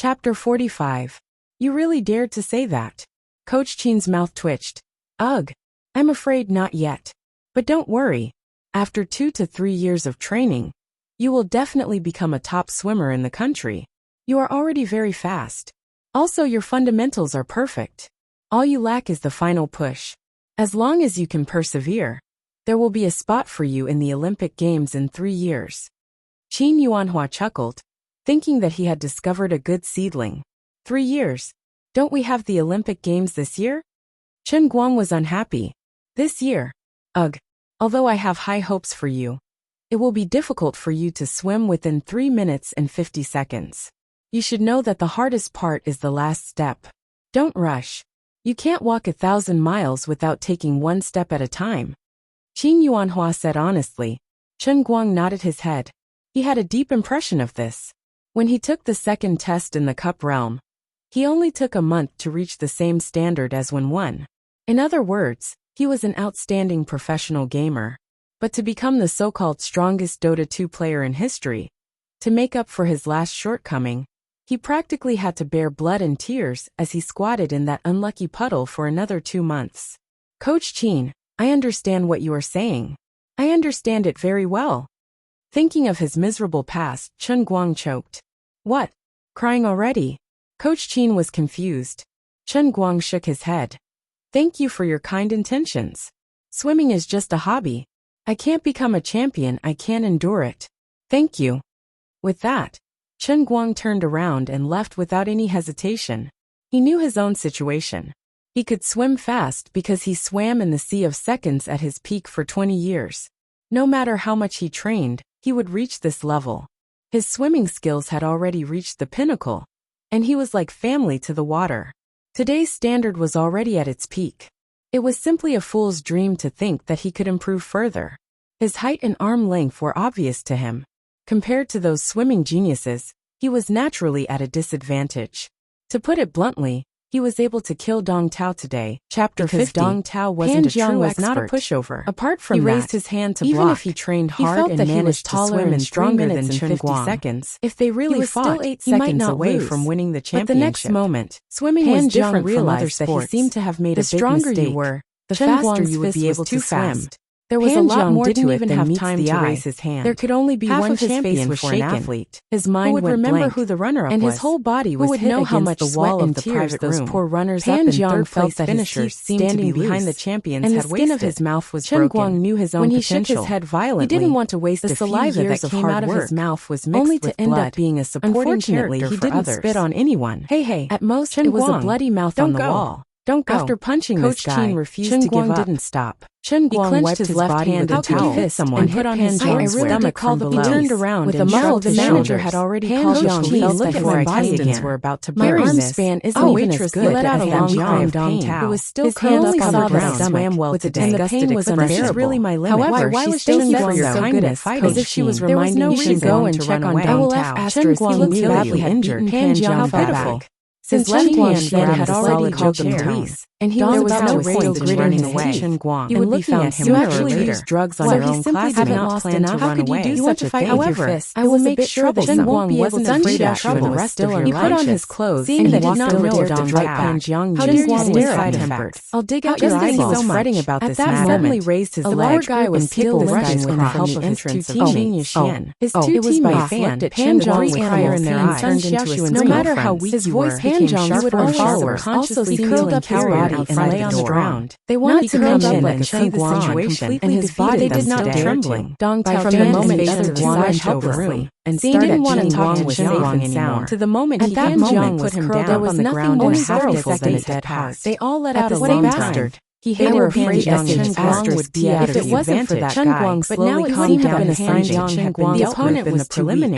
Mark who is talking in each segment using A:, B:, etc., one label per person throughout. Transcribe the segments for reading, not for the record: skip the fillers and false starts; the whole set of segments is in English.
A: Chapter 45. You really dared to say that. Coach Chin's mouth twitched. Ugh. I'm afraid not yet. But don't worry. After 2 to 3 years of training, you will definitely become a top swimmer in the country. You are already very fast. Also, your fundamentals are perfect. All you lack is the final push. As long as you can persevere, there will be a spot for you in the Olympic Games in 3 years. Qin Yuanhua chuckled, thinking that he had discovered a good seedling. 3 years? Don't we have the Olympic Games this year? Chen Guang was unhappy. This year? Ugh. Although I have high hopes for you, it will be difficult for you to swim within 3 minutes and 50 seconds. You should know that the hardest part is the last step. Don't rush. You can't walk 1,000 miles without taking 1 step at a time. Qin Yuanhua said honestly. Chen Guang nodded his head. He had a deep impression of this. When he took the second test in the cup realm, he only took a month to reach the same standard as when won. In other words, he was an outstanding professional gamer. But to become the so-called strongest Dota 2 player in history, to make up for his last shortcoming, he practically had to bear blood and tears as he squatted in that unlucky puddle for another 2 months. Coach Qin, I understand what you are saying. I understand it very well. Thinking of his miserable past, Chen Guang choked. What? Crying already? Coach Qin was confused. Chen Guang shook his head. Thank you for your kind intentions. Swimming is just a hobby. I can't become a champion, I can't endure it. Thank you. With that, Chen Guang turned around and left without any hesitation. He knew his own situation. He could swim fast because he swam in the sea of seconds at his peak for 20 years. No matter how much he trained, he would reach this level. His swimming skills had already reached the pinnacle, and he was like family to the water. Today's standard was already at its peak. It was simply a fool's dream to think that he could improve further. His height and arm length were obvious to him. Compared to those swimming geniuses, he was naturally at a disadvantage. To put it bluntly, he was able to kill Dong Tao today. Chapter 50. Dong Tao wasn't a true expert. Not a pushover. Apart from that, he raised his hand to block. Even if he trained hard and managed to swim in stronger than 50 seconds, if they really fought, he might not away from winning the championship. But the next moment, swimming was different from other sports. That he seemed to have made a big mistake. The stronger you were, the faster you would be able to swim. There was a lot more to it than meets the eye. Raise his hand. There could only be one champion for an athlete. His mind would remember who the runner-up was, and his whole body was hit against the wall of the private room. Those poor runners up in third place finishers standing behind the champions had wasted. And the skin of his mouth was broken. Chen Guang knew his own potential. When he shook his head violently, he didn't want to waste the saliva that came out of his mouth was mixed only to end up being a supporting character for others. He didn't spit on anyone. Hey, at most it was a bloody mouth on the wall. Don't go. After punching this guy, Coach Qin refused to give up. Didn't stop. Chen Guang wiped his left hand and towel and put on his stomach from below. He turned around with a muzzle. The manager had already called Coach Qin before attendants were about to burn. My arm span isn't even as good. He let out a long cry of pain. Who was still curled up on the ground, swam well today. And the pain was unbearable. Really my limit. However, why was she so good at fighting? As if she was reminding you to go and check on Dong Tao. Chen Guang knew badly injured. Pan Jiang fell back. Since Chen Guang had already called them police, and he was about to raise the running away, he would be found sooner or later. Use drugs on their own classmates. How could you do such a thing? However, I will make sure that Chen Guang wasn't afraid of trouble the rest of your life. He put on his clothes, and he did not know Dong Tao. How dare you stare at him? I'll dig out your eyeballs. Fretting about this matter. Suddenly raised his leg. A guy was still rushing with the help of his two teammates. His two teammates looked at Chen Guang with fire in their eyes. No matter how weak you were, Han Jiang would follow consciously curled up his body and lay on the ground. They wanted to come in and see the situation, and his body did not trembling. Dong Tao from the moment the other side helplessly, and didn't want to talk to Chen Guang anymore. To the moment he had put him down, there was nothing more sorrowful than his dead heart. They all let out a long bastard. He hated Chen Guang would be out of the advantage. Chen Guang but now it seemed to have been assigned to Chen Guang. The opponent was too weak.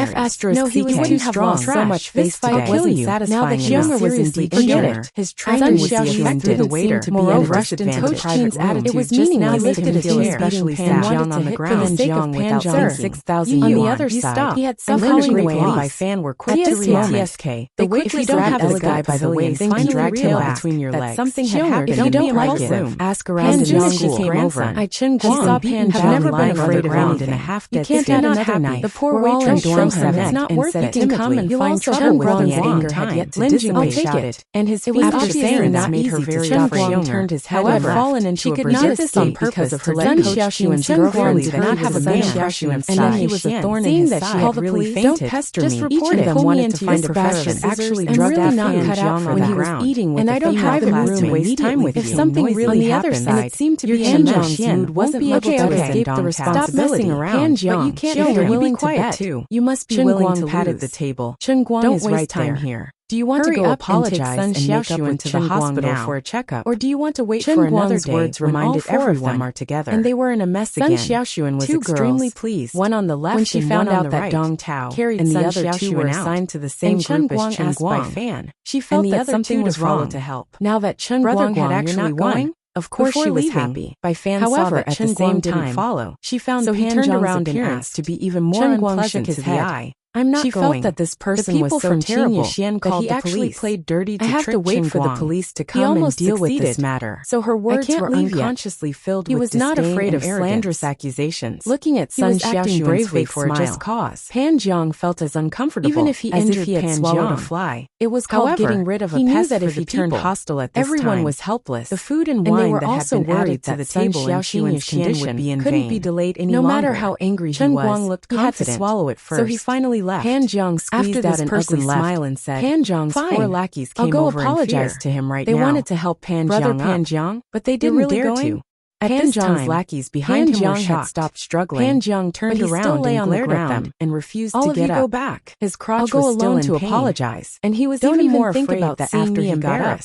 A: No, he wouldn't have lost so much face fight today. Now that Younger was in the beginner, his trainer was the affected the waiter. Moreover, rushed into Coach Qin's attitude. It was meaningless. He lifted a chair and wanted to hit for the sake of Pan Jiang 6,000 yuan. On the other side, he had somehow away by Fan were quick to react. They quickly grabbed the guy by the waist and dragged him between your legs. Something had happened. If you don't like it, ask around in the school. Came over. I Chen Guang saw Pan Zhang never been afraid of anything. In a half-dead state. You can't add another knife. The poor waitress shrugged her neck and said timidly, "You'll find trouble with me." Anger had yet to dissipate. Shouted, and his feet obviously not made her very Chen turned his head and fallen into a bridge this on purpose of her let Coach Xiaoxuan's girlfriend did not have a man impression, and then he was a thorn in his side. Seeing that she had really fainted, don't pester me. Each of them wanted to find a profession. Actually drugged out Pan Zhang when he was eating with the private room to waste time with you. If something really happened, and it seemed to be Pan Zhang's mood wasn't be able to escape the responsibility. Pan Zhang, but you can't show you're willing to bet too. You must be willing to patted the table. Chen Guang is right time here. Do you want to go apologize and make up with to the hospital for a checkup, or do you want to wait for another day? Words reminded everyone are together, and they were in a mess again. Sun Xiaoxuan was extremely pleased. One on the left when she found out that Dong Tao carried, and the other two were assigned to the same group as Chen Guang by Fan. She felt that something was wrong to help. Now that Chen Guang had actually won, of course she was happy. By Fan however, at the same time, follow. She found Pan Zhang's appearance to be even more unpleasant to the eye. I'm not she going. Felt that this person was so terrible that he actually played dirty to I have to wait for the police to come and deal with this matter. So her words were unconsciously filled with disdain. He was not afraid of slanderous accusations. Looking at Sun Xiaoxuan's fake for a just cause, Pan Zhang felt as uncomfortable even if he injured Pan swallowed a fly. It was called getting rid of a pest that if he turned hostile at this everyone was helpless. The food and wine that had been added to the table in Xiaoxuan's condition couldn't be delayed any longer. No matter how angry he was, he had to swallow it first. So he finally left. Pan Zhang squeezed out an ugly smile and said, Pan Zhang's four lackeys came over and apologized to him right now. They wanted to help Pan Zhang, but they didn't dare to. At Pan Zhang's lackeys behind him were shocked. Had stopped struggling. Pan Zhang turned around and glared at them and refused to get up. Go back. His crotch was still in pain, apologize, and he was even more afraid that after he got up,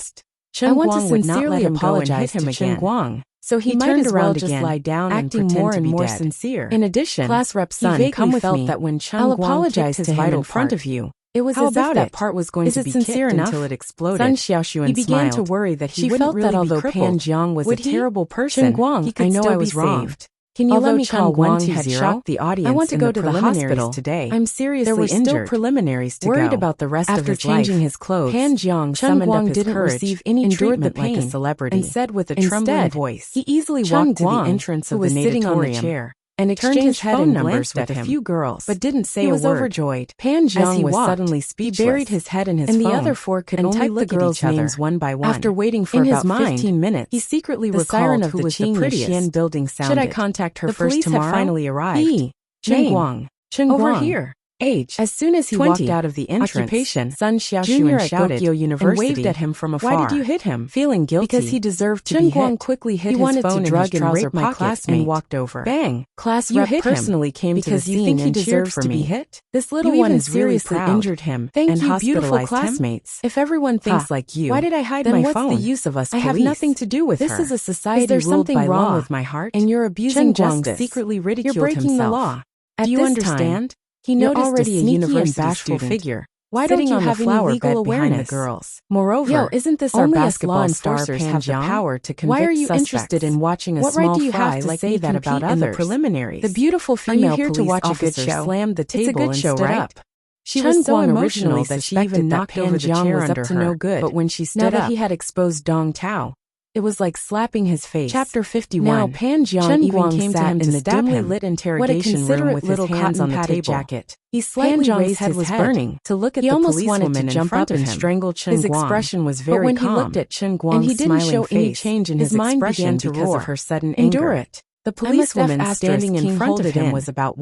A: I want to sincerely apologize to Chen Guang. So he turned around just lie down acting and more and more dead. Sincere. In addition, class rep Sun come with me. That when Chen I'll apologize to him in front of you. It was as if that part was going to be sincere enough until it exploded. Sun Xiaoxuan he began to worry that he wouldn't really that although Pan Zhang was a terrible person, Chen Guang, he could I know I was wrong. Can you let me call 120? Shocked the audience. I want to go to the hospital today. I'm seriously injured. There were still preliminaries to worried about the rest of his life. After changing his clothes, Pan Zhang summoned up his courage, receive any treatment like a celebrity, and said with a trembling voice, he easily walked to the entrance of the natatorium and exchanged his phone numbers with a few girls, but didn't say a word. He was overjoyed. Pan Zhang was suddenly speechless. He buried his head in his phone, and the other four could only look at the girls' names one by one. After waiting for about 15 minutes, he secretly recalled who was the prettiest. Building sounded. Should I contact her first tomorrow? The police had finally arrived. Chen Guang. Over here. Age. As soon as he 20. Walked out of the entrance, occupation, Sun Xiaoxuan shouted Tokyo University and waved at him from afar. Why did you hit him? Feeling guilty. Because he deserved to be hit. Chen Guang quickly hid his phone in his trouser pocket and walked over. Bang. Class rep personally came to the scene and cheered for me. Hit? This little one is seriously injured him. Thank you, beautiful classmates. If everyone thinks like you, why did I hide my phone? Then what's the use of us police? I have nothing to do with her. This is a society ruled by law. Wrong with my heart? And you're abusing justice. Secretly ridiculed himself. You're breaking the law. Do you understand? He noticed already a university bashful figure. Why don't you have any legal awareness? The girls. Moreover, isn't this our basketball stars have the power to convict Why are you interested in watching a small fry like say that about others? In the preliminaries. The beautiful female here to watch a good show slammed the table and stood up. She was so emotional that she even knocked over the chair under her. No good. But when she stood up, he had exposed Dong Tao. It was like slapping his face. Chapter 51. Now Pan Zhang even came to him in the dimly lit interrogation room with his hands on the table. Jacket. He slightly raised his head was burning to look at the policewoman in front of him. Strangle Chen Guang. His expression was very calm. But when he looked at Chen Guang's and he didn't show any change in his mind began to roar of her sudden anger. Endure it. The policewoman standing in front of him was about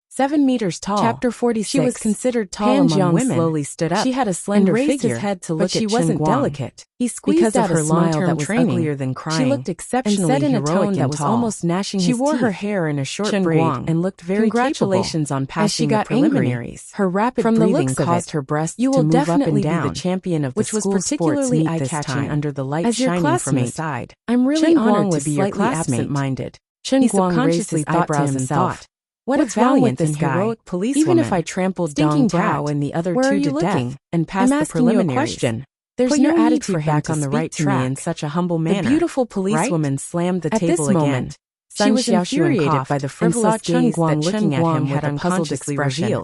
A: 7 meters tall. Chapter 46. She was considered tall among women. Slowly stood up. She had a slender figure, his head to look but she wasn't delicate. He squeezed out her smile that was uglier than crying. She looked exceptionally and said in a tone that was almost gnashing his teeth. She wore her hair in a short braid and looked very congratulations on passing the preliminaries. Her rapid breathing caused her breasts to move up and down, be the champion of the which was particularly eye-catching under the light shining from the side. I'm really honored to be your classmate. Absent-minded. Chen Guang raised his eyebrows and thought. What a valiant and heroic policewoman. Even if I trampled Dong Tao and the other two to death and passed the preliminaries, there's Put no your attitude back on the right track in such a humble manner. The beautiful policewoman slammed the table again. She was infuriated by the frivolous gaze that Chen Guang looking at him had a puzzled expression.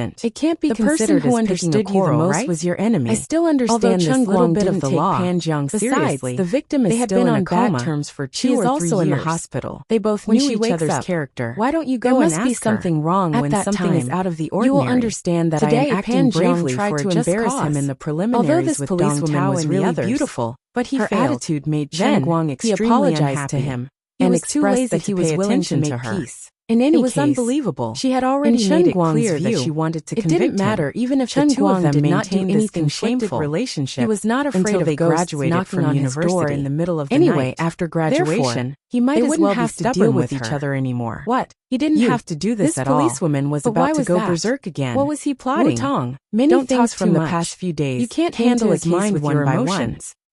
A: accident.
B: It can't be
A: the
B: considered
A: person who
B: as picking a
A: understood you the
B: quarrel,
A: most
B: right?
A: was your enemy.
B: I still understand
A: Although
B: this
A: Chung
B: little
A: Guang
B: bit of
A: didn't
B: the
A: take
B: law.
A: Pan Jiang
B: Besides,
A: seriously.
B: the victim is
A: They had
B: still
A: been
B: in
A: on
B: a
A: bad
B: coma.
A: terms for 2
B: She is
A: or 3
B: also in the
A: years.
B: hospital.
A: They both
B: When
A: knew
B: she
A: each
B: wakes
A: other's
B: up,
A: character.
B: why don't you
A: There
B: go and
A: must
B: ask
A: be
B: her?
A: something wrong
B: At
A: when
B: that
A: something is
B: time,
A: out of the
B: you
A: ordinary.
B: will understand that I
A: Today,
B: am acting
A: Pan Jiang
B: bravely
A: tried
B: for
A: to
B: a just
A: embarrass him
B: cause.
A: in the
B: Although
A: preliminaries
B: this
A: with Dong
B: policewoman
A: Tao
B: was
A: and
B: really
A: the others.
B: beautiful,
A: But he
B: her
A: failed.
B: attitude made
A: Then,
B: Chen Guang
A: he
B: extremely
A: apologized
B: unhappy.
A: to him
B: He
A: and
B: was too
A: expressed
B: lazy
A: that he
B: to
A: was
B: pay
A: willing to
B: attention
A: make
B: to her.
A: peace.
B: In any
A: It was
B: case,
A: unbelievable.
B: she had already
A: In
B: made
A: Chen
B: it clear
A: Guang's
B: that
A: view,
B: she wanted to
A: it
B: convict
A: didn't matter
B: him.
A: even if
B: Chen
A: the two of
B: Guang
A: them
B: did not
A: maintained
B: do
A: this
B: anything
A: conflicted
B: shameful.
A: relationship.
B: He was not afraid
A: until
B: of
A: they
B: ghosts
A: graduated
B: knocking
A: from
B: on his door
A: university.
B: in the middle of the
A: Anyway,
B: night.
A: after graduation,
B: Therefore, he might
A: they
B: as
A: wouldn't
B: well be
A: have to
B: stubborn
A: deal
B: with
A: with each
B: her.
A: other anymore.
B: What?
A: He didn't
B: You.
A: have to do this at all.
B: This policewoman was
A: But
B: about
A: why
B: to
A: was
B: go
A: that?
B: berserk again.
A: What was he plotting?
B: Wu Tong,
A: Many
B: don't
A: things
B: talk
A: from
B: too
A: the
B: much.
A: past few days
B: You can't
A: came
B: handle
A: to
B: a
A: his
B: case
A: mind
B: with
A: one
B: your
A: by
B: emotions.
A: one.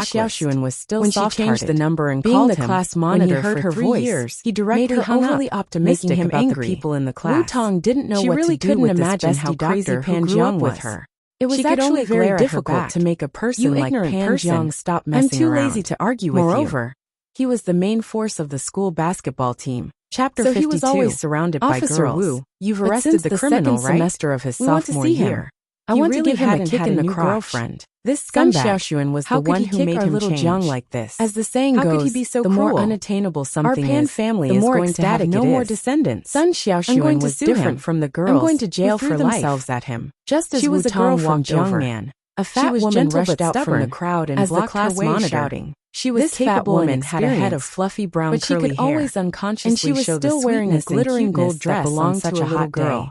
A: Xiaoxuan was still
B: when she
A: soft-hearted.
B: changed the number and
A: Being
B: called
A: the
B: him,
A: class
B: when he
A: monitor
B: heard
A: for
B: her
A: 3
B: voice,
A: years,
B: he directly
A: made her overly
B: up,
A: optimistic
B: making him
A: about
B: angry.
A: the people in the
B: Wu
A: class.
B: Tong didn't know
A: She
B: what
A: really
B: to do
A: couldn't
B: with
A: imagine
B: this
A: how
B: bestie
A: crazy
B: doctor
A: Pan
B: who grew up
A: Jiang
B: with
A: was.
B: her.
A: It was
B: She could
A: actually
B: only
A: very
B: glare at her
A: difficult
B: back.
A: to make a person
B: You
A: like
B: ignorant
A: Pan
B: person.
A: Jiang stop
B: I'm
A: messing
B: too
A: around.
B: lazy to argue with you.
A: Moreover, he was the main force of the school basketball team. Chapter
B: So
A: 52.
B: he was always surrounded by
A: Officer
B: girls.
A: Wu, you've
B: But
A: arrested
B: since
A: the
B: the
A: criminal,
B: second
A: right?
B: semester of his
A: We want to
B: sophomore
A: see him.
B: year,
A: I
B: he
A: want
B: really
A: to give him a
B: hadn't
A: kick
B: had
A: in
B: a
A: the
B: new
A: crotch.
B: girlfriend.
A: This
B: Sun
A: scumbag,
B: Xiaoxuan was
A: how
B: the
A: could
B: one
A: he
B: who
A: kick
B: made
A: our
B: him
A: little
B: change.
A: Jiang like this?
B: As the saying
A: How
B: goes,
A: could he be so
B: the more
A: cruel?
B: unattainable
A: Our
B: something
A: Pan
B: is,
A: family
B: the
A: is
B: more
A: going to have
B: ecstatic
A: no
B: it
A: more
B: is.
A: descendants.
B: Sun
A: I'm
B: Xiaoxuan
A: going to
B: was
A: sue
B: different
A: him.
B: from the girls
A: I'm going to jail
B: who
A: for
B: threw
A: life.
B: themselves at him.
A: Just as
B: She was
A: Wu
B: a girl
A: Tong
B: from
A: walked over.
B: Jiangnan.
A: A
B: She
A: fat
B: was
A: woman
B: gentle
A: rushed
B: but
A: out from
B: stubborn,
A: the crowd and
B: as the
A: blocked her
B: class
A: way,
B: monitor.
A: shouting.
B: She was
A: This fat
B: capable and
A: woman had a head of
B: experienced,
A: fluffy brown
B: but she
A: curly
B: could
A: hair,
B: always unconsciously
A: and she was
B: show
A: still
B: the
A: wearing a
B: sweetness and
A: glittering
B: cuteness
A: gold
B: that
A: dress
B: belonged
A: on such
B: to
A: a
B: a little
A: hot
B: girl.
A: day.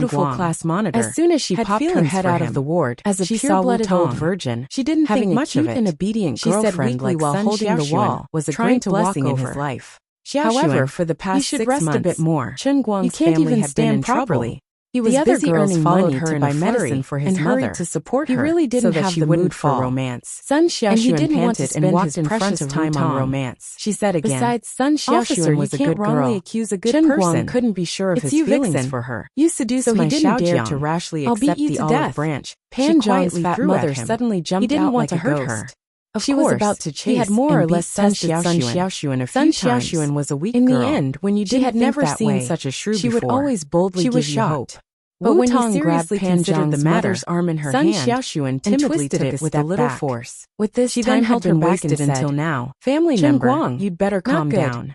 A: dutiful
B: Guang.
A: class monitor.
B: As soon as she
A: had
B: popped her
A: feelings
B: head
A: for
B: out
A: him.
B: of the ward,
A: As a
B: she
A: pure-blooded
B: saw Wu
A: old
B: Tong.
A: virgin,
B: She didn't
A: having
B: think much of
A: a
B: it.
A: cute and obedient
B: She said
A: girlfriend
B: weakly
A: like
B: while
A: Sun
B: holding the
A: Xiaoxuan
B: wall
A: was a
B: trying
A: great
B: to walk
A: blessing in his
B: over.
A: life.
B: However,
A: for the
B: he
A: past
B: should
A: 6
B: rest
A: months,
B: a bit more.
A: Chen Guang's
B: You can't
A: family
B: even
A: had been in
B: stand
A: trouble.
B: properly.
A: He was
B: The other
A: busy
B: girls
A: earning
B: followed
A: money
B: her
A: to
B: in
A: buy
B: a
A: medicine
B: flurry
A: for his
B: and
A: mother
B: hurried to support
A: He
B: her,
A: really didn't
B: so that
A: have
B: she
A: the
B: wouldn't
A: mood for
B: fall.
A: romance.
B: Sun
A: And he
B: Xiaoxuan
A: didn't want to
B: panted
A: spend
B: and
A: his
B: walked in front
A: precious
B: of
A: time
B: Wu
A: on
B: Tong.
A: romance.
B: She said again,
A: Besides, Sun
B: "Officer,
A: Xiaoxuan was
B: you
A: a
B: can't
A: good
B: wrongly
A: girl.
B: accuse a good
A: Chen
B: person.
A: Guang couldn't be sure of
B: It's
A: his
B: you,
A: feelings
B: Vixen.
A: for her.
B: You seduced
A: So
B: my
A: he didn't dare to
B: Xiaojiang.
A: rashly
B: I'll beat
A: accept
B: you
A: the
B: to
A: olive
B: death."
A: branch.
B: Pan
A: She
B: Zhang's
A: quietly
B: fat
A: threw
B: mother
A: at him.
B: suddenly jumped
A: He didn't
B: out
A: want
B: like
A: to
B: a
A: hurt
B: ghost.
A: her.
B: Of
A: She
B: course,
A: was about to
B: he had
A: chase
B: more or
A: and
B: less
A: beat Sun
B: tested Sun
A: Xiaoxuan a
B: Sun
A: few times.
B: Xiaoxuan was a weak
A: In
B: girl.
A: the end, when you
B: She
A: didn't
B: had
A: think
B: never
A: that
B: seen
A: way,
B: such a shrew
A: she
B: before.
A: would always boldly
B: She was
A: give you hope.
B: shocked.
A: But when he
B: Tong
A: seriously
B: grabbed Pan
A: considered the
B: Zhang's
A: matter,
B: mother's arm in her
A: Sun
B: hand
A: Xiaoxuan
B: and
A: timidly
B: twisted
A: took
B: it
A: a
B: with
A: step
B: a little
A: back.
B: force.
A: With this,
B: She
A: time
B: then
A: held
B: held
A: her
B: her
A: back
B: back and
A: and
B: said,
A: until now.
B: "Family
A: Chen
B: member,
A: Guang,
B: you'd better
A: not
B: calm
A: good.
B: down."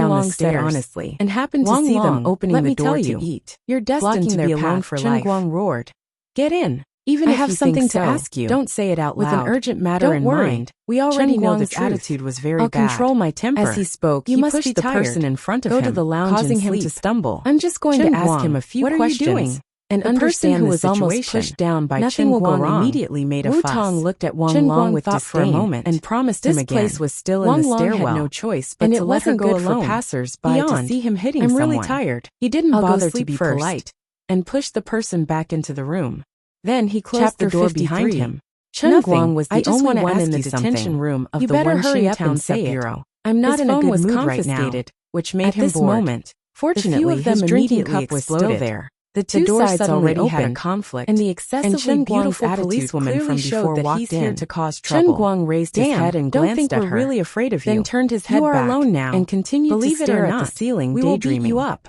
A: down the
B: Guang said
A: stairs
B: honestly,
A: and happened to
B: Wang
A: see them
B: Long,
A: opening
B: let
A: the
B: me
A: door
B: tell
A: to
B: you,
A: eat.
B: You're destined
A: Blocking
B: to
A: their
B: be alone
A: path,
B: for
A: Chen
B: life.
A: Guang roared. Get in. Even
B: I
A: if
B: have
A: you
B: something
A: think
B: to
A: so,
B: ask you.
A: don't say it out
B: With
A: loud.
B: an urgent matter
A: Don't
B: in
A: worry.
B: mind.
A: We already
B: Chen
A: know the
B: Guang's
A: truth.
B: attitude was very
A: I'll
B: bad.
A: control my temper.
B: As he spoke,
A: You
B: he
A: must
B: pushed
A: be
B: the
A: tired.
B: person in front of
A: Go
B: him,
A: to the lounge
B: causing
A: and
B: him
A: sleep.
B: to stumble.
A: I'm just going
B: Chen
A: to ask
B: Guang,
A: him a few
B: what
A: questions.
B: are you doing?
A: And
B: The
A: understand
B: person who
A: the
B: was almost
A: situation.
B: pushed down by
A: Nothing
B: Chen
A: will go
B: Guang
A: wrong.
B: immediately made a
A: Wu
B: fuss.
A: Tong looked at Wang
B: Chen
A: Long
B: Guang
A: with
B: thought for a
A: disdain
B: moment
A: and promised him
B: this
A: again.
B: place was still
A: Wang
B: in the
A: Long
B: stairwell,
A: had no choice but
B: and
A: to
B: it
A: let her
B: wasn't
A: go
B: good for
A: alone.
B: passers-by to
A: Beyond,
B: see him hitting
A: I'm
B: someone.
A: really tired.
B: He didn't
A: I'll go
B: bother to
A: sleep
B: be
A: first.
B: polite and pushed the person back into the room. Then he closed
A: Chapter
B: the door
A: 53.
B: behind him.
A: Chen
B: Nothing.
A: Guang was
B: I
A: the
B: just
A: only
B: wanna
A: one
B: ask
A: in the
B: you
A: detention
B: something.
A: room of
B: You
A: the
B: better hurry
A: Wenxing
B: up
A: Town
B: and say it.
A: sub-bureau. I'm not
B: His
A: in a
B: phone
A: good
B: was
A: mood right now,
B: confiscated, which made
A: At
B: him
A: this
B: bored.
A: moment,
B: Fortunately,
A: of them
B: his drinking
A: immediately
B: cup was still
A: exploded.
B: there.
A: The
B: The
A: two
B: door
A: sides
B: suddenly
A: already had a
B: opened,
A: conflict,
B: and the
A: and
B: excessively
A: Chen Guang's
B: beautiful
A: attitude
B: policewoman
A: clearly
B: from
A: showed
B: before
A: that
B: walked
A: he's here
B: in.
A: to cause
B: Chen
A: trouble.
B: Guang raised his head and
A: Don't
B: glanced
A: think
B: at
A: we're
B: her,
A: really afraid of you.
B: then turned his head
A: You are
B: back
A: alone now,
B: and continued
A: Believe
B: to
A: it or
B: stare at the
A: not,
B: ceiling,
A: we will beat
B: daydreaming.
A: you up.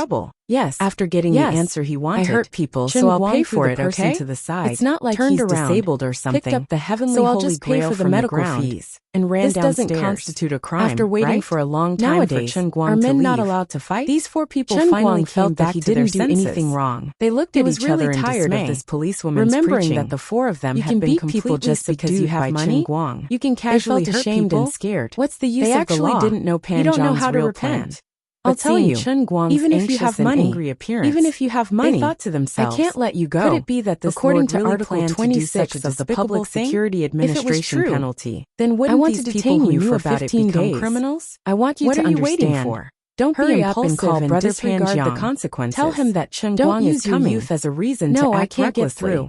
A: trouble.
B: Yes.
A: After getting
B: Yes.
A: the answer he wanted,
B: I hurt people,
A: Chen
B: so I'll
A: Guang
B: pay
A: threw
B: for
A: the
B: it,
A: person
B: okay?
A: to the side.
B: It's not like
A: turned
B: he's
A: around,
B: disabled or something.
A: picked up the heavenly
B: So I'll
A: holy
B: just pay
A: grail
B: for the
A: from
B: medical
A: ground,
B: fees.
A: and ran
B: This
A: downstairs.
B: doesn't constitute a crime,
A: After waiting
B: right?
A: for a long time
B: Nowadays,
A: for Chen Guang
B: are
A: to
B: men
A: leave,
B: not allowed to fight?
A: these 4 people
B: Chen
A: finally
B: Guang felt
A: came
B: that
A: back
B: he
A: to their
B: didn't do
A: senses.
B: anything wrong.
A: They looked
B: He
A: at
B: was
A: each
B: really
A: other in
B: tired of
A: dismay,
B: this policewoman's
A: remembering
B: preaching.
A: that the 4 of them
B: You
A: had
B: can
A: been
B: beat people
A: completely
B: just because you
A: subdued
B: have
A: by
B: money?
A: Chen Guang.
B: You can casually
A: They felt
B: hurt
A: ashamed
B: people?
A: and scared.
B: What's the use
A: They
B: of the
A: actually
B: law?
A: didn't know Pan
B: You don't know
A: Zhang's
B: how to
A: real
B: repent.
A: plan.
B: I'll
A: But
B: tell
A: seeing
B: you,
A: Chen Guang's
B: even if you
A: anxious
B: have
A: and
B: money,
A: angry appearance,
B: even if you have money,
A: they thought to themselves,
B: I can't let you go.
A: Could it be that this
B: According
A: Lord
B: to
A: really
B: Article
A: planned to do
B: 26
A: such a
B: of the
A: despicable
B: Public
A: thing?
B: Security
A: If it was
B: Administration
A: true,
B: penalty,
A: then
B: I
A: wouldn't
B: want
A: these
B: to
A: people
B: detain
A: who
B: you
A: knew
B: for
A: about it
B: 15
A: become
B: days.
A: criminals?
B: I want you
A: What
B: to
A: are you
B: understand.
A: waiting for?
B: Don't
A: Hurry
B: be
A: up and
B: impulsive
A: call
B: and
A: Brother
B: disregard
A: Pan
B: the
A: Zhang.
B: consequences.
A: Tell him that Chen
B: Don't
A: Guang is
B: use your
A: coming.
B: youth as a reason
A: No,
B: to
A: I
B: act
A: can't get
B: recklessly.
A: through.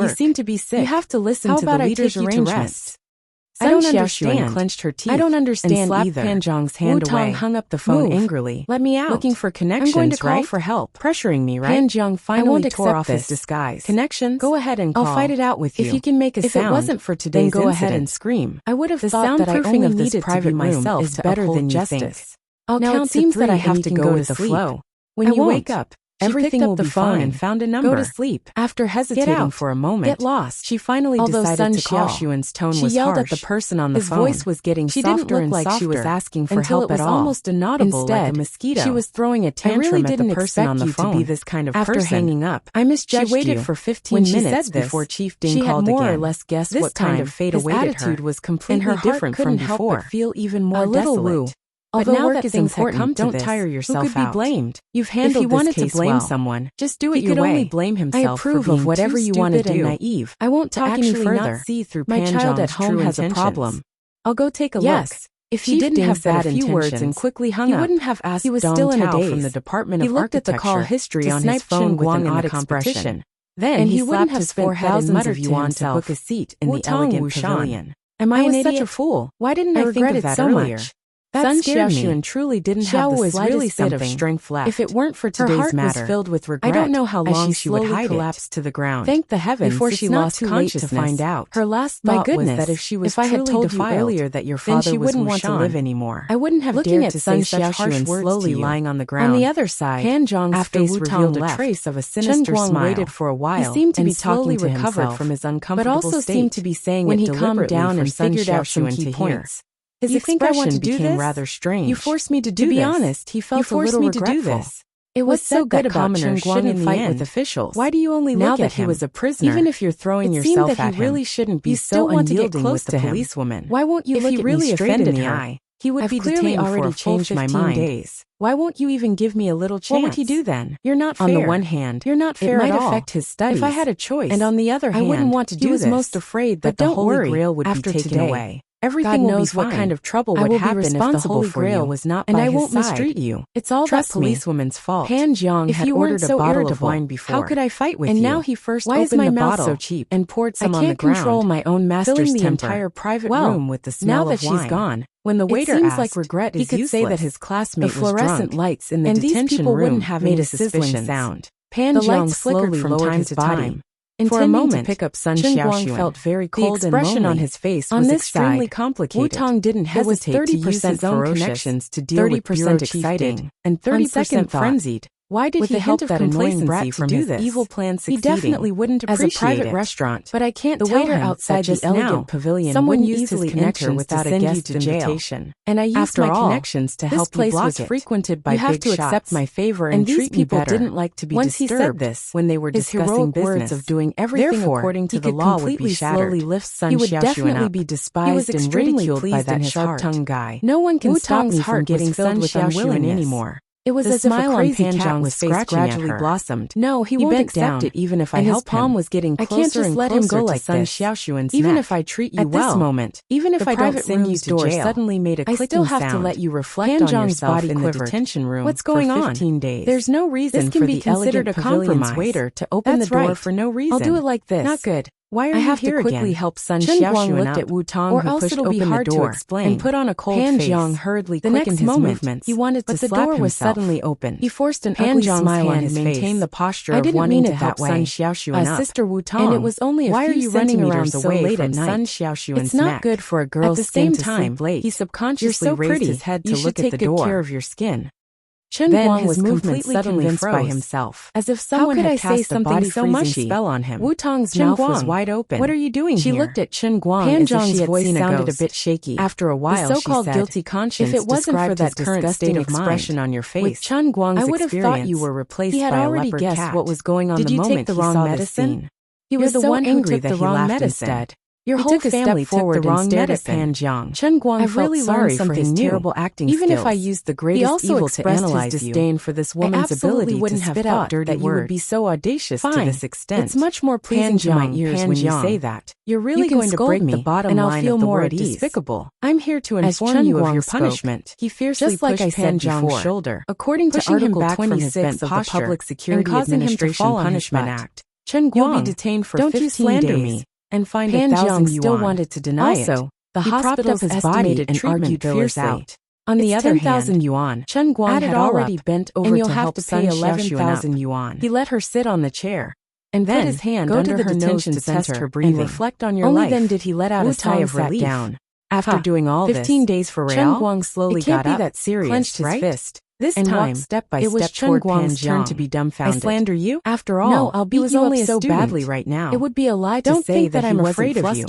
A: work.
B: You seem to be sick.
A: You have to listen
B: How
A: to the
B: about I
A: leader's
B: take you to
A: arrangements.
B: rest?
A: I don't
B: Sun Xiaoxuan
A: understand.
B: clenched her teeth.
A: I don't understand
B: and slapped
A: either.
B: Pan Zhang's hand
A: Wu Tong
B: away.
A: hung up the phone
B: Move.
A: angrily.
B: Let me out.
A: Looking for connections,
B: I'm going to call
A: right?
B: for help.
A: Pressuring me, right?
B: Pan Zhang finally
A: won't
B: tore
A: accept
B: off his
A: this.
B: disguise.
A: Connections?
B: Go ahead and call.
A: I'll fight it out with you.
B: If you can make a
A: If
B: sound,
A: it wasn't for today's
B: then go ahead
A: incident,
B: and scream.
A: I would have
B: The
A: thought that I
B: soundproofing
A: only
B: of this
A: needed
B: private
A: to be
B: room
A: myself
B: is
A: to
B: better
A: uphold
B: than you
A: justice.
B: think.
A: I'll
B: Now
A: count
B: it seems
A: to
B: that I
A: 3
B: have
A: and
B: to
A: you can
B: go
A: go
B: with
A: to
B: the
A: sleep.
B: flow.
A: When
B: I
A: you
B: won't.
A: wake up,
B: She
A: everything
B: picked
A: will
B: up the
A: be
B: phone
A: fine.
B: and found a number.
A: Go to sleep. After hesitating
B: out.
A: for a moment,
B: Get lost.
A: she finally
B: Although
A: decided
B: Sun
A: to call.
B: Xiaoxuan's tone
A: She
B: was
A: yelled
B: harsh.
A: at the person on the
B: His
A: phone.
B: voice was getting
A: She
B: softer
A: didn't look
B: and
A: like
B: softer
A: she was asking for
B: until
A: help
B: it was
A: at all.
B: almost inaudible like a
A: Instead,
B: mosquito.
A: she was throwing a
B: I
A: tantrum
B: really
A: at
B: didn't
A: the person
B: expect
A: on the
B: you
A: phone.
B: to be this kind of
A: After
B: person.
A: hanging up,
B: I misjudged
A: she waited
B: you.
A: for 15
B: When she
A: minutes
B: said this,
A: before Chief Ding
B: she had
A: called
B: more
A: again.
B: or less guessed
A: This
B: what kind
A: time,
B: of fate
A: his
B: awaited
A: attitude
B: her,
A: was
B: and
A: completely
B: her heart
A: different
B: couldn't
A: from
B: help
A: before.
B: but feel even more
A: A little
B: desolate.
A: woo.
B: But
A: Although
B: now
A: work
B: that
A: is
B: things had
A: important,
B: come to
A: don't
B: this,
A: tire
B: who
A: yourself
B: could be
A: out.
B: blamed?
A: You've
B: If
A: handled
B: he wanted
A: this
B: to
A: case
B: blame
A: well.
B: someone,
A: Just do it
B: he
A: your
B: could
A: way.
B: only blame himself
A: I approve
B: for being
A: of whatever
B: too
A: you want to
B: stupid
A: do.
B: and naive.
A: I won't
B: To
A: talk any
B: actually
A: further.
B: not see through
A: My
B: Pan
A: child at
B: Zhang's
A: home
B: true
A: has a
B: intentions.
A: problem. I'll go take a look.
B: Yes.
A: If he didn't have bad intentions and quickly hung up, he wouldn't have asked. He was still in a daze from the Department of Architecture. He looked at the call history on his phone with an odd expression. Then he wouldn't have spent thousands of yuan to book a seat in the elegant pavilion. Am I an idiot? Such a fool? Why didn't I think of that so much? That scared me. And truly didn't have the slightest bit of strength left. If it weren't for today's matter, was filled with regret. I don't know how long she would hide collapse to the ground. Thank the heavens before she lost consciousness to find out. Her last thought was that if I had told you earlier that your father was wouldn't want to live anymore. I wouldn't have dared to say such harsh words slowly lying on the ground. On the other side, Pan Zhang's face revealed a trace of a sinister smile. Waited for a while. He seemed to be slowly recovered from his uncomfortable state, but also seemed to be saying it deliberately when he calmed down and figured out some key points. His expression became rather strange. You forced me to do this. To be honest, he felt a little regretful. It was so good that commoners shouldn't fight with officials. Why do you only look at him? Now that he was a prisoner, even if you're throwing yourself at him, it seemed that he really shouldn't be so unyielding with the policewoman. Why won't you look at me straight in the eye? He would be detained for a full 15 days. Why won't you even give me a little chance? What would he do then? You're not fair. On the one hand, you're not fair at all. It might affect his studies. If I had a choice. And on the other hand, I wouldn't want to do this. He was most afraid that the Holy Grail would be taken away. Everything knows what kind of trouble would happen if the Holy Grail was not by his side. And I won't mistreat you. It's all that policewoman's fault. Pan Zhang had ordered a bottle of wine before. How could I fight with you? And now he first opened the bottle so cheap and poured some on the ground. I can't control my own master's temper. Filling the entire private room with the smell of wine. Now that she's gone, when the waiter asked, like regret is he could say that his classmate was drunk. The fluorescent lights in the detention room made a sizzling sound. Pan Zhang flickered from time to time. For a moment, to pick up Sun Xiaoxuan felt very cold and lonely. The expression on his face was extremely complicated. Wu Tong didn't hesitate to use his own connections to deal with 30% excited and 30% frenzied. Why did he hint of complacency from his evil plan succeeding? He definitely wouldn't appreciate it. As a private restaurant, but I can't tell him outside the elegant pavilion someone used his connection without a guest invitation. And I used my connections to help you block it. This place was frequented by big shots. You have to accept my favor and treat me better. And these people didn't like to be disturbed when they were discussing business. Words of doing everything according to the law would be shattered. He would definitely be despised and ridiculed by that sharp-tongued guy. No one can stop me from getting filled with unwillingness anymore. It was as if a crazy Pan face gradually blossomed. No, he won't accept it even if I help him. His palm was getting closer and closer to Sun Xiaoxuan's neck. Even if I treat you well, at this moment, even if I don't send you to jail, suddenly made a clicking sound. I still have to let you reflect on yourself in the detention room. What's going on? 15 days. There's no reason for the elegant pavilion's waiter to open the door for no reason. I'll do it like this. Not good. Why are you here again? I have to quickly help Sun Xiaoxuan looked at Wu Tong, or else it'll be hard to explain, and put on a cold face. Pan Zhang hurriedly quickened his movements. He wanted to slap himself. But the door was suddenly open. He forced an ugly smile on his face. Maintained the posture of wanting to help Sun Xiaoxuan up. Sister Wu Tong, and it was only a few centimeters away from Sun Xiaoxuan's neck. It's not good for a girl's skin to sleep late. He subconsciously raised his head to look at the door. You should take good care of your skin. Chen Guang was completely convinced by himself, as if someone had cast a body-freezing spell on him. Wu Tong's mouth was wide open. What are you doing here? She looked at Chen Guang. Pan Zhang's voice sounded a bit shaky. After a while, the so-called guilty conscience, if it wasn't for that current state of expression on your face, with Chen Guang's I would have thought you were replaced by a leopard cat. He had already guessed what was going on the moment he saw the scene. He was the one who took the wrong medicine. Your whole family forward and stared at Pan Zhang. Chen Guang felt sorry for his terrible acting skills. Even if I used the greatest evil to analyze his disdain for this woman's ability to spit out dirty words, you would be so audacious to this extent. It's much more pleasing to my ears when you say that. You're really going to break the bottom line of the word despicable. I'm here to inform you of your punishment. He fiercely pushed Pan Zhang's shoulder, according to Article 26 of the Public Security Administration Punishment Act. Chen Guang, you'll be detained for 15 days. And find Pan Zhang still wanted to deny it. Also, the hospital's estimated and argued fiercely. On the other hand, 10,000 yuan. Chen Guang had already bent over to help pay 11,000 yuan. He let her sit on the chair, and then put his hand under her nose to test her breathing and reflect on your life. Only then did he let out a sigh of relief. After doing all this, 15 days for real, Chen Guang slowly got up, clenched his fist. This time, step by step, it was Chen Guang's turn to be dumbfounded. I slander you? After all, no, I'll beat you up so badly right now. It would be a lie to say that I'm afraid of you.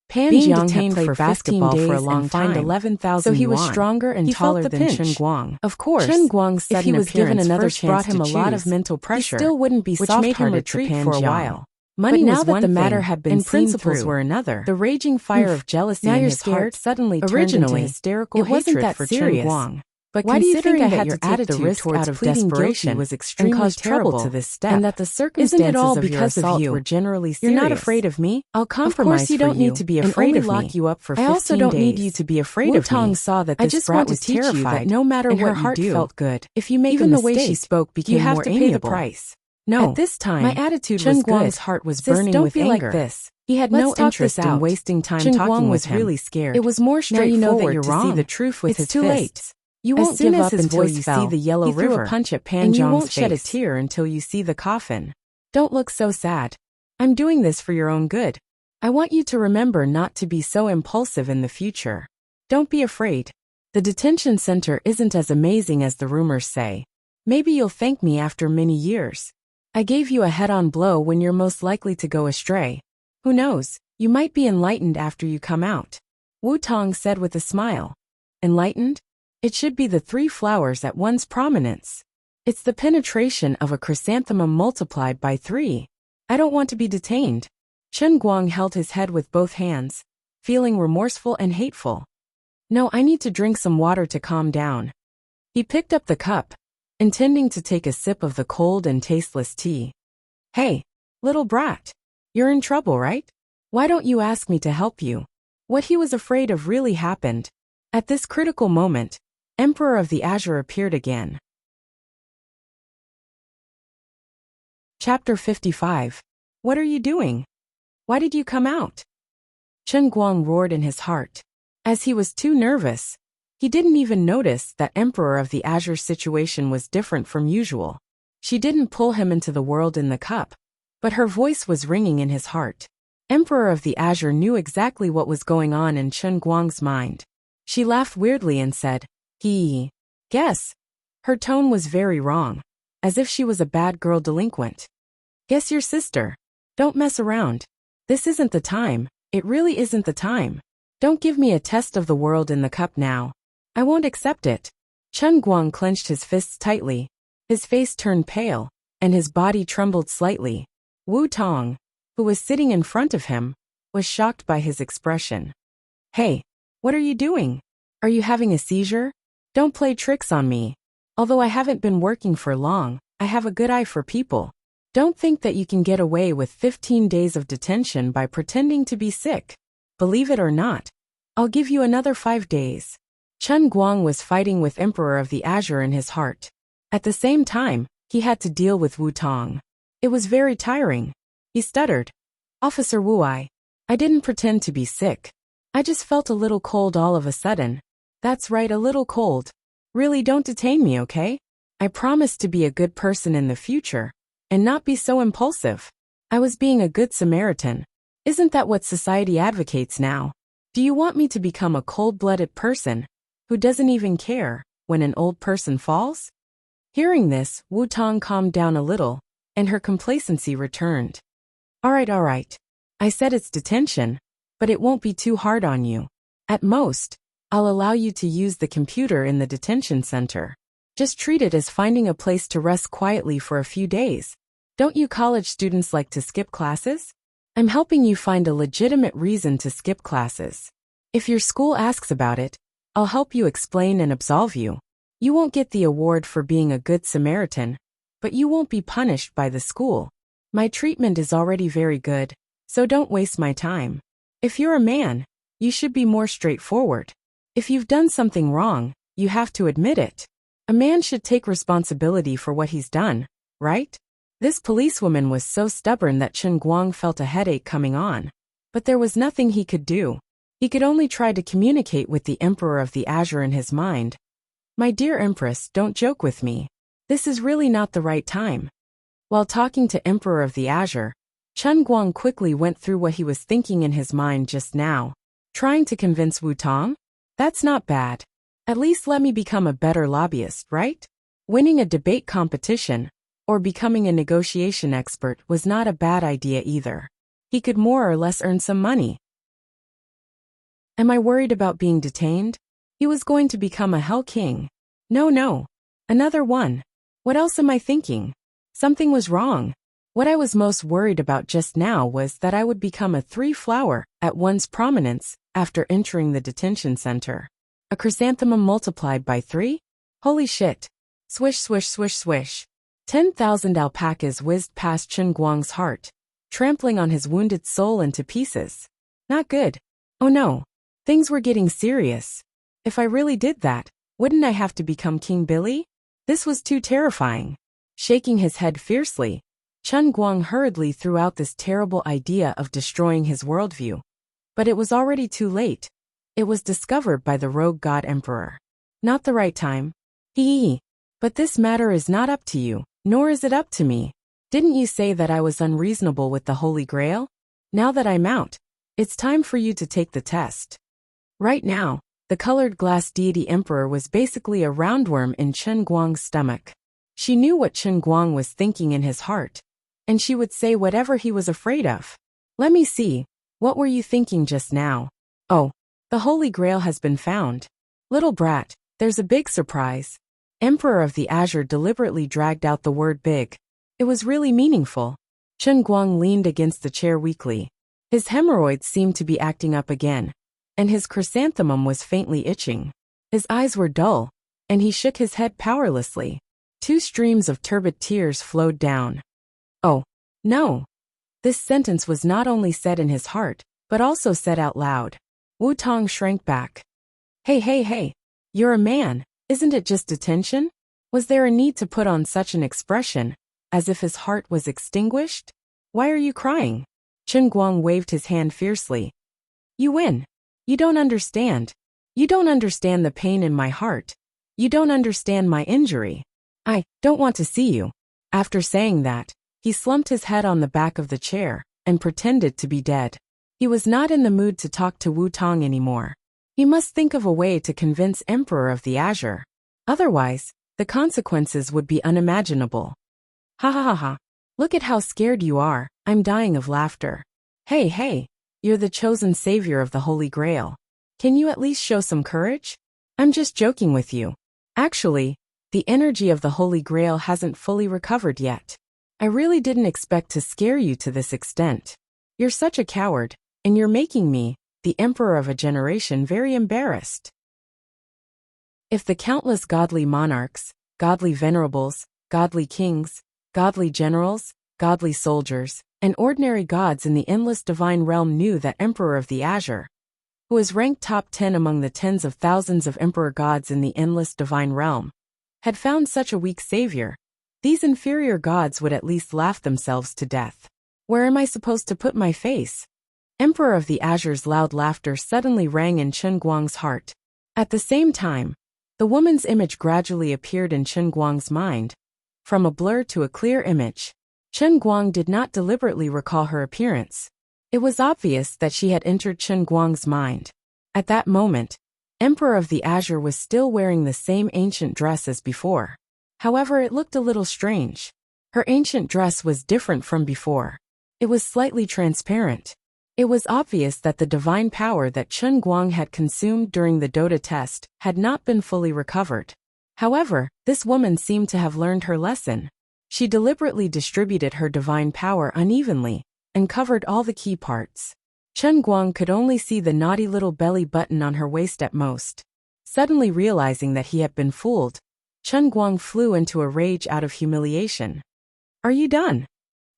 A: Pan Zhang had played basketball for a long time, 11,000 so he was stronger and taller than Chen Guang. Of course, Chen Guang's if he was given another chance brought him a lot of mental pressure, he still wouldn't be soft-hearted to Pan for a while. Money was one thing, the matter had been and principles were another. The raging fire of jealousy in his heart suddenly turned into hysterical hatred for Chen Guang. But
B: why do you think
A: considering
B: I
A: that
B: had
A: your
B: to take the
A: attitude
B: risk
A: towards
B: out of
A: pleading
B: desperation
A: guilty was extremely
B: and caused trouble
A: terrible,
B: to this step,
A: and that the
B: isn't
A: circumstances
B: it all
A: of your
B: because of
A: assault
B: you?
A: were generally
B: You're
A: serious?
B: not afraid of me?
A: I'll
B: Of
A: compromise
B: course you
A: for
B: don't need to be
A: and
B: afraid
A: only
B: of
A: lock
B: me.
A: you up for 15
B: I also don't need
A: days.
B: you to be afraid of
A: Wu-Tong
B: me.
A: saw that
B: I
A: this
B: just
A: brat
B: want to
A: was
B: teach you that
A: terrified,
B: no matter
A: and her
B: what you
A: heart
B: do,
A: felt good.
B: if you make
A: Even
B: a
A: the way she
B: mistake,
A: spoke became
B: you have
A: more
B: to pay the
A: amiable.
B: price.
A: No,
B: At this time,
A: my attitude
B: Chen
A: was
B: Guang's
A: good.
B: heart was
A: Sis,
B: burning
A: don't
B: with
A: be
B: anger.
A: like this.
B: He had
A: Let's
B: no
A: talk
B: interest
A: this
B: in
A: out.
B: wasting time
A: Chen
B: talking
A: Guang
B: with
A: was
B: him.
A: really scared.
B: It was more
A: Now you know that
B: straightforward
A: you're
B: to
A: wrong.
B: see the truth with
A: It's
B: his
A: too late.
B: fists.
A: You
B: As
A: won't
B: soon
A: give
B: as
A: up
B: his
A: until
B: voice
A: you
B: fell,
A: see the yellow
B: he threw
A: river,
B: a punch at Pan
A: and you
B: Zhang's
A: won't shed a
B: face.
A: tear until you see the coffin. Don't look so sad. I'm doing this for your own good. I want you to remember not to be so impulsive in the future. Don't be afraid. The detention center isn't as amazing as the rumors say. Maybe you'll thank me after many years. I gave you a head-on blow when you're most likely to go astray. Who knows, you might be enlightened after you come out. Wu-Tong said with a smile. Enlightened? It should be the 3 flowers at one's prominence. It's the penetration of a chrysanthemum multiplied by 3. I don't want to be detained. Chen Guang held his head with both hands, feeling remorseful and hateful. No, I need to drink some water to calm down. He picked up the cup, intending to take a sip of the cold and tasteless tea. Hey, little brat. You're in trouble, right? Why don't you ask me to help you? What he was afraid of really happened. At this critical moment, Emperor of the Azure appeared again. Chapter 55. What are you doing? Why did you come out? Chen Guang roared in his heart. As he was too nervous, he didn't even notice that Emperor of the Azure situation was different from usual. She didn't pull him into the world in the cup, but her voice was ringing in his heart. Emperor of the Azure knew exactly what was going on in Chen Guang's mind. She laughed weirdly and said, Guess. Her tone was very wrong, as if she was a bad girl delinquent. Guess your sister. Don't mess around. This isn't the time. It really isn't the time. Don't give me a test of the world in the cup now. I won't accept it. Chen Guang clenched his fists tightly. His face turned pale, and his body trembled slightly. Wu-Tong, who was sitting in front of him, was shocked by his expression. Hey, what are you doing? Are you having a seizure? Don't play tricks on me. Although I haven't been working for long, I have a good eye for people. Don't think that you can get away with 15 days of detention by pretending to be sick. Believe it or not, I'll give you another 5 days. Chen Guang was fighting with Emperor of the Azure in his heart. At the same time, he had to deal with Wu-Tong. It was very tiring. He stuttered. Officer Wu-I didn't pretend to be sick. I just felt a little cold all of a sudden. That's right, a little cold. Really, don't detain me, okay? I promise to be a good person in the future, and not be so impulsive. I was being a good Samaritan. Isn't that what society advocates now? Do you want me to become a cold-blooded person who doesn't even care when an old person falls? Hearing this, Wu-Tong calmed down a little, and her complacency returned. All right. I said it's detention, but it won't be too hard on you. At most, I'll allow you to use the computer in the detention center. Just treat it as finding a place to rest quietly for a few days. Don't you college students like to skip classes? I'm helping you find a legitimate reason to skip classes. If your school asks about it, I'll help you explain and absolve you. You won't get the award for being a good Samaritan, but you won't be punished by the school. My treatment is already very good, so don't waste my time. If you're a man, you should be more straightforward. If you've done something wrong, you have to admit it. A man should take responsibility for what he's done, right? This policewoman was so stubborn that Chen Guang felt a headache coming on. But there was nothing he could do. He could only try to communicate with the Emperor of the Azure in his mind. My dear Empress, don't joke with me. This is really not the right time. While talking to Emperor of the Azure, Chen Guang quickly went through what he was thinking in his mind just now. Trying to convince Wu-Tong? That's not bad. At least let me become a better lobbyist, right? Winning a debate competition, or becoming a negotiation expert was not a bad idea either. He could more or less earn some money. Am I worried about being detained? He was going to become a Hell King. No. Another one. What else am I thinking? Something was wrong. What I was most worried about just now was that I would become a 3-flower at one's prominence after entering the detention center. A chrysanthemum multiplied by 3? Holy shit. Swish, swish, swish, swish. 10,000 alpacas whizzed past Chen Guang's heart, trampling on his wounded soul into pieces. Not good. Oh no. Things were getting serious. If I really did that, wouldn't I have to become King Billy? This was too terrifying. Shaking his head fiercely, Chen Guang hurriedly threw out this terrible idea of destroying his worldview. But it was already too late. It was discovered by the rogue god emperor. Not the right time. Hee. But this matter is not up to you, nor is it up to me. Didn't you say that I was unreasonable with the Holy Grail? Now that I'm out, it's time for you to take the test. Right now, the colored glass deity emperor was basically a roundworm in Chen Guang's stomach. She knew what Chen Guang was thinking in his heart, and she would say whatever he was afraid of. Let me see, what were you thinking just now? Oh, the Holy Grail has been found. Little brat, there's a big surprise. Emperor of the Azure deliberately dragged out the word big. It was really meaningful. Chen Guang leaned against the chair weakly. His hemorrhoids seemed to be acting up again, and his chrysanthemum was faintly itching. His eyes were dull, and he shook his head powerlessly. 2 streams of turbid tears flowed down. Oh, no. This sentence was not only said in his heart, but also said out loud. Wu Tong shrank back. Hey, you're a man, isn't it just detention? Was there a need to put on such an expression, as if his heart was extinguished? Why are you crying? Chen Guang waved his hand fiercely. You win. You don't understand. You don't understand the pain in my heart. You don't understand my injury. I don't want to see you. After saying that, he slumped his head on the back of the chair and pretended to be dead. He was not in the mood to talk to Wu Tong anymore. He must think of a way to convince Emperor of the Azure. Otherwise, the consequences would be unimaginable. Ha ha ha ha. Look at how scared you are. I'm dying of laughter. Hey, you're the chosen savior of the Holy Grail. Can you at least show some courage? I'm just joking with you. Actually, the energy of the Holy Grail hasn't fully recovered yet. I really didn't expect to scare you to this extent. You're such a coward, and you're making me, the emperor of a generation, very embarrassed. If the countless godly monarchs, godly venerables, godly kings, godly generals, godly soldiers, and ordinary gods in the endless divine realm knew that Emperor of the Azure, who is ranked top 10 among the tens of thousands of emperor gods in the endless divine realm, had found such a weak savior, these inferior gods would at least laugh themselves to death. Where am I supposed to put my face? Emperor of the Azure's loud laughter suddenly rang in Chen Guang's heart. At the same time, the woman's image gradually appeared in Chen Guang's mind. From a blur to a clear image, Chen Guang did not deliberately recall her appearance. It was obvious that she had entered Chen Guang's mind. At that moment, Emperor of the Azure was still wearing the same ancient dress as before. However, it looked a little strange. Her ancient dress was different from before. It was slightly transparent. It was obvious that the divine power that Chen Guang had consumed during the Dota test had not been fully recovered. However, this woman seemed to have learned her lesson. She deliberately distributed her divine power unevenly and covered all the key parts. Chen Guang could only see the naughty little belly button on her waist at most. Suddenly realizing that he had been fooled, Chen Guang flew into a rage out of humiliation. Are you done?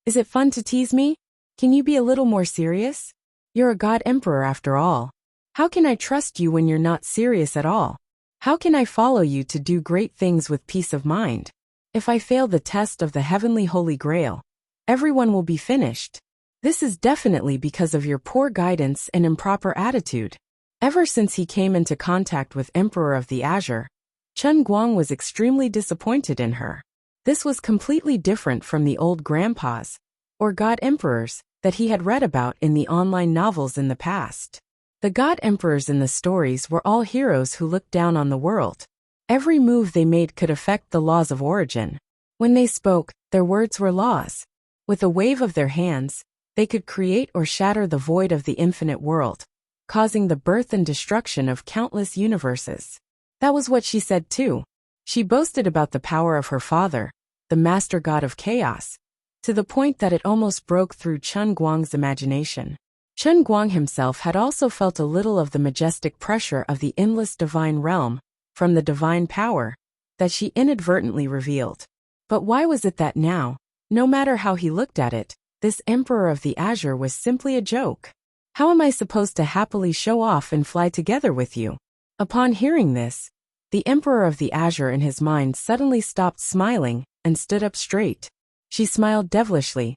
A: Is it fun to tease me? Can you be a little more serious? You're a god emperor after all. How can I trust you when you're not serious at all? How can I follow you to do great things with peace of mind? If I fail the test of the heavenly Holy Grail, everyone will be finished. This is definitely because of your poor guidance and improper attitude. Ever since he came into contact with Emperor of the Azure, Chen Guang was extremely disappointed in her. This was completely different from the old grandpas, or god emperors, that he had read about in the online novels in the past. The god emperors in the stories were all heroes who looked down on the world. Every move they made could affect the laws of origin. When they spoke, their words were laws. With a wave of their hands, they could create or shatter the void of the infinite world, causing the birth and destruction of countless universes. That was what she said too. She boasted about the power of her father, the master god of chaos, to the point that it almost broke through Chen Guang's imagination. Chen Guang himself had also felt a little of the majestic pressure of the endless divine realm, from the divine power, that she inadvertently revealed. But why was it that now, no matter how he looked at it, this Emperor of the Azure was simply a joke? How am I supposed to happily show off and fly together with you? Upon hearing this, the Emperor of the Azure in his mind suddenly stopped smiling and stood up straight. She smiled devilishly.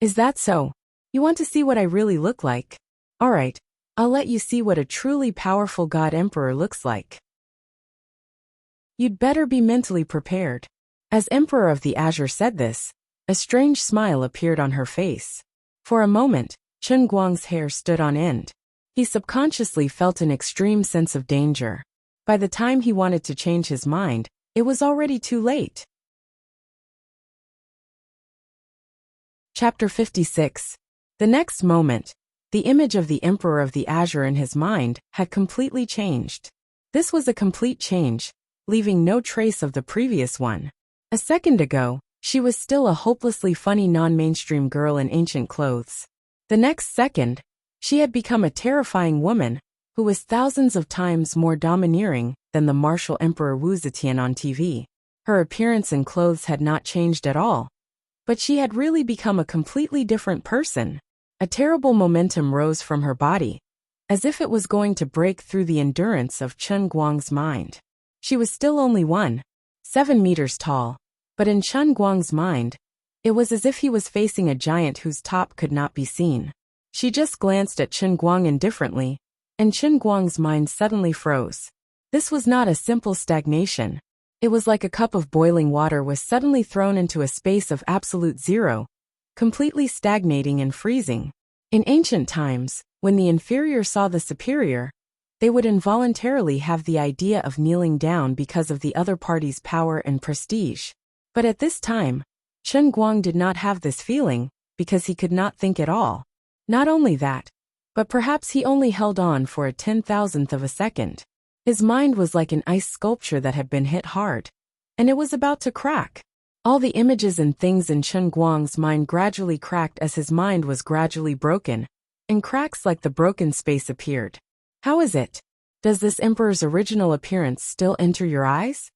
A: Is that so? You want to see what I really look like? Alright, I'll let you see what a truly powerful God Emperor looks like. You'd better be mentally prepared. As Emperor of the Azure said this, a strange smile appeared on her face. For a moment, Chen Guang's hair stood on end. He subconsciously felt an extreme sense of danger. By the time he wanted to change his mind, it was already too late. Chapter 56. The next moment, the image of the Emperor of the Azure in his mind had completely changed. This was a complete change, leaving no trace of the previous one. A second ago, she was still a hopelessly funny non-mainstream girl in ancient clothes. The next second, she had become a terrifying woman who was thousands of times more domineering than the martial Emperor Wuxia on TV. Her appearance and clothes had not changed at all, but she had really become a completely different person. A terrible momentum rose from her body, as if it was going to break through the endurance of Chen Guang's mind. She was still only 1.7 meters tall, but in Chen Guang's mind, it was as if he was facing a giant whose top could not be seen. She just glanced at Chen Guang indifferently, and Chen Guang's mind suddenly froze. This was not a simple stagnation. It was like a cup of boiling water was suddenly thrown into a space of absolute zero, completely stagnating and freezing. In ancient times, when the inferior saw the superior, they would involuntarily have the idea of kneeling down because of the other party's power and prestige. But at this time, Chen Guang did not have this feeling, because he could not think at all. Not only that, but perhaps he only held on for a 10,000th of a second. His mind was like an ice sculpture that had been hit hard, and it was about to crack. All the images and things in Chen Guang's mind gradually cracked as his mind was gradually broken, and cracks like the broken space appeared. How is it? Does this Emperor's original appearance still enter your eyes?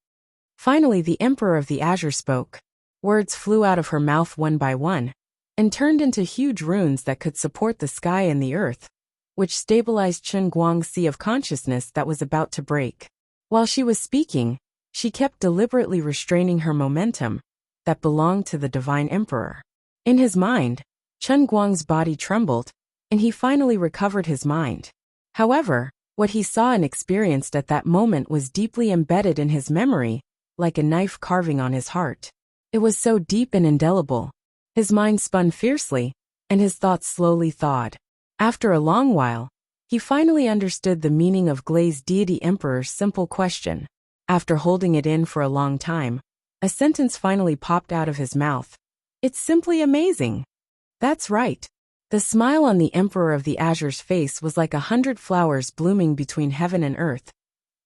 A: Finally, the Emperor of the Azure spoke. Words flew out of her mouth one by one, and turned into huge runes that could support the sky and the earth, which stabilized Chen Guang's sea of consciousness that was about to break. While she was speaking, she kept deliberately restraining her momentum that belonged to the Divine Emperor. In his mind, Chen Guang's body trembled, and he finally recovered his mind. However, what he saw and experienced at that moment was deeply embedded in his memory, like a knife carving on his heart. It was so deep and indelible. His mind spun fiercely, and his thoughts slowly thawed. After a long while, he finally understood the meaning of Glazed Deity Emperor's simple question. After holding it in for a long time, a sentence finally popped out of his mouth. It's simply amazing. That's right. The smile on the Emperor of the Azure's face was like 100 flowers blooming between heaven and earth,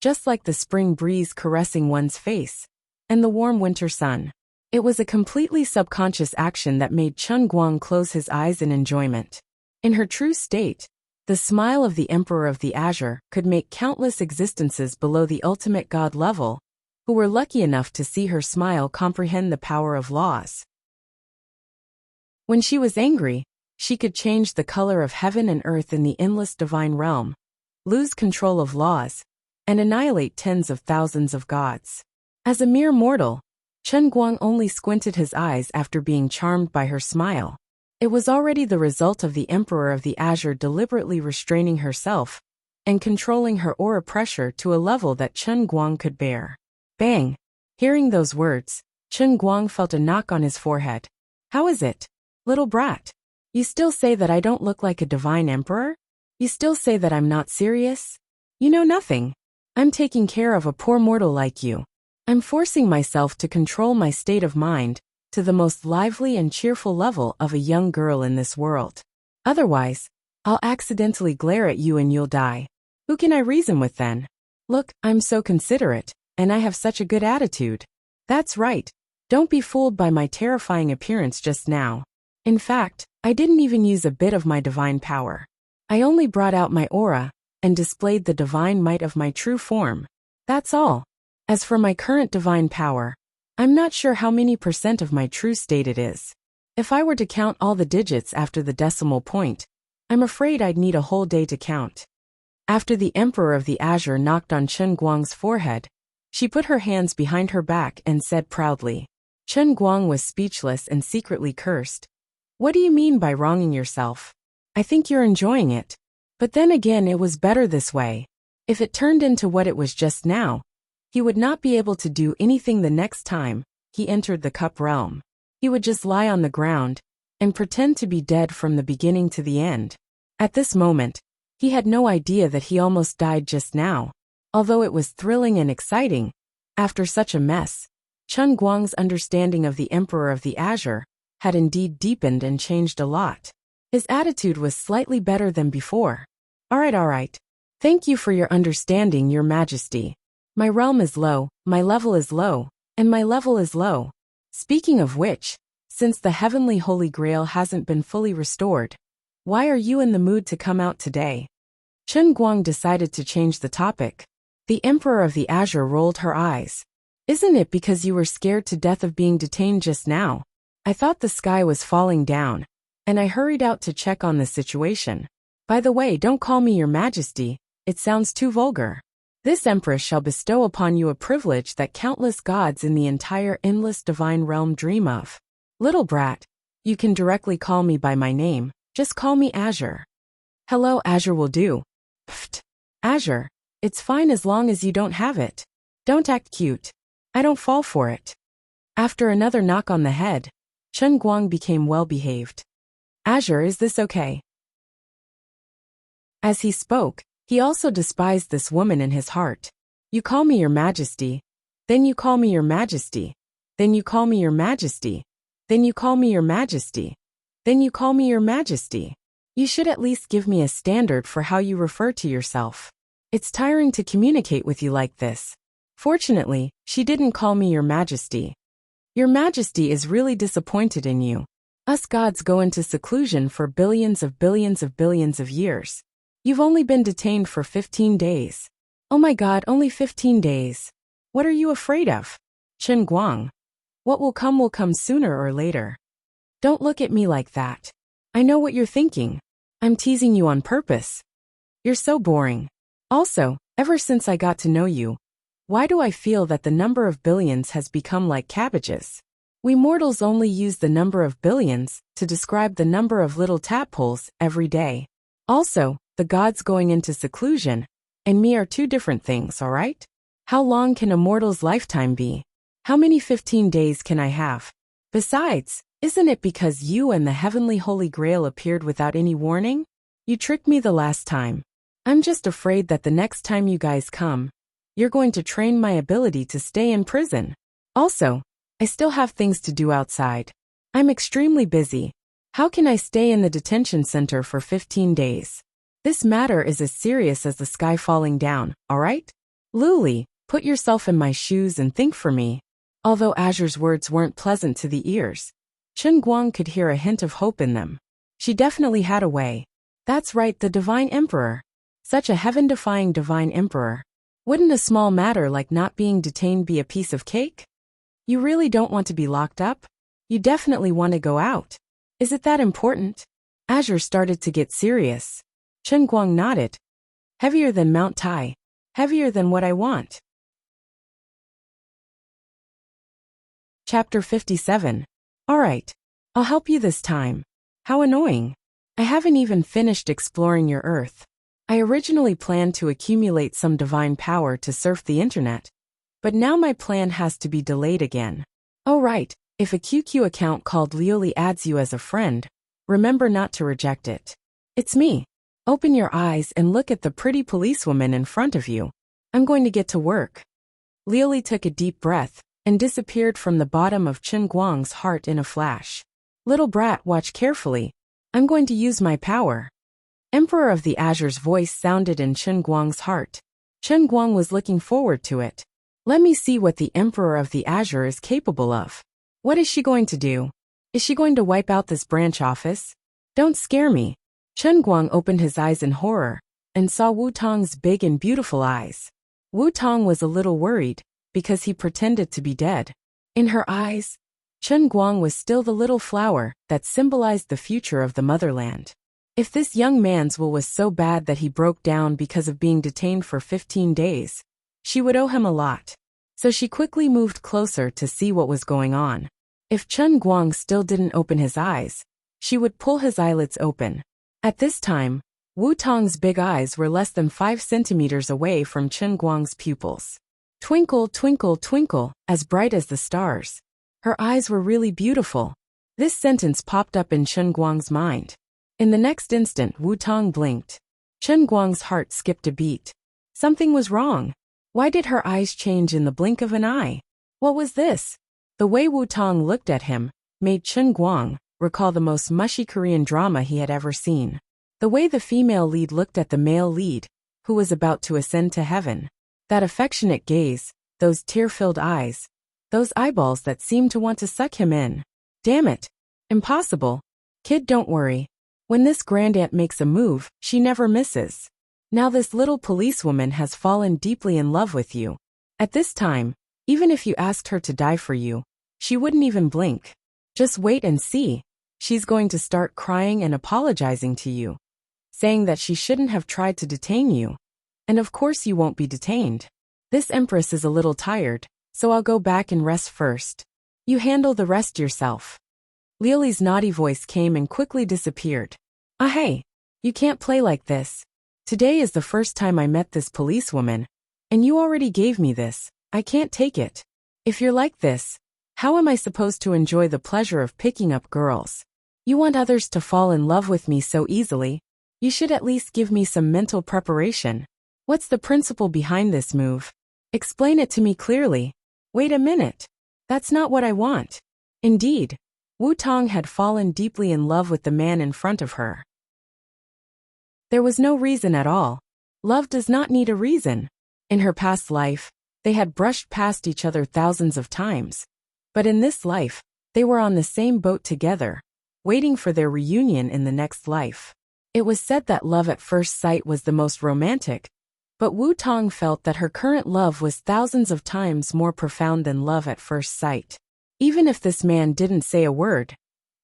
A: just like the spring breeze caressing one's face, and the warm winter sun. It was a completely subconscious action that made Chen Guang close his eyes in enjoyment. In her true state, the smile of the Emperor of the Azure could make countless existences below the ultimate god level, who were lucky enough to see her smile comprehend the power of laws. When she was angry, she could change the color of heaven and earth in the endless divine realm, lose control of laws, and annihilate tens of thousands of gods. As a mere mortal, Chen Guang only squinted his eyes after being charmed by her smile. It was already the result of the Emperor of the Azure deliberately restraining herself and controlling her aura pressure to a level that Chen Guang could bear. Bang! Hearing those words, Chen Guang felt a knock on his forehead. How is it, little brat? You still say that I don't look like a divine emperor? You still say that I'm not serious? You know nothing. I'm taking care of a poor mortal like you. I'm forcing myself to control my state of mind to the most lively and cheerful level of a young girl in this world. Otherwise, I'll accidentally glare at you and you'll die. Who can I reason with then? Look, I'm so considerate, and I have such a good attitude. That's right. Don't be fooled by my terrifying appearance just now. In fact, I didn't even use a bit of my divine power. I only brought out my aura and displayed the divine might of my true form. That's all. As for my current divine power, I'm not sure how many % of my true state it is. If I were to count all the digits after the decimal point, I'm afraid I'd need a whole day to count. After the Emperor of the Azure knocked on Chen Guang's forehead, she put her hands behind her back and said proudly. Chen Guang was speechless and secretly cursed. What do you mean by wronging yourself? I think you're enjoying it. But then again, it was better this way. If it turned into what it was just now, he would not be able to do anything the next time he entered the cup realm. He would just lie on the ground and pretend to be dead from the beginning to the end. At this moment, he had no idea that he almost died just now. Although it was thrilling and exciting, after such a mess, Chen Guang's understanding of the Emperor of the Azure had indeed deepened and changed a lot. His attitude was slightly better than before. All right. Thank you for your understanding, Your Majesty. My realm is low, my level is low, and my level is low. Speaking of which, since the heavenly Holy Grail hasn't been fully restored, why are you in the mood to come out today? Chen Guang decided to change the topic. The Emperor of the Azure rolled her eyes. Isn't it because you were scared to death of being detained just now? I thought the sky was falling down, and I hurried out to check on the situation. By the way, don't call me Your Majesty, it sounds too vulgar. This Empress shall bestow upon you a privilege that countless gods in the entire endless divine realm dream of. Little brat, you can directly call me by my name, just call me Azure. Hello, Azure will do. Pfft. Azure, it's fine as long as you don't have it. Don't act cute. I don't fall for it. After another knock on the head, Chen Guang became well-behaved. Azure, is this okay? As he spoke, he also despised this woman in his heart. You call me Your Majesty, then you call me Your Majesty, then you call me Your Majesty, then you call me Your Majesty, then you call me Your Majesty. You should at least give me a standard for how you refer to yourself. It's tiring to communicate with you like this. Fortunately, she didn't call me Your Majesty. Your Majesty is really disappointed in you. Us gods go into seclusion for billions of years. You've only been detained for 15 days. Oh my god, only 15 days. What are you afraid of? Chen Guang. What will come sooner or later. Don't look at me like that. I know what you're thinking. I'm teasing you on purpose. You're so boring. Also, ever since I got to know you, why do I feel that the number of billions has become like cabbages? We mortals only use the number of billions to describe the number of little tadpoles every day. Also, the gods going into seclusion and me are two different things, alright? How long can a mortal's lifetime be? How many 15 days can I have? Besides, isn't it because you and the heavenly Holy Grail appeared without any warning? You tricked me the last time. I'm just afraid that the next time you guys come, you're going to train my ability to stay in prison. Also, I still have things to do outside. I'm extremely busy. How can I stay in the detention center for 15 days? This matter is as serious as the sky falling down, alright? Luli, put yourself in my shoes and think for me. Although Azure's words weren't pleasant to the ears, Chen Guang could hear a hint of hope in them. She definitely had a way. That's right, the Divine Emperor. Such a heaven-defying Divine Emperor. Wouldn't a small matter like not being detained be a piece of cake? You really don't want to be locked up? You definitely want to go out. Is it that important? Azure started to get serious. Chen Guang nodded. Heavier than Mount Tai. Heavier than what I want. Chapter 57. Alright. I'll help you this time. How annoying. I haven't even finished exploring your Earth. I originally planned to accumulate some divine power to surf the internet, but now my plan has to be delayed again. Oh right, if a QQ account called Lioli adds you as a friend, remember not to reject it. It's me. Open your eyes and look at the pretty policewoman in front of you. I'm going to get to work. Lioli took a deep breath and disappeared from the bottom of Chen Guang's heart in a flash. Little brat, watch carefully. I'm going to use my power. Emperor of the Azure's voice sounded in Chen Guang's heart. Chen Guang was looking forward to it. Let me see what the Emperor of the Azure is capable of. What is she going to do? Is she going to wipe out this branch office? Don't scare me. Chen Guang opened his eyes in horror and saw Wu Tong's big and beautiful eyes. Wu Tong was a little worried. because he pretended to be dead. In her eyes, Chen Guang was still the little flower that symbolized the future of the motherland. If this young man's will was so bad that he broke down because of being detained for 15 days, she would owe him a lot. So she quickly moved closer to see what was going on. If Chen Guang still didn't open his eyes, she would pull his eyelids open. At this time, Wu Tong's big eyes were less than 5 centimeters away from Chen Guang's pupils. Twinkle, twinkle, twinkle, as bright as the stars. Her eyes were really beautiful. This sentence popped up in Chen Guang's mind. In the next instant, Wu Tong blinked. Chen Guang's heart skipped a beat. Something was wrong. Why did her eyes change in the blink of an eye? What was this? The way Wu Tong looked at him made Chen Guang recall the most mushy Korean drama he had ever seen. The way the female lead looked at the male lead, who was about to ascend to heaven. That affectionate gaze, those tear-filled eyes, those eyeballs that seemed to want to suck him in. Damn it. Impossible. Kid, don't worry. When this grandaunt makes a move, she never misses. Now this little policewoman has fallen deeply in love with you. At this time, even if you asked her to die for you, she wouldn't even blink. Just wait and see. She's going to start crying and apologizing to you, saying that she shouldn't have tried to detain you. And of course you won't be detained. This empress is a little tired, so I'll go back and rest first. You handle the rest yourself. Liuli's naughty voice came and quickly disappeared. Ah hey, you can't play like this. Today is the first time I met this policewoman, and you already gave me this. I can't take it. If you're like this, how am I supposed to enjoy the pleasure of picking up girls? You want others to fall in love with me so easily? You should at least give me some mental preparation. What's the principle behind this move? Explain it to me clearly. Wait a minute. That's not what I want. Indeed, Wu Tong had fallen deeply in love with the man in front of her. There was no reason at all. Love does not need a reason. In her past life, they had brushed past each other thousands of times. But in this life, they were on the same boat together, waiting for their reunion in the next life. It was said that love at first sight was the most romantic, but Wu Tong felt that her current love was thousands of times more profound than love at first sight. Even if this man didn't say a word,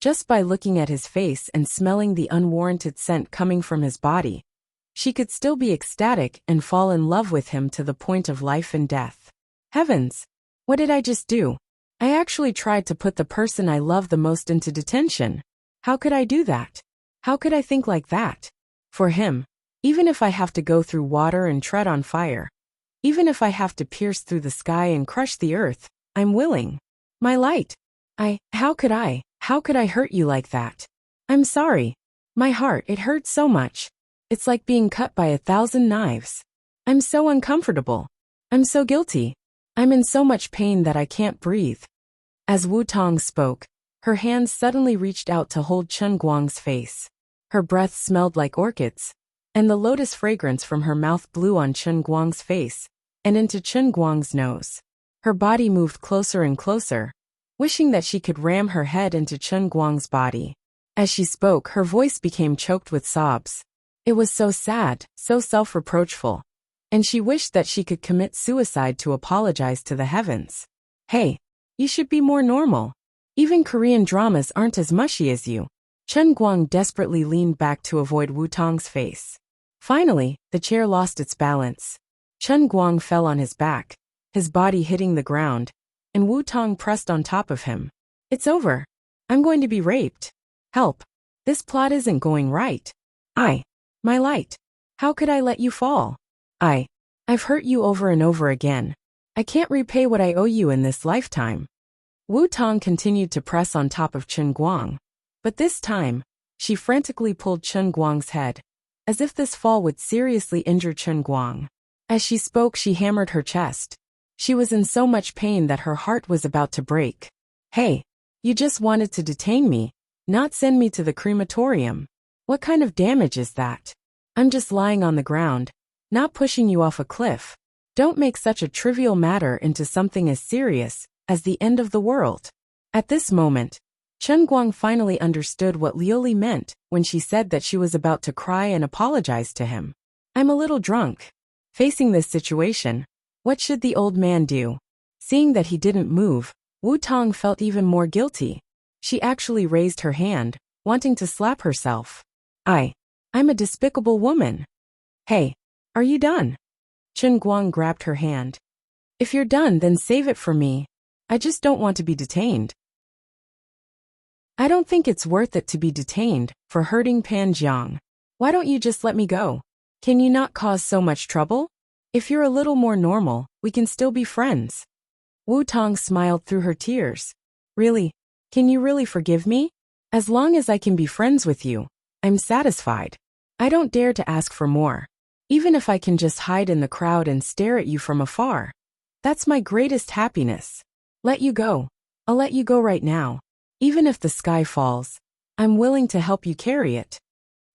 A: just by looking at his face and smelling the unwarranted scent coming from his body, she could still be ecstatic and fall in love with him to the point of life and death. Heavens! What did I just do? I actually tried to put the person I love the most into detention. How could I do that? How could I think like that? For him, even if I have to go through water and tread on fire, even if I have to pierce through the sky and crush the earth, I'm willing. My light. How could I hurt you like that? I'm sorry. My heart, it hurts so much. It's like being cut by 1,000 knives. I'm so uncomfortable. I'm so guilty. I'm in so much pain that I can't breathe. As Wu Tong spoke, her hands suddenly reached out to hold Chen Guang's face. Her breath smelled like orchids, and the lotus fragrance from her mouth blew on Chen Guang's face and into Chen Guang's nose. Her body moved closer and closer, wishing that she could ram her head into Chen Guang's body. As she spoke, her voice became choked with sobs. It was so sad, so self-reproachful, and she wished that she could commit suicide to apologize to the heavens. Hey, you should be more normal. Even Korean dramas aren't as mushy as you. Chen Guang desperately leaned back to avoid Wu Tong's face. Finally, the chair lost its balance. Chen Guang fell on his back, his body hitting the ground, and Wu Tong pressed on top of him. It's over. I'm going to be raped. Help. This plot isn't going right. My light. How could I let you fall? I've hurt you over and over again. I can't repay what I owe you in this lifetime. Wu Tong continued to press on top of Chen Guang, but this time, she frantically pulled Chen Guang's head, as if this fall would seriously injure Chen Guang. As she spoke, she hammered her chest. She was in so much pain that her heart was about to break. Hey, you just wanted to detain me, not send me to the crematorium. What kind of damage is that? I'm just lying on the ground, not pushing you off a cliff. Don't make such a trivial matter into something as serious as the end of the world. At this moment, Chen Guang finally understood what Liuli meant when she said that she was about to cry and apologize to him. I'm a little drunk. Facing this situation, what should the old man do? Seeing that he didn't move, Wu Tong felt even more guilty. She actually raised her hand, wanting to slap herself. I'm a despicable woman. Hey, are you done? Chen Guang grabbed her hand. If you're done, then save it for me. I just don't want to be detained. I don't think it's worth it to be detained for hurting Pan Jiang. Why don't you just let me go? Can you not cause so much trouble? If you're a little more normal, we can still be friends. Wu Tong smiled through her tears. Really? Can you really forgive me? As long as I can be friends with you, I'm satisfied. I don't dare to ask for more. Even if I can just hide in the crowd and stare at you from afar. That's my greatest happiness. Let you go. I'll let you go right now. Even if the sky falls, I'm willing to help you carry it.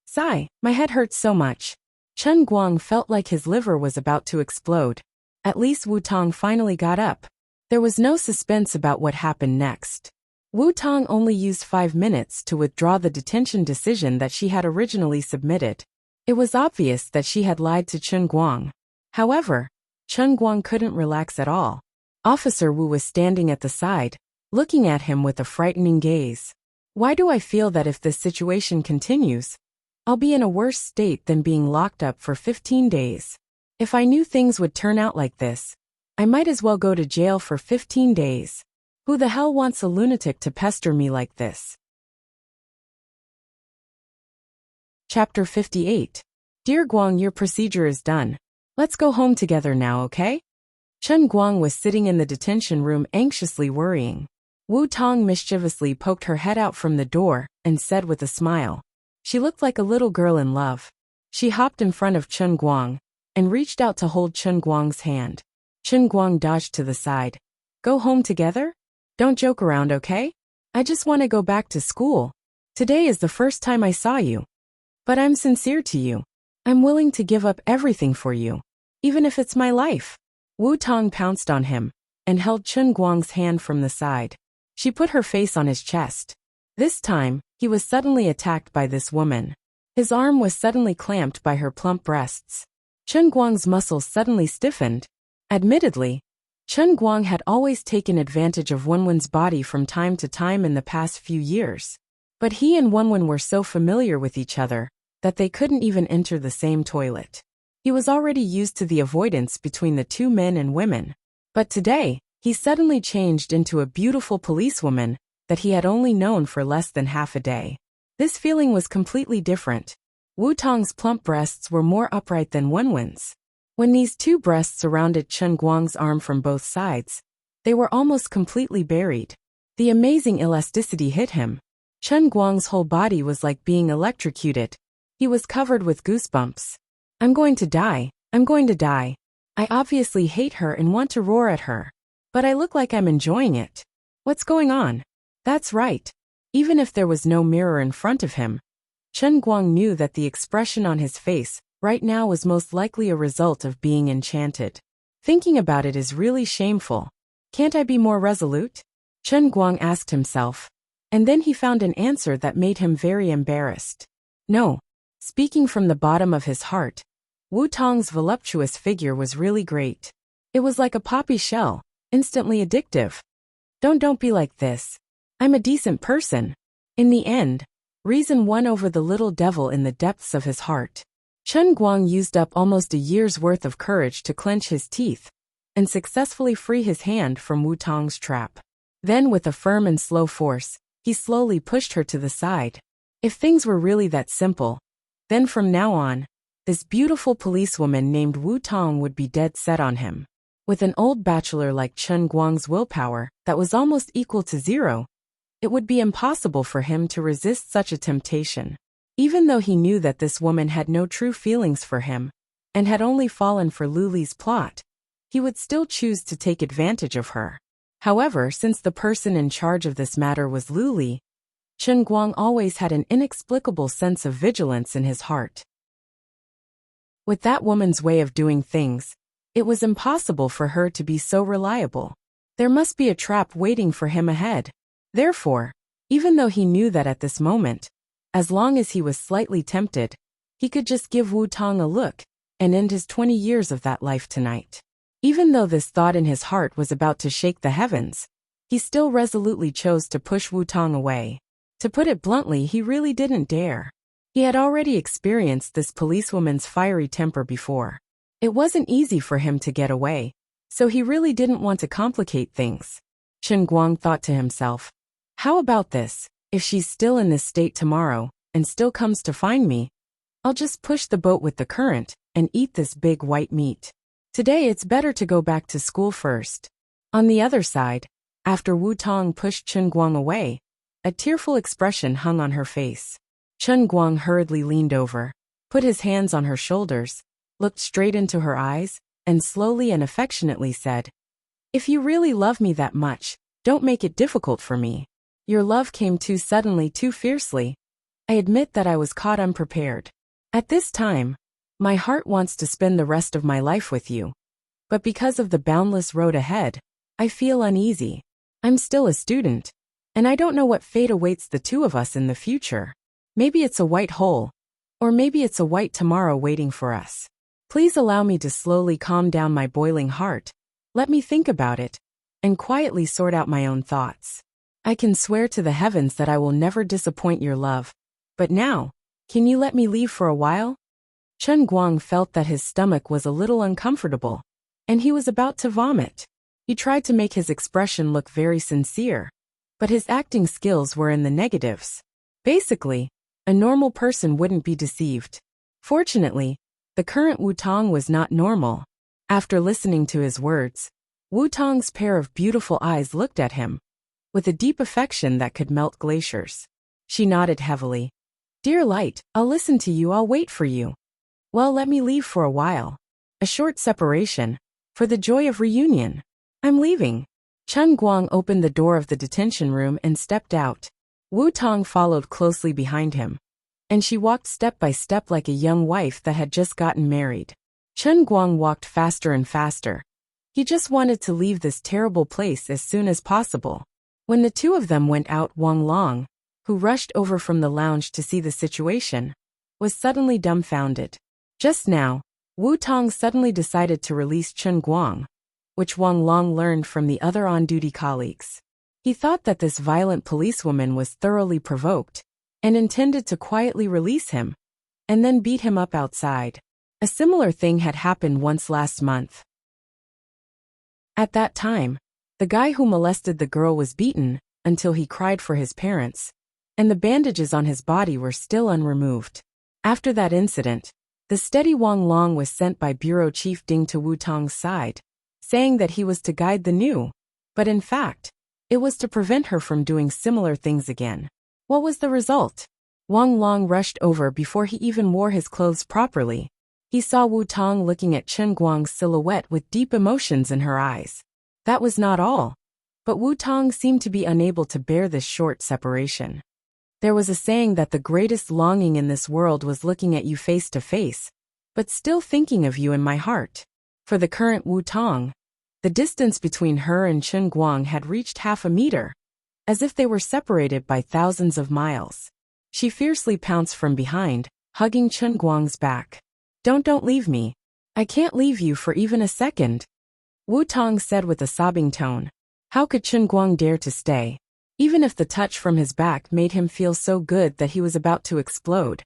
A: Sigh, my head hurts so much. Chen Guang felt like his liver was about to explode. At least Wu Tong finally got up. There was no suspense about what happened next. Wu Tong only used 5 minutes to withdraw the detention decision that she had originally submitted. It was obvious that she had lied to Chen Guang. However, Chen Guang couldn't relax at all. Officer Wu was standing at the side, looking at him with a frightening gaze. Why do I feel that if this situation continues, I'll be in a worse state than being locked up for 15 days? If I knew things would turn out like this, I might as well go to jail for 15 days. Who the hell wants a lunatic to pester me like this? Chapter 58. Dear Guang, your procedure is done. Let's go home together now, okay? Chen Guang was sitting in the detention room anxiously worrying. Wu Tong mischievously poked her head out from the door and said with a smile. She looked like a little girl in love. She hopped in front of Chen Guang and reached out to hold Chen Guang's hand. Chen Guang dodged to the side. Go home together? Don't joke around, okay? I just want to go back to school. Today is the first time I saw you. But I'm sincere to you. I'm willing to give up everything for you, even if it's my life. Wu Tong pounced on him and held Chen Guang's hand from the side. She put her face on his chest. This time, he was suddenly attacked by this woman. His arm was suddenly clamped by her plump breasts. Chen Guang's muscles suddenly stiffened. Admittedly, Chen Guang had always taken advantage of Wenwen's body from time to time in the past few years. But he and Wenwen were so familiar with each other that they couldn't even enter the same toilet. He was already used to the avoidance between the two men and women. But today, he suddenly changed into a beautiful policewoman that he had only known for less than half a day. This feeling was completely different. Wu Tong's plump breasts were more upright than Wenwen's. When these two breasts surrounded Chen Guang's arm from both sides, they were almost completely buried. The amazing elasticity hit him. Chen Guang's whole body was like being electrocuted. He was covered with goosebumps. I'm going to die. I'm going to die. I obviously hate her and want to roar at her. But I look like I'm enjoying it. What's going on? That's right. Even if there was no mirror in front of him, Chen Guang knew that the expression on his face right now was most likely a result of being enchanted. Thinking about it is really shameful. Can't I be more resolute? Chen Guang asked himself. And then he found an answer that made him very embarrassed. No. Speaking from the bottom of his heart, Wu Tong's voluptuous figure was really great. It was like a poppy shell, instantly addictive. Don't be like this. I'm a decent person. In the end, reason won over the little devil in the depths of his heart. Chen Guang used up almost a year's worth of courage to clench his teeth and successfully free his hand from Wu Tong's trap. Then with a firm and slow force, he slowly pushed her to the side. If things were really that simple, then from now on, this beautiful policewoman named Wu Tong would be dead set on him. With an old bachelor like Chen Guang's willpower that was almost equal to 0, it would be impossible for him to resist such a temptation. Even though he knew that this woman had no true feelings for him and had only fallen for Luli's plot, he would still choose to take advantage of her. However, since the person in charge of this matter was Luli, Chen Guang always had an inexplicable sense of vigilance in his heart. With that woman's way of doing things, it was impossible for her to be so reliable. There must be a trap waiting for him ahead. Therefore, even though he knew that at this moment, as long as he was slightly tempted, he could just give Wu Tong a look and end his 20 years of that life tonight. Even though this thought in his heart was about to shake the heavens, he still resolutely chose to push Wu Tong away. To put it bluntly, he really didn't dare. He had already experienced this policewoman's fiery temper before. It wasn't easy for him to get away, so he really didn't want to complicate things. Chen Guang thought to himself, how about this? If she's still in this state tomorrow, and still comes to find me, I'll just push the boat with the current, and eat this big white meat. Today it's better to go back to school first. On the other side, after Wu Tong pushed Chen Guang away, a tearful expression hung on her face. Chen Guang hurriedly leaned over, put his hands on her shoulders, looked straight into her eyes, and slowly and affectionately said, if you really love me that much, don't make it difficult for me. Your love came too suddenly, too fiercely. I admit that I was caught unprepared. At this time, my heart wants to spend the rest of my life with you. But because of the boundless road ahead, I feel uneasy. I'm still a student, and I don't know what fate awaits the two of us in the future. Maybe it's a white hole, or maybe it's a white tomorrow waiting for us. Please allow me to slowly calm down my boiling heart. Let me think about it, and quietly sort out my own thoughts. I can swear to the heavens that I will never disappoint your love. But now, can you let me leave for a while? Chen Guang felt that his stomach was a little uncomfortable, and he was about to vomit. He tried to make his expression look very sincere, but his acting skills were in the negatives. Basically, a normal person wouldn't be deceived. Fortunately, the current Wu Tong was not normal. After listening to his words, Wu Tong's pair of beautiful eyes looked at him, with a deep affection that could melt glaciers. She nodded heavily. Dear Light, I'll listen to you, I'll wait for you. Well, let me leave for a while. A short separation, for the joy of reunion. I'm leaving. Chen Guang opened the door of the detention room and stepped out. Wu Tong followed closely behind him, and she walked step by step like a young wife that had just gotten married. Chen Guang walked faster and faster. He just wanted to leave this terrible place as soon as possible. When the two of them went out, Wang Long, who rushed over from the lounge to see the situation, was suddenly dumbfounded. Just now, Wu Tong suddenly decided to release Chen Guang, which Wang Long learned from the other on-duty colleagues. He thought that this violent policewoman was thoroughly provoked, and intended to quietly release him, and then beat him up outside. A similar thing had happened once last month. At that time, the guy who molested the girl was beaten until he cried for his parents, and the bandages on his body were still unremoved. After that incident, the steady Wang Long was sent by Bureau Chief Ding to Wu Tong's side, saying that he was to guide the new, but in fact, it was to prevent her from doing similar things again. What was the result? Wang Long rushed over before he even wore his clothes properly. He saw Wu Tong looking at Chen Guang's silhouette with deep emotions in her eyes. That was not all, but Wu Tong seemed to be unable to bear this short separation. There was a saying that the greatest longing in this world was looking at you face to face, but still thinking of you in my heart. For the current Wu Tong, the distance between her and Chen Guang had reached 1/2 meter, as if they were separated by thousands of miles. She fiercely pounced from behind, hugging Chen Guang's back. Don't leave me. I can't leave you for even a second," Wu Tong said with a sobbing tone. How could Chen Guang dare to stay? Even if the touch from his back made him feel so good that he was about to explode,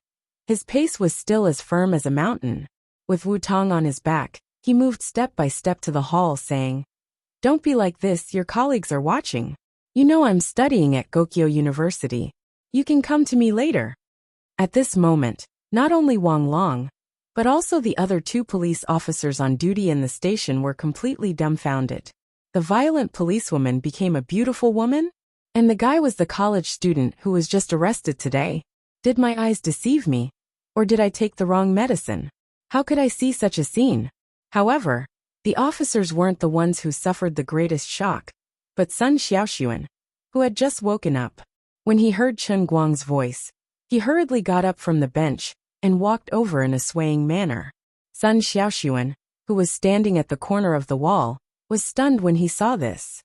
A: his pace was still as firm as a mountain. With Wu Tong on his back, he moved step by step to the hall, saying, "Don't be like this, your colleagues are watching. You know I'm studying at Gokyo University. You can come to me later." At this moment, not only Wang Long, but also the other 2 police officers on duty in the station were completely dumbfounded. The violent policewoman became a beautiful woman? And the guy was the college student who was just arrested today. Did my eyes deceive me? Or did I take the wrong medicine? How could I see such a scene? However, the officers weren't the ones who suffered the greatest shock, but Sun Xiaoxuan, who had just woken up. When he heard Chen Guang's voice, he hurriedly got up from the bench and walked over in a swaying manner. Sun Xiaoxuan, who was standing at the corner of the wall, was stunned when he saw this.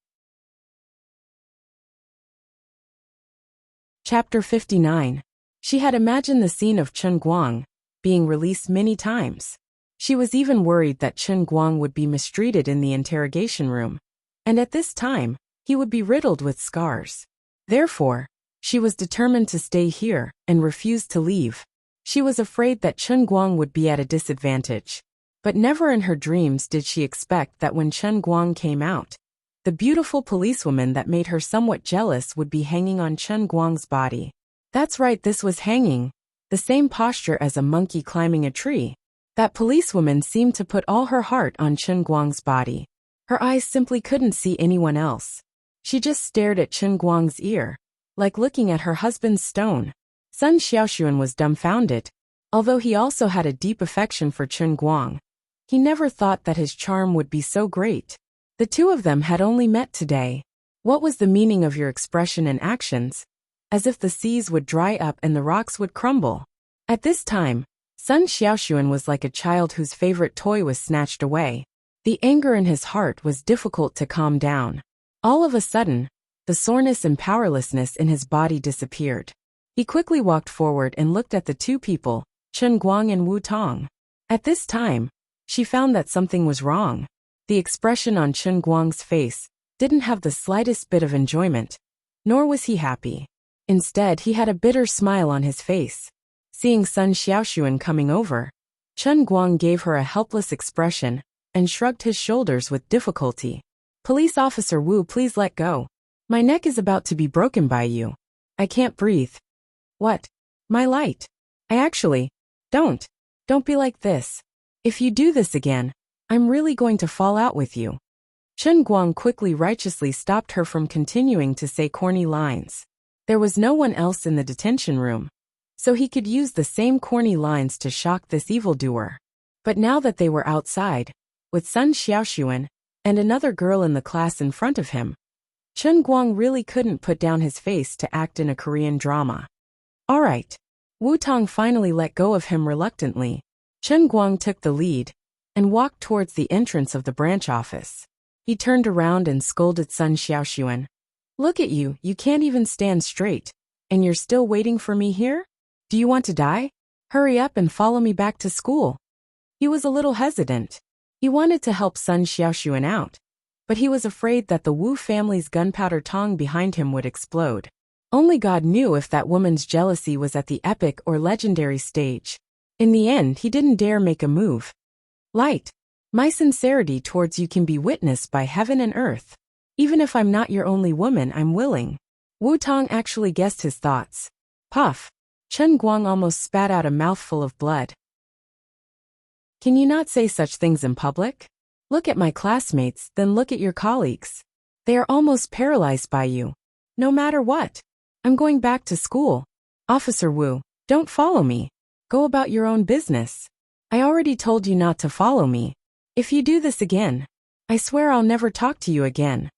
A: Chapter 59. She had imagined the scene of Chen Guang being released many times. She was even worried that Chen Guang would be mistreated in the interrogation room, and at this time, he would be riddled with scars. Therefore, she was determined to stay here and refused to leave. She was afraid that Chen Guang would be at a disadvantage. But never in her dreams did she expect that when Chen Guang came out, the beautiful policewoman that made her somewhat jealous would be hanging on Chen Guang's body. That's right, this was hanging, the same posture as a monkey climbing a tree. That policewoman seemed to put all her heart on Chen Guang's body. Her eyes simply couldn't see anyone else. She just stared at Chen Guang's ear, like looking at her husband's stone. Sun Xiaoxuan was dumbfounded. Although he also had a deep affection for Chen Guang, he never thought that his charm would be so great. The two of them had only met today. What was the meaning of your expression and actions? As if the seas would dry up and the rocks would crumble. At this time, Sun Xiaoxuan was like a child whose favorite toy was snatched away. The anger in his heart was difficult to calm down. All of a sudden, the soreness and powerlessness in his body disappeared. He quickly walked forward and looked at the two people, Chen Guang and Wu Tong. At this time, she found that something was wrong. The expression on Chen Guang's face didn't have the slightest bit of enjoyment, nor was he happy. Instead, he had a bitter smile on his face. Seeing Sun Xiaoxuan coming over, Chen Guang gave her a helpless expression and shrugged his shoulders with difficulty. Police Officer Wu, please let go. My neck is about to be broken by you. I can't breathe. What? My light. Don't be like this. If you do this again, I'm really going to fall out with you. Chen Guang quickly righteously stopped her from continuing to say corny lines. There was no one else in the detention room, so he could use the same corny lines to shock this evildoer. But now that they were outside, with Sun Xiaoxuan and another girl in the class in front of him, Chen Guang really couldn't put down his face to act in a Korean drama. All right. Wu Tong finally let go of him reluctantly. Chen Guang took the lead and walked towards the entrance of the branch office. He turned around and scolded Sun Xiaoxuan. Look at you, you can't even stand straight, and you're still waiting for me here? Do you want to die? Hurry up and follow me back to school. He was a little hesitant. He wanted to help Sun Xiaoxuan out, but he was afraid that the Wu family's gunpowder tong behind him would explode. Only God knew if that woman's jealousy was at the epic or legendary stage. In the end, he didn't dare make a move. Light, my sincerity towards you can be witnessed by heaven and earth. Even if I'm not your only woman, I'm willing. Wu Tong actually guessed his thoughts. Puff. Chen Guang almost spat out a mouthful of blood. Can you not say such things in public? Look at my classmates, then look at your colleagues. They are almost paralyzed by you. No matter what. I'm going back to school. Officer Wu, don't follow me. Go about your own business. I already told you not to follow me. If you do this again, I swear I'll never talk to you again.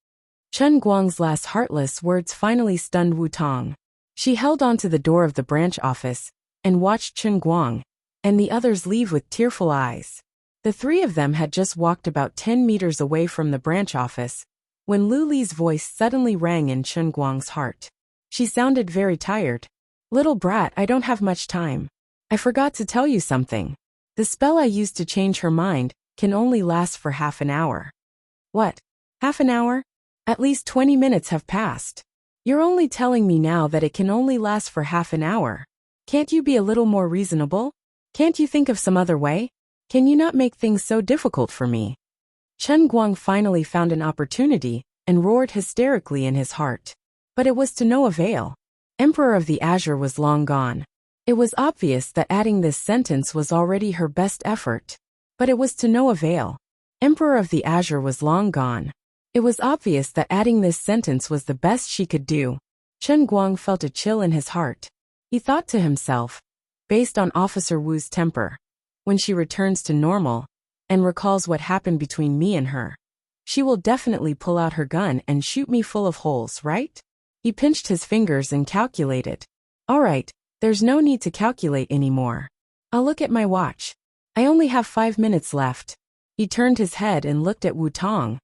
A: Chen Guang's last heartless words finally stunned Wu Tong. She held onto the door of the branch office and watched Chen Guang and the others leave with tearful eyes. The three of them had just walked about 10 meters away from the branch office when Lu Li's voice suddenly rang in Chen Guang's heart. She sounded very tired. Little brat, I don't have much time. I forgot to tell you something. The spell I used to change her mind can only last for half an hour. What? Half an hour? At least 20 minutes have passed. You're only telling me now that it can only last for half an hour. Can't you be a little more reasonable? Can't you think of some other way? Can you not make things so difficult for me? Chen Guang finally found an opportunity and roared hysterically in his heart. But it was to no avail. Emperor of the Azure was long gone. It was obvious that adding this sentence was already her best effort. But it was to no avail. Emperor of the Azure was long gone. It was obvious that adding this sentence was the best she could do. Chen Guang felt a chill in his heart. He thought to himself, based on Officer Wu's temper, when she returns to normal and recalls what happened between me and her, she will definitely pull out her gun and shoot me full of holes, right? He pinched his fingers and calculated. All right, there's no need to calculate anymore. I'll look at my watch. I only have 5 minutes left. He turned his head and looked at Wu Tong,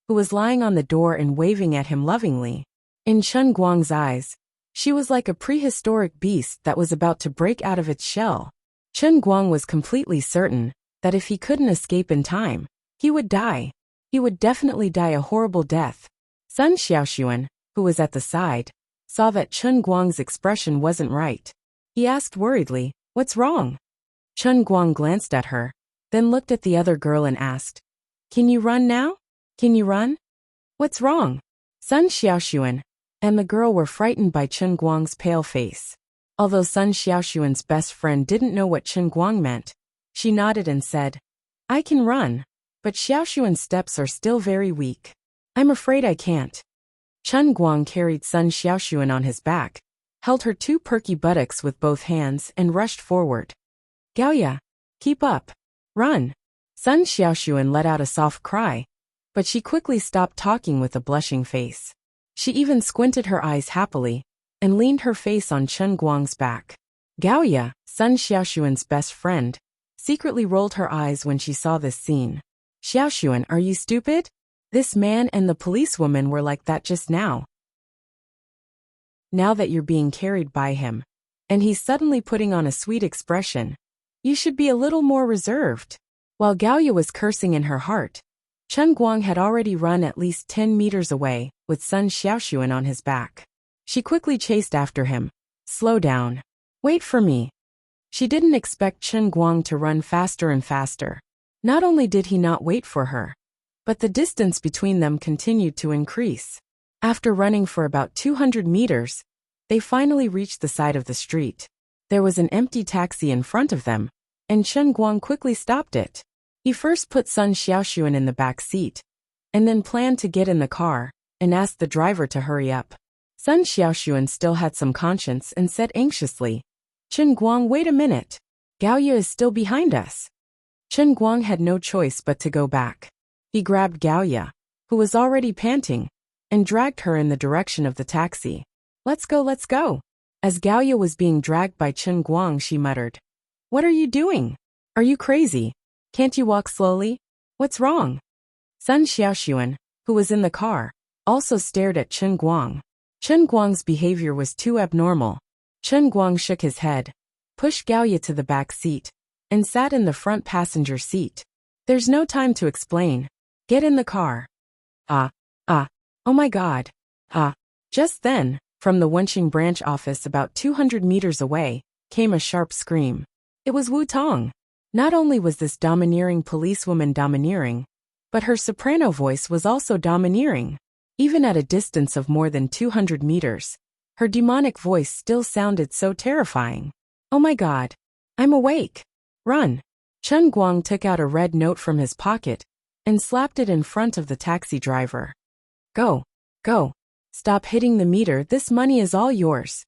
A: who was lying on the door and waving at him lovingly. In Chen Guang's eyes, she was like a prehistoric beast that was about to break out of its shell. Chen Guang was completely certain that if he couldn't escape in time, he would die. He would definitely die a horrible death. Sun Xiaoxuan, who was at the side, saw that Chen Guang's expression wasn't right. He asked worriedly, "What's wrong?" Chen Guang glanced at her, then looked at the other girl and asked, "Can you run now? Can you run?" "What's wrong?" Sun Xiaoxuan and the girl were frightened by Chen Guang's pale face. Although Sun Xiaoxuan's best friend didn't know what Chen Guang meant, she nodded and said, "I can run, but Xiaoxuan's steps are still very weak. I'm afraid I can't." Chen Guang carried Sun Xiaoxuan on his back, held her two perky buttocks with both hands and rushed forward. "Gaoya, keep up. Run." Sun Xiaoxuan let out a soft cry, but she quickly stopped talking with a blushing face. She even squinted her eyes happily and leaned her face on Chen Guang's back. Gaoya, Sun Xiaoxuan's best friend, secretly rolled her eyes when she saw this scene. "Xiaoxuan, are you stupid? This man and the policewoman were like that just now. Now that you're being carried by him, and he's suddenly putting on a sweet expression, you should be a little more reserved." While Gaoya was cursing in her heart, Chen Guang had already run at least 10 meters away, with Sun Xiaoxuan on his back. She quickly chased after him. "Slow down. Wait for me." She didn't expect Chen Guang to run faster and faster. Not only did he not wait for her, but the distance between them continued to increase. After running for about 200 meters, they finally reached the side of the street. There was an empty taxi in front of them, and Chen Guang quickly stopped it. He first put Sun Xiaoxuan in the back seat, and then planned to get in the car and asked the driver to hurry up. Sun Xiaoxuan still had some conscience and said anxiously, "Chen Guang, wait a minute. Gaoya is still behind us." Chen Guang had no choice but to go back. He grabbed Gaoya, who was already panting, and dragged her in the direction of the taxi. Let's go, let's go." As Gaoya was being dragged by Chen Guang, she muttered, "What are you doing? Are you crazy? Can't you walk slowly? What's wrong?" Sun Xiaoxuan, who was in the car, also stared at Chen Guang. Chen Guang's behavior was too abnormal. Chen Guang shook his head, pushed Gaoya to the back seat, and sat in the front passenger seat. "There's no time to explain. Get in the car." Oh my God. Just then, from the Wenqing branch office about 200 meters away, came a sharp scream. It was Wu Tong. Not only was this domineering policewoman domineering, but her soprano voice was also domineering. Even at a distance of more than 200 meters, her demonic voice still sounded so terrifying. "Oh my God. I'm awake. Run." Chen Guang took out a red note from his pocket and slapped it in front of the taxi driver. Go. Stop hitting the meter, this money is all yours."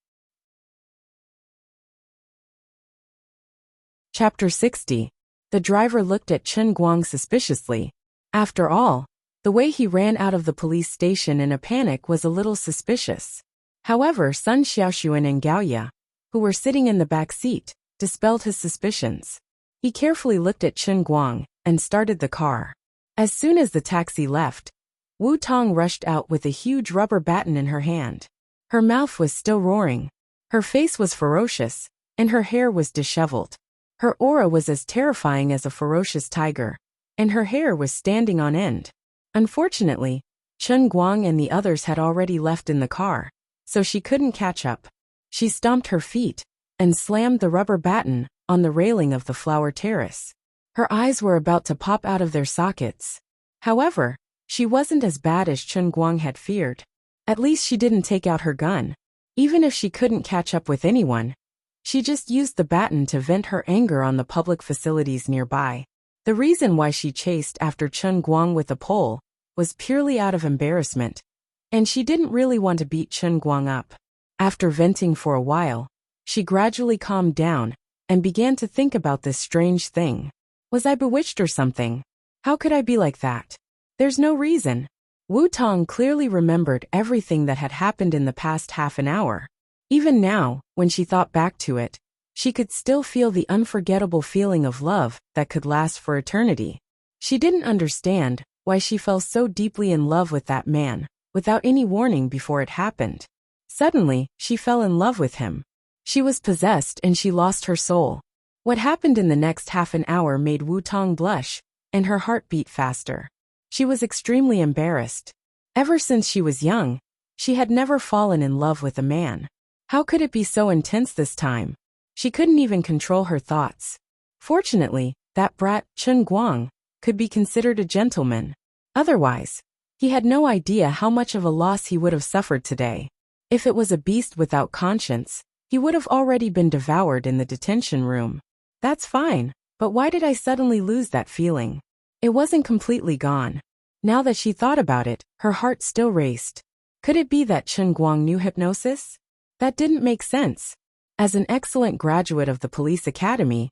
A: Chapter 60. The driver looked at Chen Guang suspiciously. After all, the way he ran out of the police station in a panic was a little suspicious. However, Sun Xiaoxuan and Gaoya, who were sitting in the back seat, dispelled his suspicions. He carefully looked at Chen Guang and started the car. As soon as the taxi left, Wu Tong rushed out with a huge rubber baton in her hand. Her mouth was still roaring. Her face was ferocious, and her hair was disheveled. Her aura was as terrifying as a ferocious tiger, and her hair was standing on end. Unfortunately, Chen Guang and the others had already left in the car, so she couldn't catch up. She stomped her feet and slammed the rubber baton on the railing of the flower terrace. Her eyes were about to pop out of their sockets. However, she wasn't as bad as Chen Guang had feared. At least she didn't take out her gun. Even if she couldn't catch up with anyone, she just used the baton to vent her anger on the public facilities nearby. The reason why she chased after Chen Guang with a pole was purely out of embarrassment, and she didn't really want to beat Chen Guang up. After venting for a while, she gradually calmed down and began to think about this strange thing. Was I bewitched or something? How could I be like that? There's no reason. Wu Tong clearly remembered everything that had happened in the past half an hour. Even now, when she thought back to it, she could still feel the unforgettable feeling of love that could last for eternity. She didn't understand why she fell so deeply in love with that man, without any warning before it happened. Suddenly, she fell in love with him. She was possessed and she lost her soul. What happened in the next half an hour made Wu Tong blush, and her heart beat faster. She was extremely embarrassed. Ever since she was young, she had never fallen in love with a man. How could it be so intense this time? She couldn't even control her thoughts. Fortunately, that brat, Chen Guang, could be considered a gentleman. Otherwise, he had no idea how much of a loss he would have suffered today. If it was a beast without conscience, he would have already been devoured in the detention room. That's fine, but why did I suddenly lose that feeling? It wasn't completely gone. Now that she thought about it, her heart still raced. Could it be that Chen Guang knew hypnosis? That didn't make sense. As an excellent graduate of the police academy,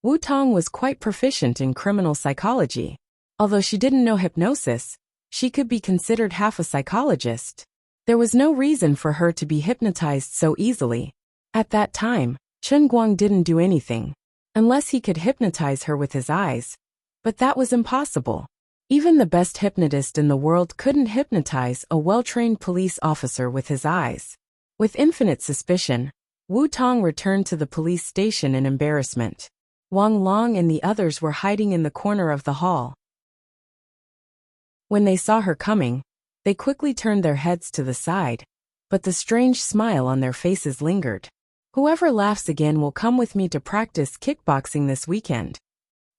A: Wu Tong was quite proficient in criminal psychology. Although she didn't know hypnosis, she could be considered half a psychologist. There was no reason for her to be hypnotized so easily. At that time, Chen Guang didn't do anything, unless he could hypnotize her with his eyes. But that was impossible. Even the best hypnotist in the world couldn't hypnotize a well-trained police officer with his eyes. With infinite suspicion, Wu Tong returned to the police station in embarrassment. Wang Long and the others were hiding in the corner of the hall. When they saw her coming, they quickly turned their heads to the side, but the strange smile on their faces lingered. Whoever laughs again will come with me to practice kickboxing this weekend.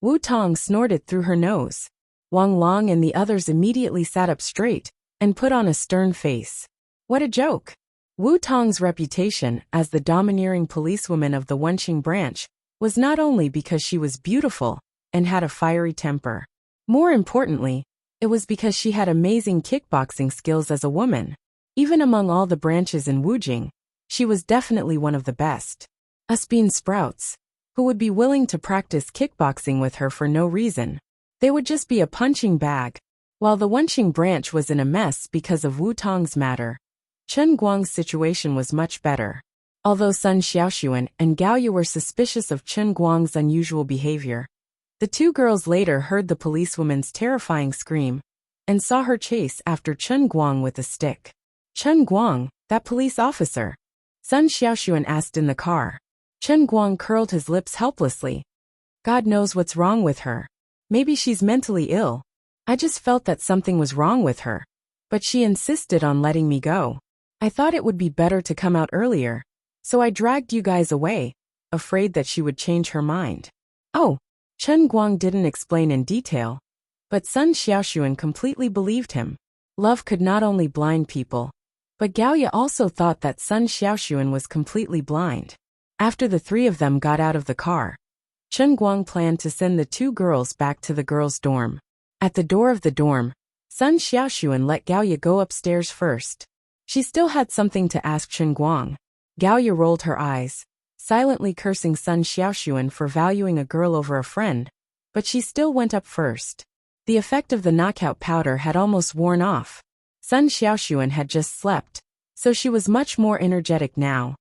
A: Wu Tong snorted through her nose. Wang Long and the others immediately sat up straight and put on a stern face. What a joke! Wu Tong's reputation as the domineering policewoman of the Wenqing branch was not only because she was beautiful and had a fiery temper. More importantly, it was because she had amazing kickboxing skills as a woman. Even among all the branches in Wujing, she was definitely one of the best. Us bean sprouts, who would be willing to practice kickboxing with her for no reason. They would just be a punching bag. While the Wenqing branch was in a mess because of Wu Tong's matter, Chen Guang's situation was much better. Although Sun Xiaoxuan and Gao Yu were suspicious of Chen Guang's unusual behavior, the two girls later heard the policewoman's terrifying scream and saw her chase after Chen Guang with a stick. Chen Guang, that police officer? Sun Xiaoxuan asked in the car. Chen Guang curled his lips helplessly. God knows what's wrong with her. Maybe she's mentally ill. I just felt that something was wrong with her. But she insisted on letting me go. I thought it would be better to come out earlier, so I dragged you guys away, afraid that she would change her mind. Oh, Chen Guang didn't explain in detail, but Sun Xiaoxuan completely believed him. Love could not only blind people, but Gao Yu also thought that Sun Xiaoxuan was completely blind. After the three of them got out of the car, Chen Guang planned to send the two girls back to the girls' dorm. At the door of the dorm, Sun Xiaoxuan let Gao Yu go upstairs first. She still had something to ask Chen Guang. Gao Yu rolled her eyes, silently cursing Sun Xiaoxuan for valuing a girl over a friend, but she still went up first. The effect of the knockout powder had almost worn off. Sun Xiaoxuan had just slept, so she was much more energetic now.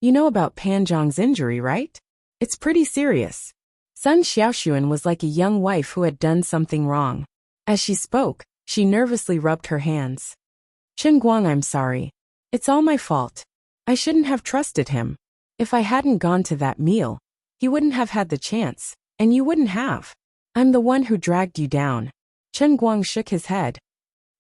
A: You know about Pan Zhang's injury, right? It's pretty serious. Sun Xiaoxuan was like a young wife who had done something wrong. As she spoke, she nervously rubbed her hands. Chen Guang, I'm sorry. It's all my fault. I shouldn't have trusted him. If I hadn't gone to that meal, he wouldn't have had the chance, and you wouldn't have. I'm the one who dragged you down. Chen Guang shook his head.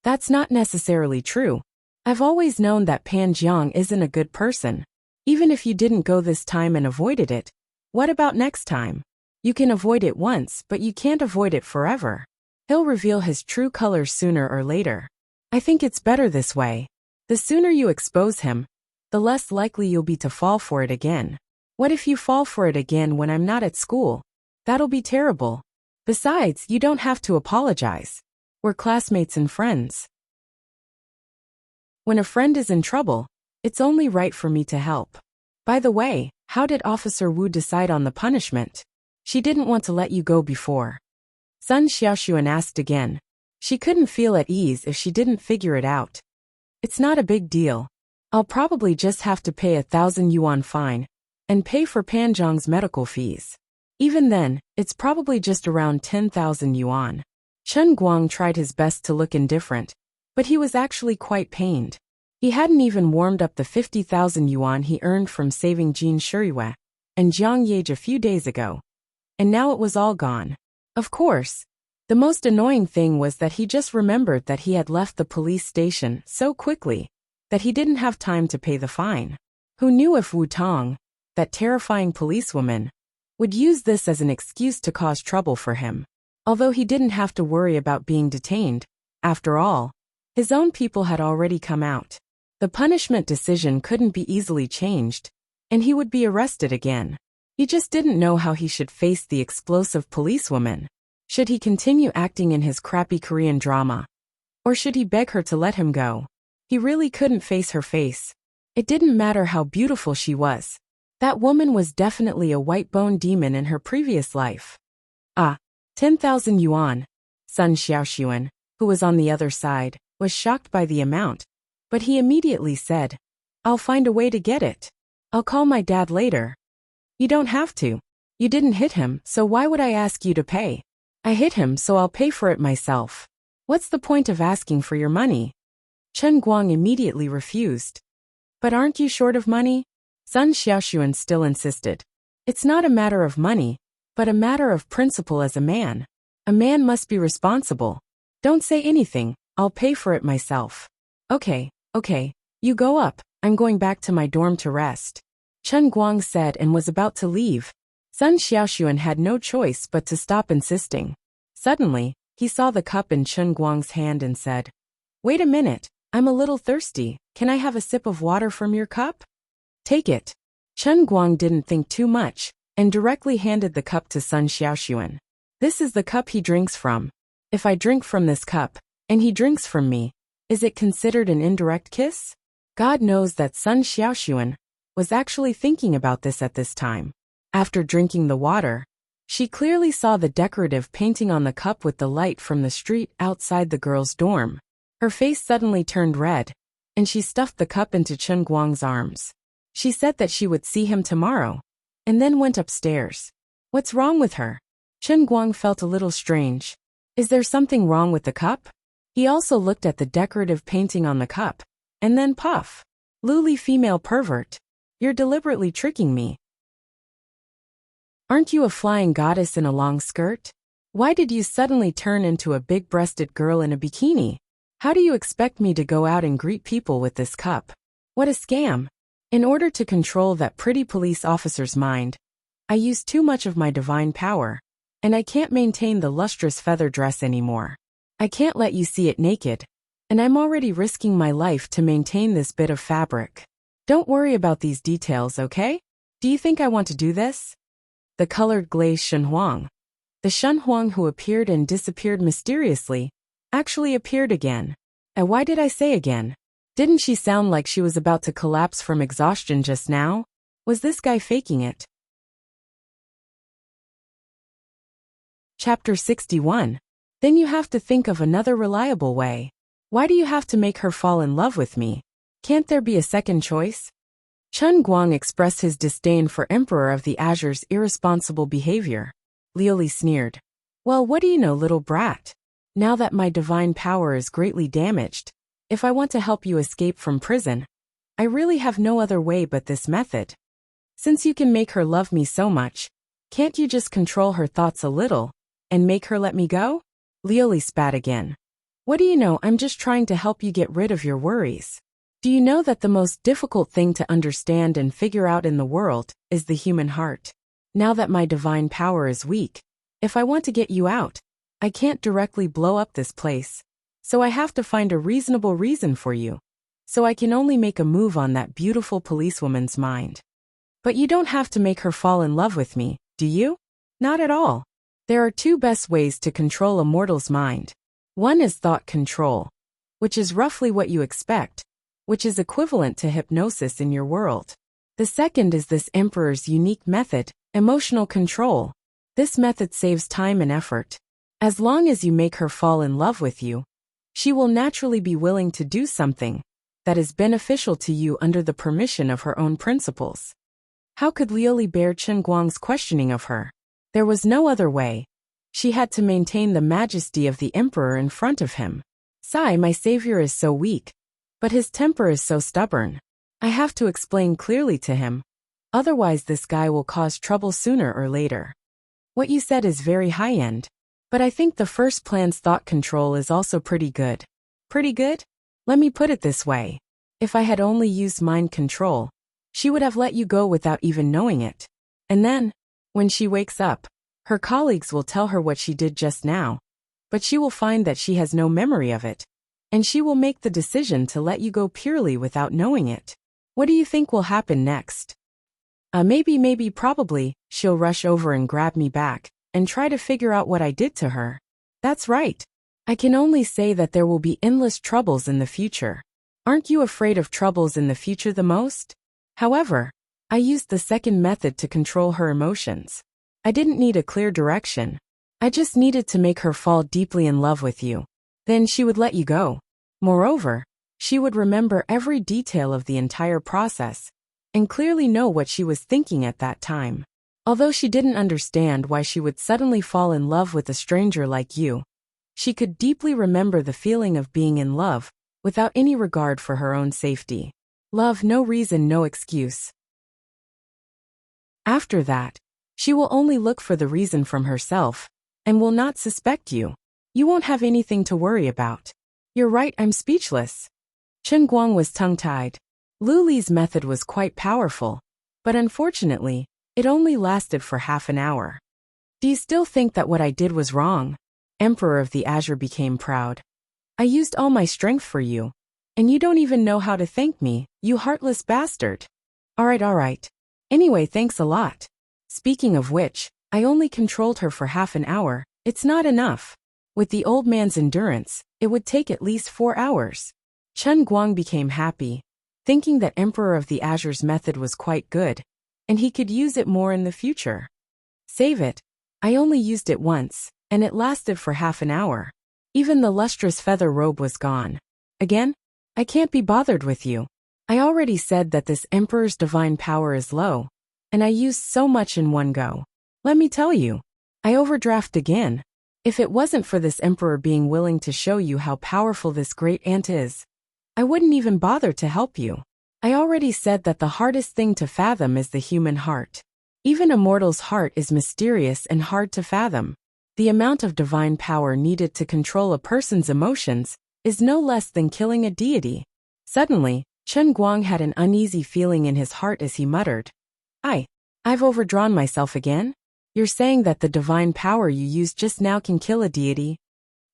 A: That's not necessarily true. I've always known that Pan Jiang isn't a good person. Even if you didn't go this time and avoided it, what about next time? You can avoid it once, but you can't avoid it forever. He'll reveal his true colors sooner or later. I think it's better this way. The sooner you expose him, the less likely you'll be to fall for it again. What if you fall for it again when I'm not at school? That'll be terrible. Besides, you don't have to apologize. We're classmates and friends. When a friend is in trouble, it's only right for me to help. By the way, how did Officer Wu decide on the punishment? She didn't want to let you go before. Sun Xiaoxuan asked again. She couldn't feel at ease if she didn't figure it out. It's not a big deal. I'll probably just have to pay 1,000 yuan fine and pay for Pan Zhang's medical fees. Even then, it's probably just around 10,000 yuan. Chen Guang tried his best to look indifferent, but he was actually quite pained. He hadn't even warmed up the 50,000 yuan he earned from saving Jin Shiyue, and Jiangye a few days ago. And now it was all gone. Of course. The most annoying thing was that he just remembered that he had left the police station so quickly that he didn't have time to pay the fine. Who knew if Wu Tong, that terrifying policewoman, would use this as an excuse to cause trouble for him? Although he didn't have to worry about being detained, after all, his own people had already come out. The punishment decision couldn't be easily changed, and he would be arrested again. He just didn't know how he should face the explosive policewoman. Should he continue acting in his crappy Korean drama? Or should he beg her to let him go? He really couldn't face her face. It didn't matter how beautiful she was. That woman was definitely a white-bone demon in her previous life. 10,000 yuan. Sun Xiaoxuan, who was on the other side, was shocked by the amount, but he immediately said, "I'll find a way to get it. I'll call my dad later." "You don't have to. You didn't hit him, so why would I ask you to pay? I hit him, so I'll pay for it myself. What's the point of asking for your money?" Chen Guang immediately refused. "But aren't you short of money?" Sun Xiaoxuan still insisted. "It's not a matter of money, but a matter of principle as a man. A man must be responsible. Don't say anything, I'll pay for it myself." Okay, you go up, I'm going back to my dorm to rest," Chen Guang said and was about to leave. Sun Xiaoxuan had no choice but to stop insisting. Suddenly, he saw the cup in Chen Guang's hand and said, "Wait a minute, I'm a little thirsty, can I have a sip of water from your cup?" "Take it." Chen Guang didn't think too much, and directly handed the cup to Sun Xiaoxuan. "This is the cup he drinks from. If I drink from this cup, and he drinks from me, is it considered an indirect kiss?" God knows that Sun Xiaoxuan was actually thinking about this at this time. After drinking the water, she clearly saw the decorative painting on the cup with the light from the street outside the girl's dorm. Her face suddenly turned red, and she stuffed the cup into Chen Guang's arms. She said that she would see him tomorrow, and then went upstairs. What's wrong with her? Chen Guang felt a little strange. Is there something wrong with the cup? He also looked at the decorative painting on the cup, and then puff. "Luli female pervert. You're deliberately tricking me. Aren't you a flying goddess in a long skirt? Why did you suddenly turn into a big-breasted girl in a bikini? How do you expect me to go out and greet people with this cup? What a scam." In order to control that pretty police officer's mind, I used too much of my divine power, and I can't maintain the lustrous feather dress anymore. I can't let you see it naked, and I'm already risking my life to maintain this bit of fabric. Don't worry about these details, okay? Do you think I want to do this? The colored glazed Shenhuang. The Shenhuang who appeared and disappeared mysteriously, actually appeared again. And why did I say again? Didn't she sound like she was about to collapse from exhaustion just now? Was this guy faking it? Chapter 61. Then you have to think of another reliable way. Why do you have to make her fall in love with me? Can't there be a second choice? Chen Guang expressed his disdain for Emperor of the Azure's irresponsible behavior. Liuli sneered. "Well, what do you know, little brat? Now that my divine power is greatly damaged, if I want to help you escape from prison, I really have no other way but this method. Since you can make her love me so much, can't you just control her thoughts a little, and make her let me go?" Liuli spat again. "What do you know, I'm just trying to help you get rid of your worries. Do you know that the most difficult thing to understand and figure out in the world is the human heart? Now that my divine power is weak, if I want to get you out, I can't directly blow up this place. So I have to find a reasonable reason for you. So I can only make a move on that beautiful policewoman's mind. But you don't have to make her fall in love with me, do you? Not at all. There are two best ways to control a mortal's mind. One is thought control, which is roughly what you expect, which is equivalent to hypnosis in your world. The second is this emperor's unique method, emotional control. This method saves time and effort. As long as you make her fall in love with you, she will naturally be willing to do something that is beneficial to you under the permission of her own principles. How could Liuli bear Chen Guang's questioning of her? There was no other way. She had to maintain the majesty of the emperor in front of him. "Sai, my savior is so weak, but his temper is so stubborn. I have to explain clearly to him. Otherwise this guy will cause trouble sooner or later. What you said is very high-end. But I think the first plan's thought control is also pretty good. Pretty good? Let me put it this way. If I had only used mind control, she would have let you go without even knowing it. And then, when she wakes up, her colleagues will tell her what she did just now, but she will find that she has no memory of it, and she will make the decision to let you go purely without knowing it. What do you think will happen next? Probably, she'll rush over and grab me back, and try to figure out what I did to her. That's right. I can only say that there will be endless troubles in the future. Aren't you afraid of troubles in the future the most? However, I used the second method to control her emotions. I didn't need a clear direction. I just needed to make her fall deeply in love with you. Then she would let you go. Moreover, she would remember every detail of the entire process, and clearly know what she was thinking at that time. Although she didn't understand why she would suddenly fall in love with a stranger like you, she could deeply remember the feeling of being in love, without any regard for her own safety. Love, no reason, no excuse. After that, she will only look for the reason from herself, and will not suspect you. You won't have anything to worry about. You're right, I'm speechless. Chen Guang was tongue-tied. Lu Li's method was quite powerful, but unfortunately, it only lasted for half an hour. Do you still think that what I did was wrong? Emperor of the Azure became proud. I used all my strength for you, and you don't even know how to thank me, you heartless bastard. Alright. Anyway, thanks a lot. Speaking of which, I only controlled her for half an hour. It's not enough. With the old man's endurance, it would take at least 4 hours. Chen Guang became happy, thinking that Emperor of the Azure's method was quite good, and he could use it more in the future. Save it. I only used it once, and it lasted for half an hour. Even the lustrous feather robe was gone. Again? I can't be bothered with you. I already said that this Emperor's divine power is low, and I used so much in one go. Let me tell you, I overdraft again. If it wasn't for this Emperor being willing to show you how powerful this great ant is, I wouldn't even bother to help you. I already said that the hardest thing to fathom is the human heart. Even a mortal's heart is mysterious and hard to fathom. The amount of divine power needed to control a person's emotions is no less than killing a deity. Suddenly, Chen Guang had an uneasy feeling in his heart as he muttered, I've overdrawn myself again? You're saying that the divine power you used just now can kill a deity?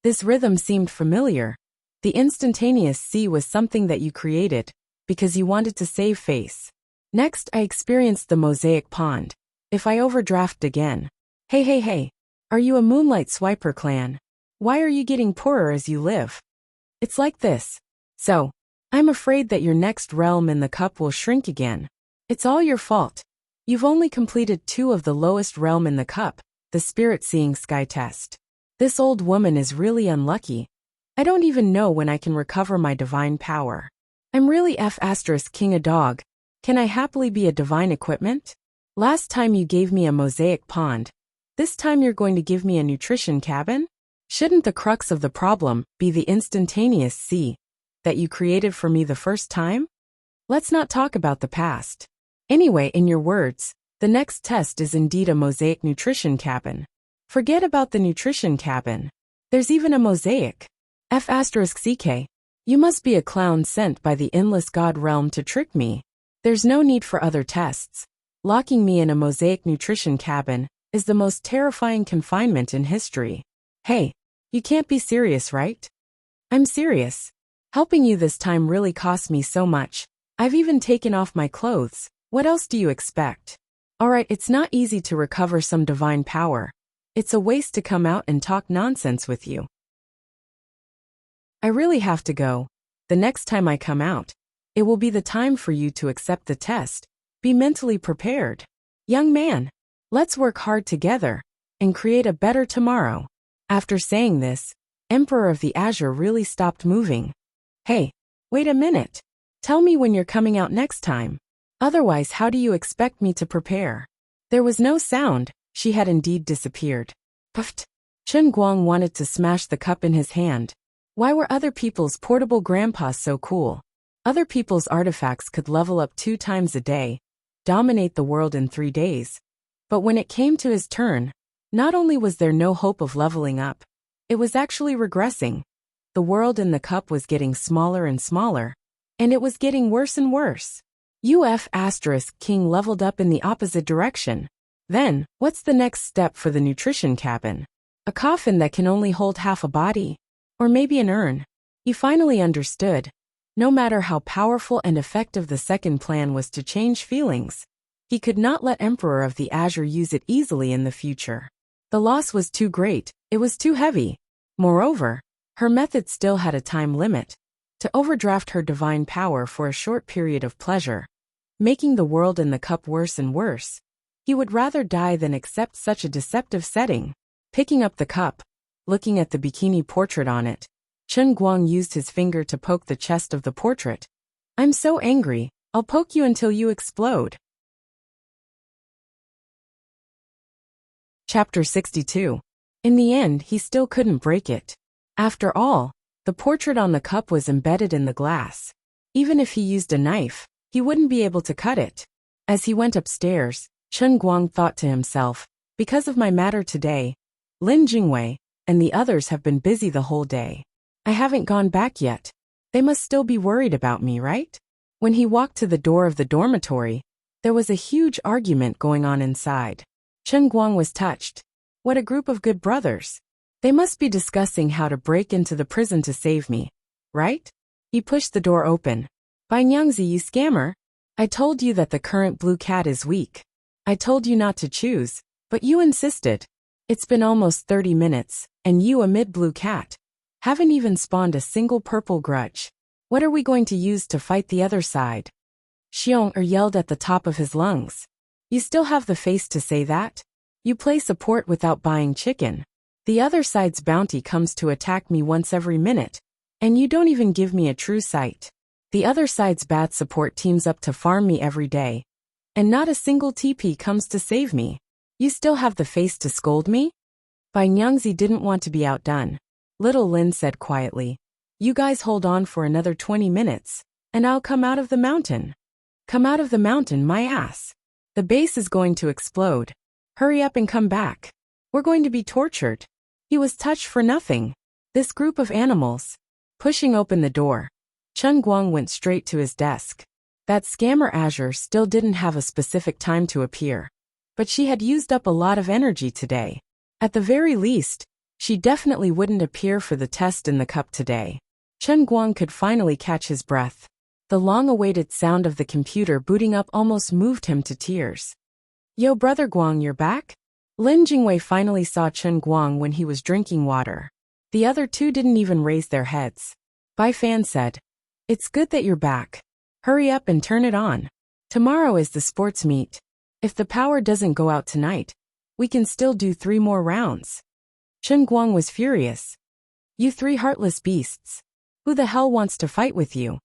A: This rhythm seemed familiar. The instantaneous sea was something that you created, because you wanted to save face. Next, I experienced the mosaic pond. If I overdraft again. Hey. Are you a moonlight swiper clan? Why are you getting poorer as you live? It's like this. So, I'm afraid that your next realm in the cup will shrink again. It's all your fault. You've only completed 2 of the lowest realm in the cup, the spirit-seeing sky test. This old woman is really unlucky. I don't even know when I can recover my divine power. I'm really *king a dog. Can I happily be a divine equipment? Last time you gave me a mosaic pond. This time you're going to give me a nutrition cabin? Shouldn't the crux of the problem be the instantaneous sea that you created for me the first time? Let's not talk about the past. Anyway, in your words, the next test is indeed a mosaic nutrition cabin. Forget about the nutrition cabin. There's even a mosaic. *ck. You must be a clown sent by the endless god realm to trick me. There's no need for other tests. Locking me in a mosaic nutrition cabin is the most terrifying confinement in history. Hey, you can't be serious, right? I'm serious. Helping you this time really cost me so much. I've even taken off my clothes. What else do you expect? Alright, it's not easy to recover some divine power. It's a waste to come out and talk nonsense with you. I really have to go. The next time I come out, it will be the time for you to accept the test. Be mentally prepared. Young man, let's work hard together and create a better tomorrow. After saying this, Emperor of the Azure really stopped moving. Hey, wait a minute. Tell me when you're coming out next time. Otherwise, how do you expect me to prepare? There was no sound. She had indeed disappeared. Puffed. Chen Guang wanted to smash the cup in his hand. Why were other people's portable grandpas so cool? Other people's artifacts could level up 2 times a day, dominate the world in 3 days. But when it came to his turn, not only was there no hope of leveling up, it was actually regressing. The world in the cup was getting smaller and smaller, and it was getting worse and worse. King leveled up in the opposite direction. Then, what's the next step for the nutrition cabin? A coffin that can only hold half a body? Or maybe an urn? He finally understood. No matter how powerful and effective the second plan was to change feelings, he could not let Emperor of the Azure use it easily in the future. The loss was too great, it was too heavy. Moreover, her method still had a time limit. To overdraft her divine power for a short period of pleasure, making the world in the cup worse and worse. He would rather die than accept such a deceptive setting. Picking up the cup, looking at the bikini portrait on it, Chen Guang used his finger to poke the chest of the portrait. I'm so angry, I'll poke you until you explode. Chapter 62. In the end, he still couldn't break it. After all, the portrait on the cup was embedded in the glass. Even if he used a knife, he wouldn't be able to cut it. As he went upstairs, Chen Guang thought to himself, because of my matter today, Lin Jingwei and the others have been busy the whole day. I haven't gone back yet. They must still be worried about me, right? When he walked to the door of the dormitory, there was a huge argument going on inside. Chen Guang was touched. What a group of good brothers. They must be discussing how to break into the prison to save me, right? He pushed the door open. By Nyangzi, you scammer. I told you that the current blue cat is weak. I told you not to choose, but you insisted. It's been almost 30 minutes, and you, a mid-blue cat, haven't even spawned a single purple grudge. What are we going to use to fight the other side? Xiong yelled at the top of his lungs. You still have the face to say that? You play support without buying chicken. The other side's bounty comes to attack me once every minute, and you don't even give me a true sight. The other side's bad support teams up to farm me every day, and not a single TP comes to save me. You still have the face to scold me? Bai Nyangzi didn't want to be outdone. Little Lin said quietly, you guys hold on for another 20 minutes, and I'll come out of the mountain. Come out of the mountain, my ass. The base is going to explode. Hurry up and come back. We're going to be tortured. He was touched for nothing. This group of animals. Pushing open the door, Chen Guang went straight to his desk. That scammer Azure still didn't have a specific time to appear. But she had used up a lot of energy today. At the very least, she definitely wouldn't appear for the test in the cup today. Chen Guang could finally catch his breath. The long-awaited sound of the computer booting up almost moved him to tears. Yo, brother Guang, you're back? Lin Jingwei finally saw Chen Guang when he was drinking water. The other two didn't even raise their heads. Bai Fan said, it's good that you're back. Hurry up and turn it on. Tomorrow is the sports meet. If the power doesn't go out tonight, we can still do 3 more rounds. Chen Guang was furious. You 3 heartless beasts. Who the hell wants to fight with you?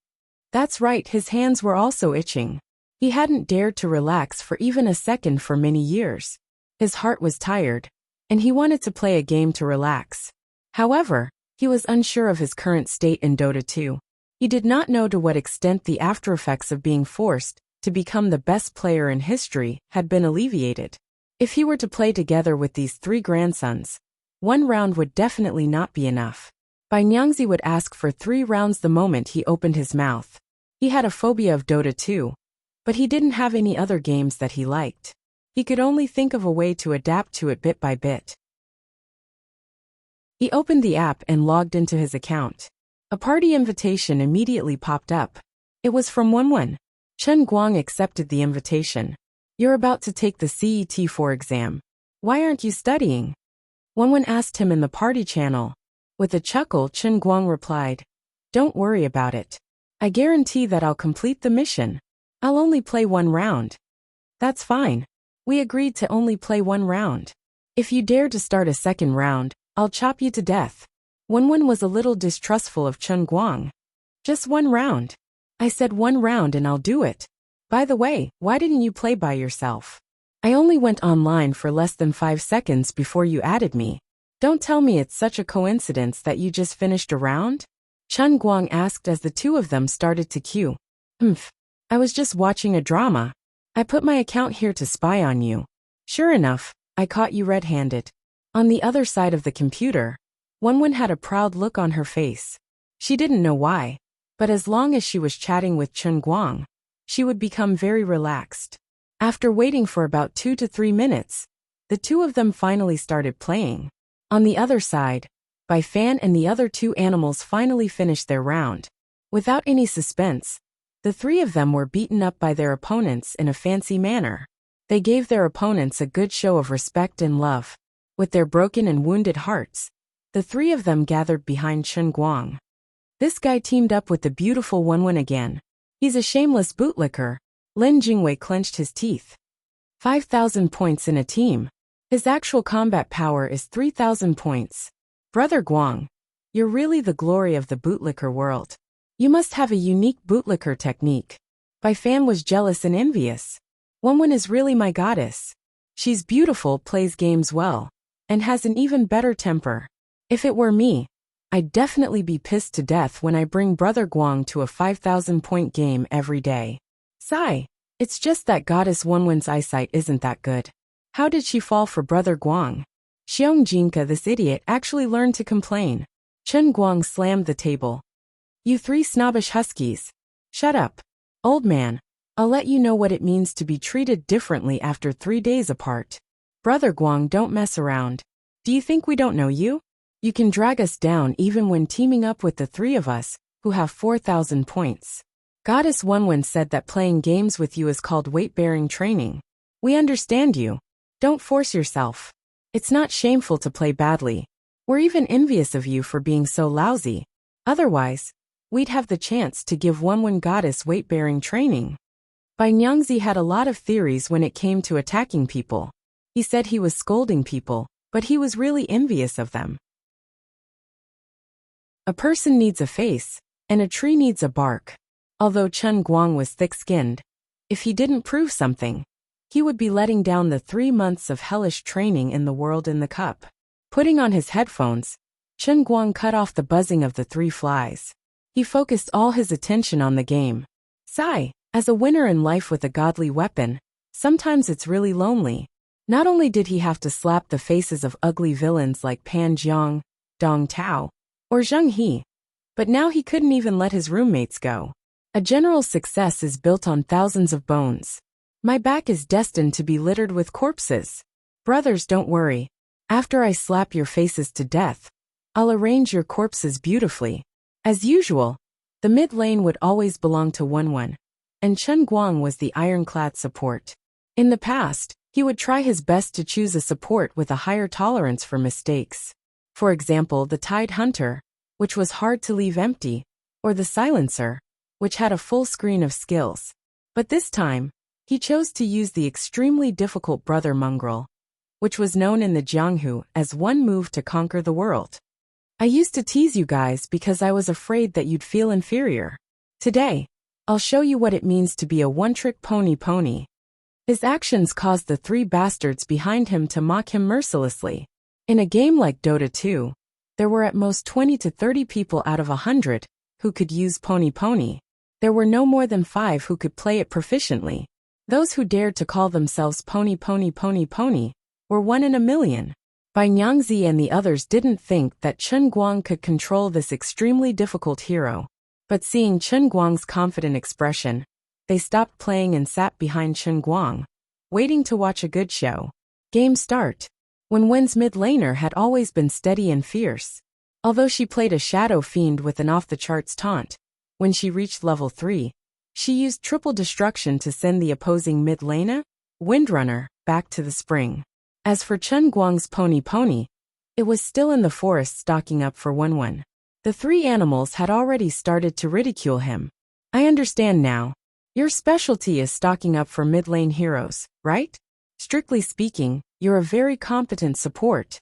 A: That's right, his hands were also itching. He hadn't dared to relax for even a second for many years. His heart was tired, and he wanted to play a game to relax. However, he was unsure of his current state in Dota 2. He did not know to what extent the aftereffects of being forced to become the best player in history had been alleviated. If he were to play together with these 3 grandsons, 1 round would definitely not be enough. Bai Nyangzi would ask for 3 rounds the moment he opened his mouth. He had a phobia of Dota 2, but he didn't have any other games that he liked. He could only think of a way to adapt to it bit by bit. He opened the app and logged into his account. A party invitation immediately popped up. It was from Wenwen. Chen Guang accepted the invitation. You're about to take the CET4 exam. Why aren't you studying? Wenwen asked him in the party channel. With a chuckle, Chen Guang replied, don't worry about it. I guarantee that I'll complete the mission. I'll only play 1 round. That's fine. We agreed to only play 1 round. If you dare to start a second round, I'll chop you to death. Wenwen was a little distrustful of Chen Guang. Just 1 round. I said 1 round and I'll do it. By the way, why didn't you play by yourself? I only went online for less than 5 seconds before you added me. Don't tell me it's such a coincidence that you just finished a round? Chen Guang asked as the 2 of them started to queue. I was just watching a drama. I put my account here to spy on you. Sure enough, I caught you red-handed. On the other side of the computer, Wenwen had a proud look on her face. She didn't know why, but as long as she was chatting with Chen Guang, she would become very relaxed. After waiting for about 2 to 3 minutes, the two of them finally started playing. On the other side, Bai Fan and the other two animals finally finished their round. Without any suspense, the three of them were beaten up by their opponents in a fancy manner. They gave their opponents a good show of respect and love. With their broken and wounded hearts, the three of them gathered behind Chen Guang. This guy teamed up with the beautiful Wenwen again. He's a shameless bootlicker. Lin Jingwei clenched his teeth. 5,000 points in a team. His actual combat power is 3,000 points. Brother Guang, you're really the glory of the bootlicker world. You must have a unique bootlicker technique. Bai Fan was jealous and envious. Wenwen is really my goddess. She's beautiful, plays games well, and has an even better temper. If it were me, I'd definitely be pissed to death when I bring Brother Guang to a 5,000-point game every day. Sigh. It's just that Goddess Wenwen's eyesight isn't that good. How did she fall for Brother Guang? Xiong Jinka, this idiot, actually learned to complain. Chen Guang slammed the table. You three snobbish huskies. Shut up. Old man, I'll let you know what it means to be treated differently after 3 days apart. Brother Guang, don't mess around. Do you think we don't know you? You can drag us down even when teaming up with the three of us, who have 4,000 points. Goddess Wenwen said that playing games with you is called weight-bearing training. We understand you. Don't force yourself. It's not shameful to play badly. We're even envious of you for being so lousy. Otherwise, we'd have the chance to give Wenwen Goddess weight-bearing training. Bai Nyangzi had a lot of theories when it came to attacking people. He said he was scolding people, but he was really envious of them. A person needs a face, and a tree needs a bark. Although Chen Guang was thick-skinned, if he didn't prove something, he would be letting down the 3 months of hellish training in the world in the cup. Putting on his headphones, Chen Guang cut off the buzzing of the 3 flies. He focused all his attention on the game. Sigh, as a winner in life with a godly weapon, sometimes it's really lonely. Not only did he have to slap the faces of ugly villains like Pan Jiang, Dong Tao, or Zheng He, but now he couldn't even let his roommates go. A general's success is built on thousands of bones. My back is destined to be littered with corpses. Brothers, don't worry. After I slap your faces to death, I'll arrange your corpses beautifully. As usual, the mid lane would always belong to Wenwen, and Chen Guang was the ironclad support. In the past, he would try his best to choose a support with a higher tolerance for mistakes. For example, the Tide Hunter, which was hard to leave empty, or the Silencer, which had a full screen of skills. But this time, he chose to use the extremely difficult Brother Mongrel, which was known in the Jianghu as one move to conquer the world. I used to tease you guys because I was afraid that you'd feel inferior. Today, I'll show you what it means to be a one-trick pony. His actions caused the 3 bastards behind him to mock him mercilessly. In a game like Dota 2, there were at most 20 to 30 people out of 100 who could use pony. There were no more than 5 who could play it proficiently. Those who dared to call themselves pony were 1 in a million. Bai Nyangzi and the others didn't think that Chen Guang could control this extremely difficult hero. But seeing Chen Guang's confident expression, they stopped playing and sat behind Chen Guang, waiting to watch a good show. Game start. Wenwen's mid laner had always been steady and fierce. Although she played a shadow fiend with an off-the-charts taunt, when she reached level 3, she used triple destruction to send the opposing mid laner, Windrunner, back to the spring. As for Chen Guang's pony, it was still in the forest stocking up for Wenwen. The 3 animals had already started to ridicule him. I understand now. Your specialty is stocking up for mid-lane heroes, right? Strictly speaking, you're a very competent support.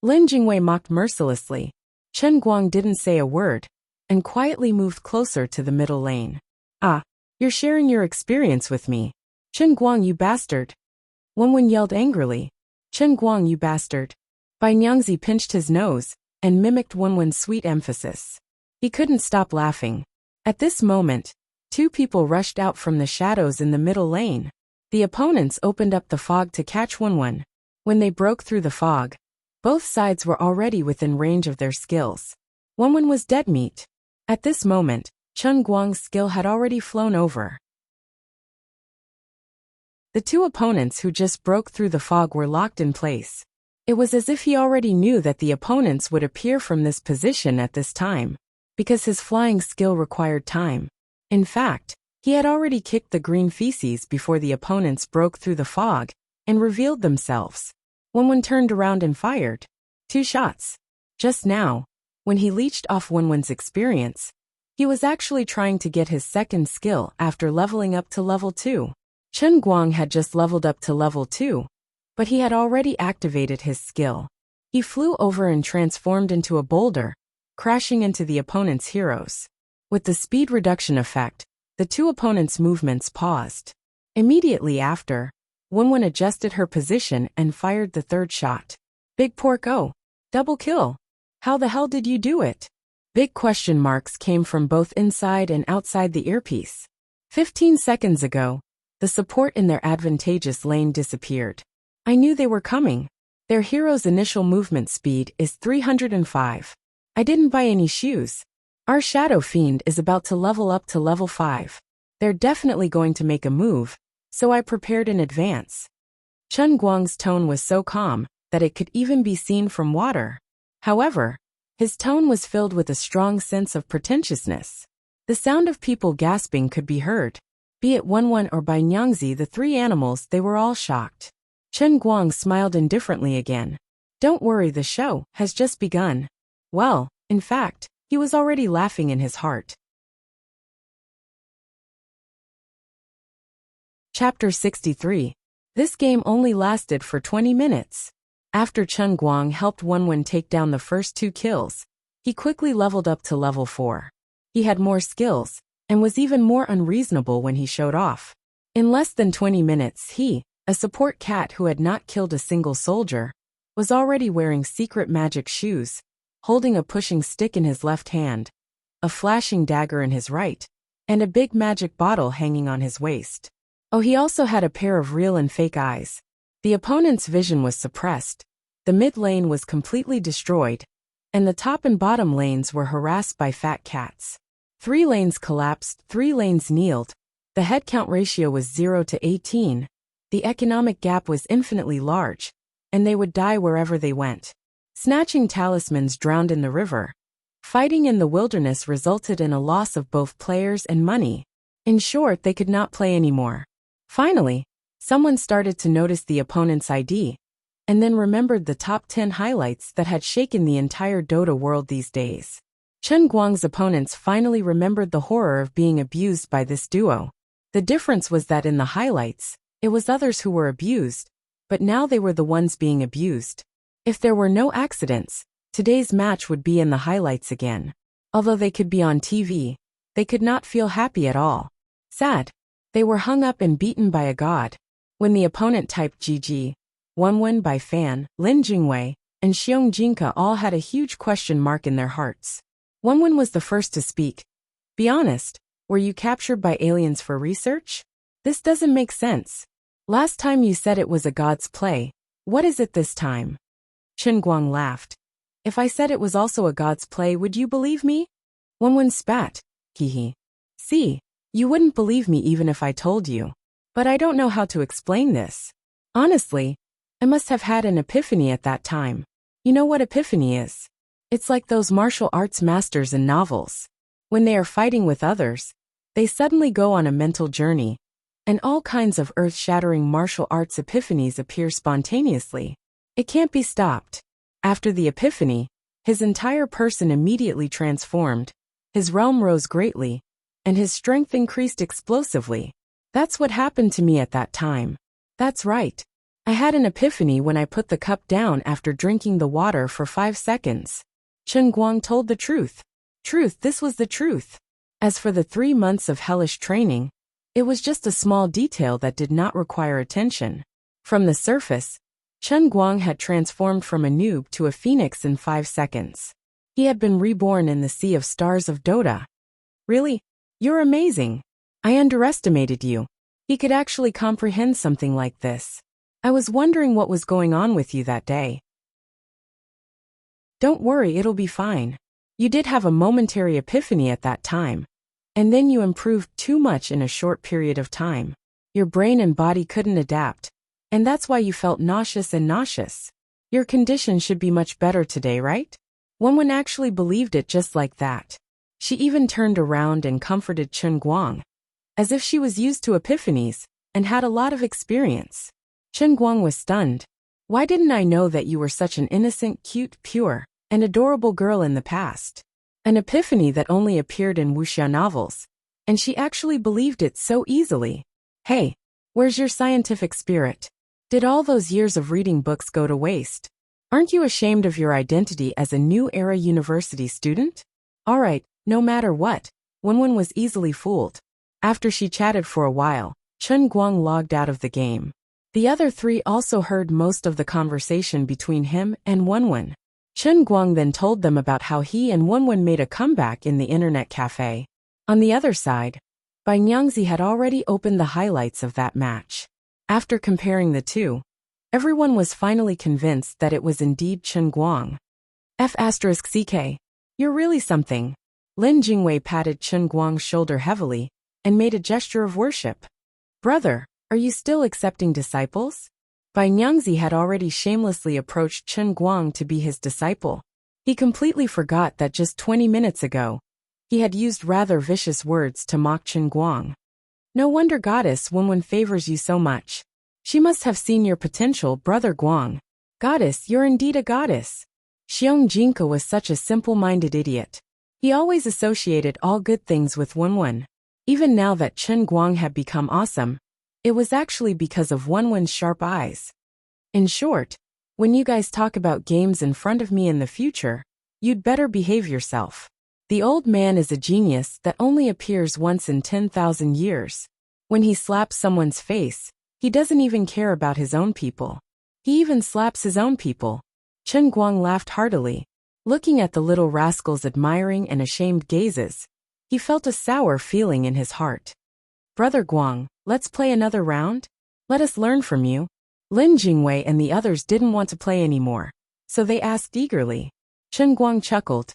A: Lin Jingwei mocked mercilessly. Chen Guang didn't say a word, and quietly moved closer to the middle lane. Ah, you're sharing your experience with me. Chen Guang, you bastard. Wenwen yelled angrily. Chen Guang, you bastard. Bai Nyangzi pinched his nose, and mimicked Wenwen's sweet emphasis. He couldn't stop laughing. At this moment, 2 people rushed out from the shadows in the middle lane. The opponents opened up the fog to catch Wenwen. When they broke through the fog, both sides were already within range of their skills. Wenwen was dead meat. At this moment, Chen Guang's skill had already flown over. The two opponents who just broke through the fog were locked in place. It was as if he already knew that the opponents would appear from this position at this time, because his flying skill required time. In fact, he had already kicked the green feces before the opponents broke through the fog and revealed themselves. Wenwen turned around and fired 2 shots. Just now, when he leached off Wenwen's experience, he was actually trying to get his second skill after leveling up to level 2. Chen Guang had just leveled up to level 2, but he had already activated his skill. He flew over and transformed into a boulder, crashing into the opponent's heroes. With the speed reduction effect, the two opponents' movements paused. Immediately after, Wenwen adjusted her position and fired the third shot. Big pork, oh, double kill. How the hell did you do it? Big question marks came from both inside and outside the earpiece. 15 seconds ago, the support in their advantageous lane disappeared. I knew they were coming. Their hero's initial movement speed is 305. I didn't buy any shoes. Our Shadow Fiend is about to level up to level 5. They're definitely going to make a move, so I prepared in advance. Chen Guang's tone was so calm that it could even be seen from water. However, his tone was filled with a strong sense of pretentiousness. The sound of people gasping could be heard. Be it Wenwen or by Nyangzi, the 3 animals, they were all shocked. Chen Guang smiled indifferently again. Don't worry, the show has just begun. Well, in fact, he was already laughing in his heart. Chapter 63. This game only lasted for 20 minutes. After Chen Guang helped Wenwen take down the first 2 kills, he quickly leveled up to level 4. He had more skills, and was even more unreasonable when he showed off. In less than 20 minutes he, a support cat who had not killed a single soldier, was already wearing secret magic shoes, holding a pushing stick in his left hand, a flashing dagger in his right, and a big magic bottle hanging on his waist. Oh, he also had a pair of real and fake eyes. The opponent's vision was suppressed, the mid lane was completely destroyed, and the top and bottom lanes were harassed by fat cats. 3 lanes collapsed, 3 lanes kneeled, the headcount ratio was 0 to 18, the economic gap was infinitely large, and they would die wherever they went. Snatching talismans drowned in the river. Fighting in the wilderness resulted in a loss of both players and money. In short, they could not play anymore. Finally, someone started to notice the opponent's ID, and then remembered the top 10 highlights that had shaken the entire Dota world these days. Chen Guang's opponents finally remembered the horror of being abused by this duo. The difference was that in the highlights, it was others who were abused, but now they were the ones being abused. If there were no accidents, today's match would be in the highlights again. Although they could be on TV, they could not feel happy at all. Sad. They were hung up and beaten by a god. When the opponent typed GG, Wenwen by Fan, Lin Jingwei, and Xiong Jinka all had a huge question mark in their hearts. Wenwen was the first to speak. Be honest, were you captured by aliens for research? This doesn't make sense. Last time you said it was a god's play. What is it this time? Chen Guang laughed. If I said it was also a god's play, would you believe me? Wenwen spat. Hehe. See, you wouldn't believe me even if I told you. But I don't know how to explain this. Honestly, I must have had an epiphany at that time. You know what epiphany is? It's like those martial arts masters in novels. When they are fighting with others, they suddenly go on a mental journey, and all kinds of earth-shattering martial arts epiphanies appear spontaneously. It can't be stopped. After the epiphany, his entire person immediately transformed, his realm rose greatly, and his strength increased explosively. That's what happened to me at that time. That's right. I had an epiphany when I put the cup down after drinking the water for 5 seconds. Chen Guang told the truth. This was the truth. As for the 3 months of hellish training, it was just a small detail that did not require attention. From the surface, Chen Guang had transformed from a noob to a phoenix in 5 seconds. He had been reborn in the sea of stars of Dota. Really? You're amazing. I underestimated you. He could actually comprehend something like this. I was wondering what was going on with you that day. Don't worry, it'll be fine. You did have a momentary epiphany at that time. And then you improved too much in a short period of time. Your brain and body couldn't adapt. And that's why you felt nauseous. Your condition should be much better today, right? Wenwen actually believed it just like that. She even turned around and comforted Chen Guang, as if she was used to epiphanies and had a lot of experience. Chen Guang was stunned. Why didn't I know that you were such an innocent, cute, pure, and adorable girl in the past? An epiphany that only appeared in Wuxia novels. And she actually believed it so easily. Hey, where's your scientific spirit? Did all those years of reading books go to waste? Aren't you ashamed of your identity as a new era university student? Alright, no matter what, Wenwen was easily fooled. After she chatted for a while, Chen Guang logged out of the game. The other three also heard most of the conversation between him and Wenwen. Chen Guang then told them about how he and Wenwen made a comeback in the internet cafe. On the other side, Bai Nyangzi had already opened the highlights of that match. After comparing the two, everyone was finally convinced that it was indeed Chen Guang. F*CK. You're really something. Lin Jingwei patted Chen Guang's shoulder heavily and made a gesture of worship. Brother, are you still accepting disciples? Bai Nyangzi had already shamelessly approached Chen Guang to be his disciple. He completely forgot that just 20 minutes ago, he had used rather vicious words to mock Chen Guang. No wonder Goddess Wenwen favors you so much. She must have seen your potential, Brother Guang. Goddess, you're indeed a goddess. Xiong Jinka was such a simple-minded idiot. He always associated all good things with Wenwen. Even now that Chen Guang had become awesome, it was actually because of Wenwen's sharp eyes. In short, when you guys talk about games in front of me in the future, you'd better behave yourself. The old man is a genius that only appears once in 10,000 years. When he slaps someone's face, he doesn't even care about his own people. He even slaps his own people. Chen Guang laughed heartily. Looking at the little rascal's admiring and ashamed gazes, he felt a sour feeling in his heart. Brother Guang, let's play another round? Let us learn from you. Lin Jingwei and the others didn't want to play anymore, so they asked eagerly. Chen Guang chuckled.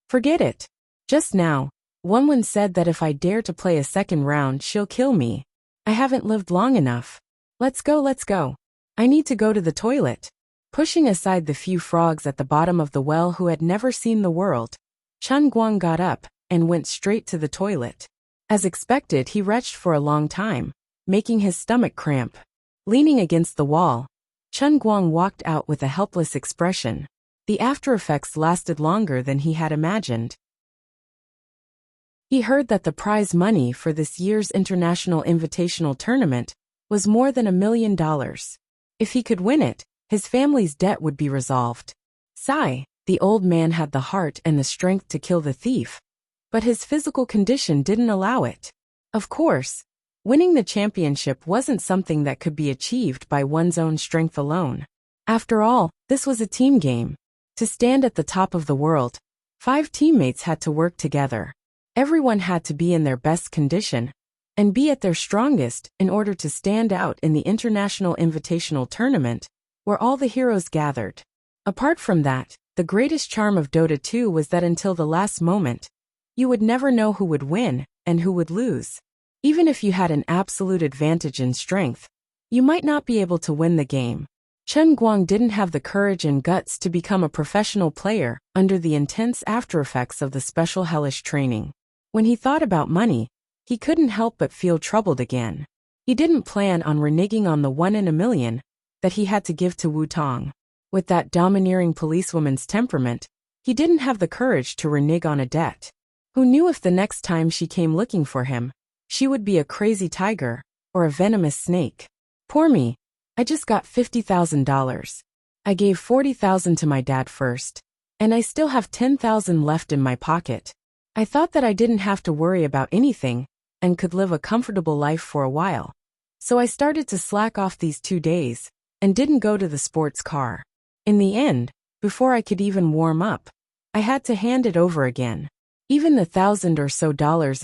A: Forget it. Just now, Wenwen said that if I dare to play a second round, she'll kill me. I haven't lived long enough. Let's go. I need to go to the toilet. Pushing aside the few frogs at the bottom of the well who had never seen the world, Chen Guang got up and went straight to the toilet. As expected, he retched for a long time, making his stomach cramp. Leaning against the wall, Chen Guang walked out with a helpless expression. The after-effects lasted longer than he had imagined. He heard that the prize money for this year's International Invitational Tournament was more than $1 million. If he could win it, his family's debt would be resolved. Sigh, the old man had the heart and the strength to kill the thief, but his physical condition didn't allow it. Of course, winning the championship wasn't something that could be achieved by one's own strength alone. After all, this was a team game. To stand at the top of the world, 5 teammates had to work together. Everyone had to be in their best condition and be at their strongest in order to stand out in the International Invitational Tournament, where all the heroes gathered. Apart from that, the greatest charm of Dota 2 was that until the last moment, you would never know who would win and who would lose. Even if you had an absolute advantage in strength, you might not be able to win the game. Chen Guang didn't have the courage and guts to become a professional player under the intense aftereffects of the special hellish training. When he thought about money, he couldn't help but feel troubled again. He didn't plan on reneging on the 1 in a million that he had to give to Wu Tong. With that domineering policewoman's temperament, he didn't have the courage to renege on a debt. Who knew if the next time she came looking for him, she would be a crazy tiger or a venomous snake? Poor me. I just got $50,000. I gave $40,000 to my dad first, and I still have $10,000 left in my pocket. I thought that I didn't have to worry about anything and could live a comfortable life for a while. So I started to slack off these 2 days and didn't go to the sports car. In the end, before I could even warm up, I had to hand it over again. Even the $1,000 or so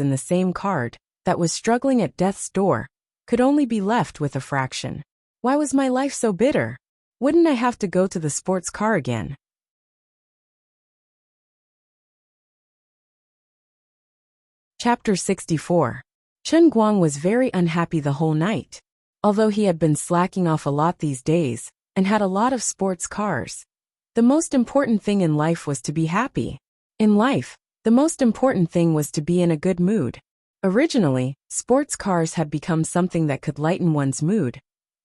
A: in the same card that was struggling at death's door could only be left with a fraction. Why was my life so bitter? Wouldn't I have to go to the sports car again? Chapter 64. Chen Guang was very unhappy the whole night. Although he had been slacking off a lot these days, and had a lot of sports cars. The most important thing in life was to be happy. In life, the most important thing was to be in a good mood. Originally, sports cars had become something that could lighten one's mood.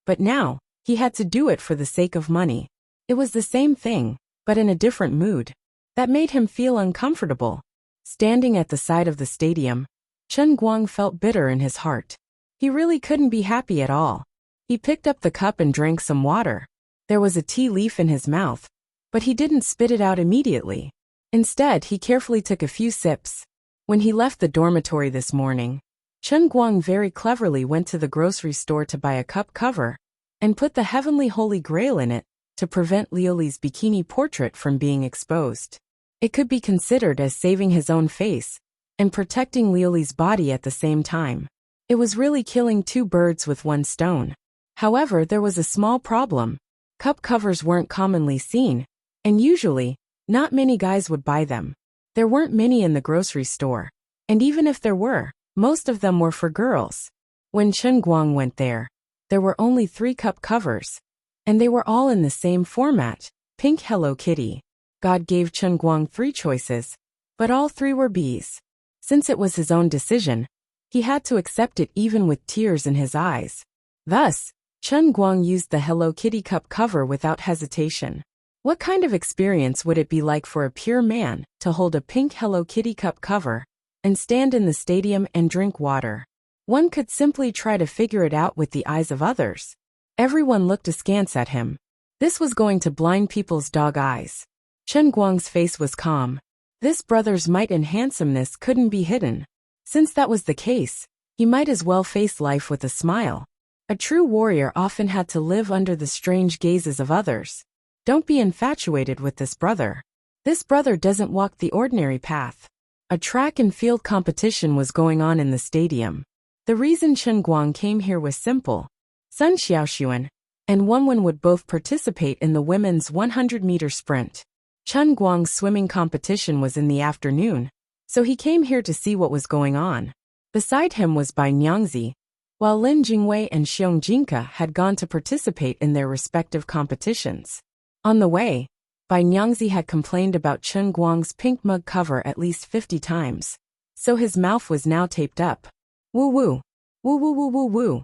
A: But now, he had to do it for the sake of money. It was the same thing, but in a different mood. That made him feel uncomfortable. Standing at the side of the stadium, Chen Guang felt bitter in his heart. He really couldn't be happy at all. He picked up the cup and drank some water. There was a tea leaf in his mouth, but he didn't spit it out immediately. Instead, he carefully took a few sips. When he left the dormitory this morning, Chen Guang very cleverly went to the grocery store to buy a cup cover and put the Heavenly Holy Grail in it to prevent Liuli's bikini portrait from being exposed. It could be considered as saving his own face and protecting Liuli's body at the same time. It was really killing two birds with one stone. However, there was a small problem. Cup covers weren't commonly seen, and usually, not many guys would buy them. There weren't many in the grocery store, and even if there were, most of them were for girls. When Chen Guang went there were only 3 cup covers, and they were all in the same format, pink Hello Kitty. God gave Chen Guang 3 choices, but all 3 were B's. Since it was his own decision, he had to accept it even with tears in his eyes. Thus, Chen Guang used the Hello Kitty cup cover without hesitation. What kind of experience would it be like for a pure man to hold a pink Hello Kitty cup cover and stand in the stadium and drink water? One could simply try to figure it out with the eyes of others. Everyone looked askance at him. This was going to blind people's dog eyes. Chen Guang's face was calm. This brother's might and handsomeness couldn't be hidden. Since that was the case, he might as well face life with a smile. A true warrior often had to live under the strange gazes of others. Don't be infatuated with this brother. This brother doesn't walk the ordinary path. A track and field competition was going on in the stadium. The reason Chen Guang came here was simple. Sun Xiaoxuan and Wenwen would both participate in the women's 100-meter sprint. Chen Guang's swimming competition was in the afternoon, so he came here to see what was going on. Beside him was Bai Nyangzi, while Lin Jingwei and Xiong Jinka had gone to participate in their respective competitions. On the way, Bai Nyangzi had complained about Chen Guang's pink mug cover at least 50 times, so his mouth was now taped up. Woo woo, woo woo woo woo woo.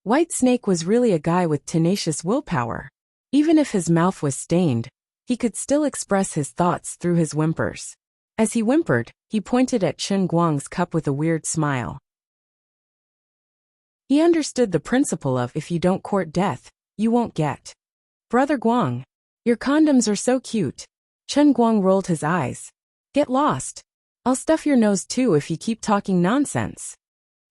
A: White Snake was really a guy with tenacious willpower. Even if his mouth was stained, he could still express his thoughts through his whimpers. As he whimpered, he pointed at Chen Guang's cup with a weird smile. He understood the principle of if you don't court death, you won't get. Brother Guang, your condoms are so cute. Chen Guang rolled his eyes. Get lost. I'll stuff your nose too if you keep talking nonsense.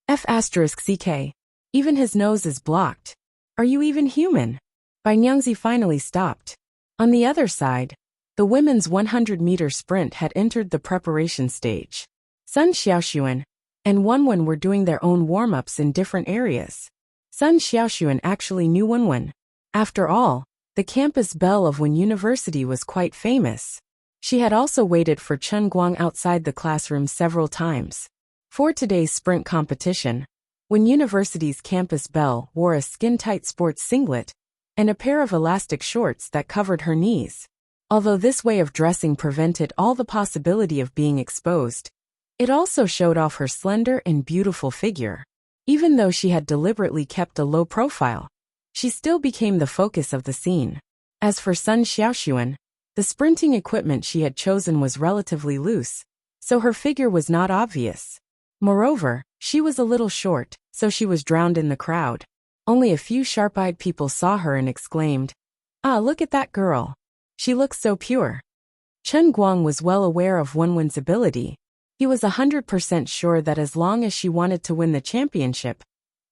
A: F***ck. Even his nose is blocked. Are you even human? Bai Nyangzi finally stopped. On the other side, the women's 100-meter sprint had entered the preparation stage. Sun Xiaoxuan and Wenwen were doing their own warm-ups in different areas. Sun Xiaoxuan actually knew Wenwen. After all, the campus belle of Wen University was quite famous. She had also waited for Chen Guang outside the classroom several times. For today's sprint competition, Wen University's campus belle wore a skin-tight sports singlet and a pair of elastic shorts that covered her knees. Although this way of dressing prevented all the possibility of being exposed, it also showed off her slender and beautiful figure. Even though she had deliberately kept a low profile, she still became the focus of the scene. As for Sun Xiaoxuan, the sprinting equipment she had chosen was relatively loose, so her figure was not obvious. Moreover, she was a little short, so she was drowned in the crowd. Only a few sharp-eyed people saw her and exclaimed, "Ah, look at that girl. She looks so pure." Chen Guang was well aware of Wenwen's ability. He was 100% sure that as long as she wanted to win the championship,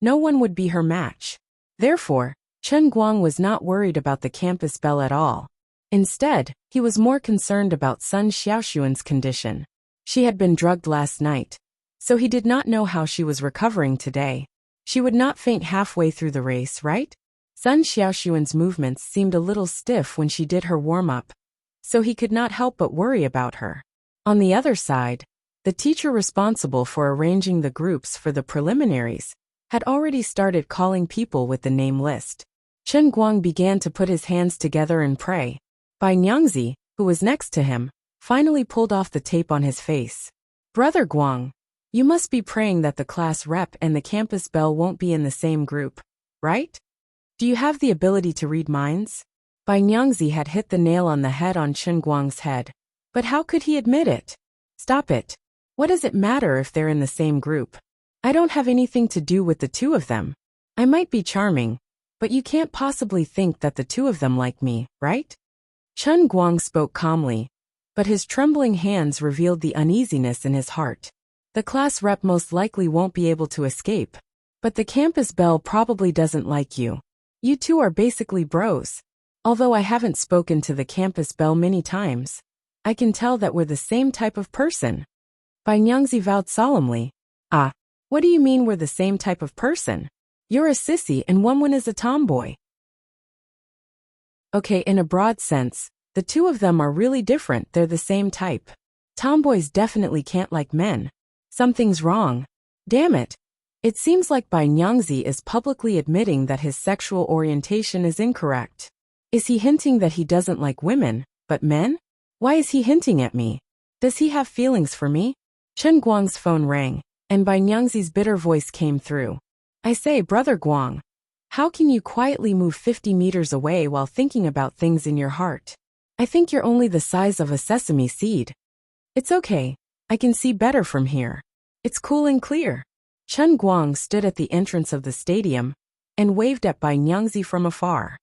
A: no one would be her match. Therefore, Chen Guang was not worried about the campus belle at all. Instead, he was more concerned about Sun Xiaoxuan's condition. She had been drugged last night, so he did not know how she was recovering today. She would not faint halfway through the race, right? Sun Xiaoxuan's movements seemed a little stiff when she did her warm-up, so he could not help but worry about her. On the other side, the teacher responsible for arranging the groups for the preliminaries had already started calling people with the name list. Chen Guang began to put his hands together and pray. Bai Nyangzi, who was next to him, finally pulled off the tape on his face. Brother Guang, you must be praying that the class rep and the campus belle won't be in the same group, right? Do you have the ability to read minds? Bai Nyangzi had hit the nail on the head on Chen Guang's head. But how could he admit it? Stop it. What does it matter if they're in the same group? I don't have anything to do with the two of them. I might be charming, but you can't possibly think that the two of them like me, right? Chen Guang spoke calmly, but his trembling hands revealed the uneasiness in his heart. The class rep most likely won't be able to escape, but the campus belle probably doesn't like you. You two are basically bros. Although I haven't spoken to the campus belle many times, I can tell that we're the same type of person. Bai Nyangzi vowed solemnly. Ah, what do you mean we're the same type of person? You're a sissy and Wenwen is a tomboy. Okay, in a broad sense, the two of them are really different. They're the same type. Tomboys definitely can't like men. Something's wrong. Damn it. It seems like Bai Nyangzi is publicly admitting that his sexual orientation is incorrect. Is he hinting that he doesn't like women, but men? Why is he hinting at me? Does he have feelings for me? Chen Guang's phone rang, and Bai Nyangzi's bitter voice came through. I say, Brother Guang, how can you quietly move 50 meters away while thinking about things in your heart? I think you're only the size of a sesame seed. It's okay. I can see better from here. It's cool and clear. Chen Guang stood at the entrance of the stadium and waved at Bai Nyangzi from afar.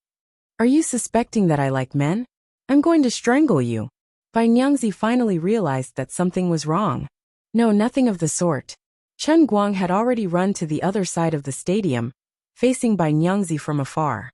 A: Are you suspecting that I like men? I'm going to strangle you. Bai Nyangzi finally realized that something was wrong. No, nothing of the sort. Chen Guang had already run to the other side of the stadium, facing Bai Nyangzi from afar.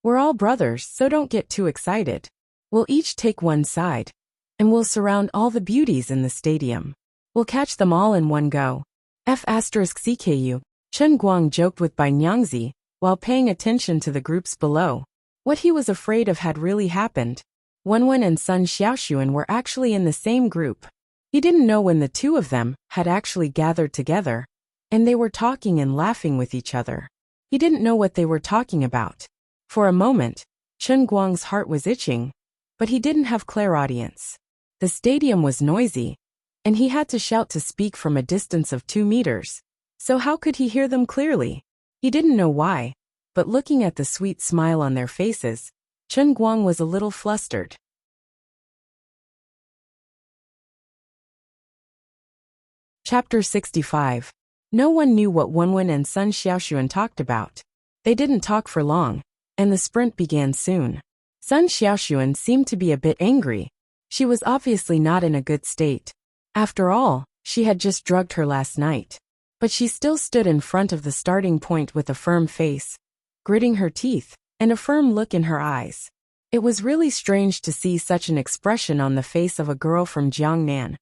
A: We're all brothers, so don't get too excited. We'll each take one side, and we'll surround all the beauties in the stadium. We'll catch them all in one go. F***CKU, Chen Guang joked with Bai Nyangzi, while paying attention to the groups below. What he was afraid of had really happened. Wenwen and Sun Xiaoxuan were actually in the same group. He didn't know when the two of them had actually gathered together, and they were talking and laughing with each other. He didn't know what they were talking about. For a moment, Chen Guang's heart was itching, but he didn't have clairaudience. The stadium was noisy, and he had to shout to speak from a distance of 2 meters. So how could he hear them clearly? He didn't know why, but looking at the sweet smile on their faces, Chen Guang was a little flustered. Chapter 65. No one knew what Wenwen and Sun Xiaoxuan talked about. They didn't talk for long, and the sprint began soon. Sun Xiaoxuan seemed to be a bit angry. She was obviously not in a good state. After all, she had just drugged her last night. But she still stood in front of the starting point with a firm face, gritting her teeth, and a firm look in her eyes. It was really strange to see such an expression on the face of a girl from Jiangnan,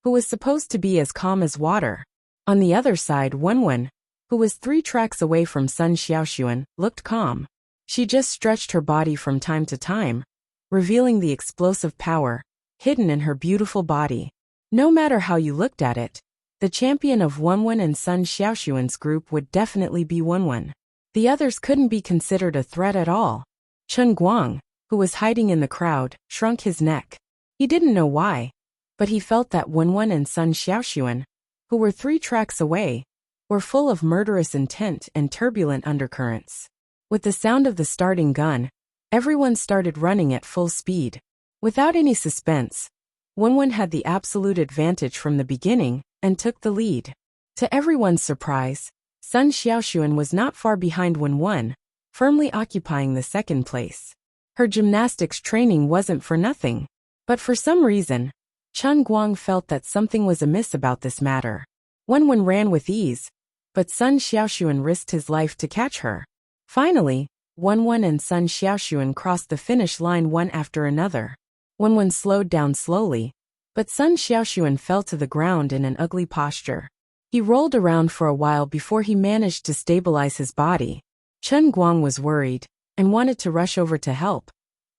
A: who was supposed to be as calm as water. On the other side, Wenwen, who was 3 tracks away from Sun Xiaoxuan, looked calm. She just stretched her body from time to time, revealing the explosive power hidden in her beautiful body. No matter how you looked at it, the champion of Wenwen and Sun Xiaoxuan's group would definitely be Wenwen. The others couldn't be considered a threat at all. Chen Guang, who was hiding in the crowd, shrunk his neck. He didn't know why, but he felt that Wenwen and Sun Xiaoxuan, who were 3 tracks away, were full of murderous intent and turbulent undercurrents. With the sound of the starting gun, everyone started running at full speed. Without any suspense, Wenwen had the absolute advantage from the beginning and took the lead. To everyone's surprise, Sun Xiaoxuan was not far behind Wenwen, firmly occupying the second place. Her gymnastics training wasn't for nothing. But for some reason, Chen Guang felt that something was amiss about this matter. Wenwen ran with ease, but Sun Xiaoxuan risked his life to catch her. Finally, Wenwen and Sun Xiaoxuan crossed the finish line one after another. Wenwen slowed down slowly, but Sun Xiaoxuan fell to the ground in an ugly posture. He rolled around for a while before he managed to stabilize his body. Chen Guang was worried and wanted to rush over to help,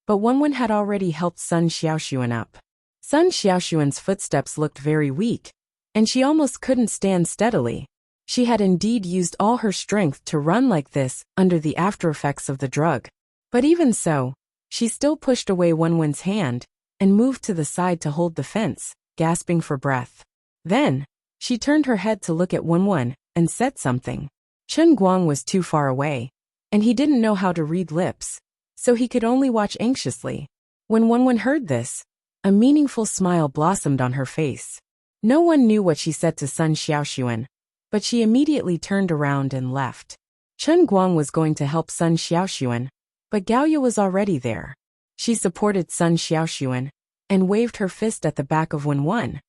A: but Wenwen had already helped Sun Xiaoxuan up. Sun Xiaoxuan's footsteps looked very weak, and she almost couldn't stand steadily. She had indeed used all her strength to run like this under the aftereffects of the drug. But even so, she still pushed away Wenwen's hand and moved to the side to hold the fence, gasping for breath. Then, she turned her head to look at Wenwen and said something. Chen Guang was too far away, and he didn't know how to read lips, so he could only watch anxiously. When Wenwen heard this, a meaningful smile blossomed on her face. No one knew what she said to Sun Xiaoxuan, but she immediately turned around and left. Chen Guang was going to help Sun Xiaoxuan, but Gaoya was already there. She supported Sun Xiaoxuan and waved her fist at the back of Wenwen,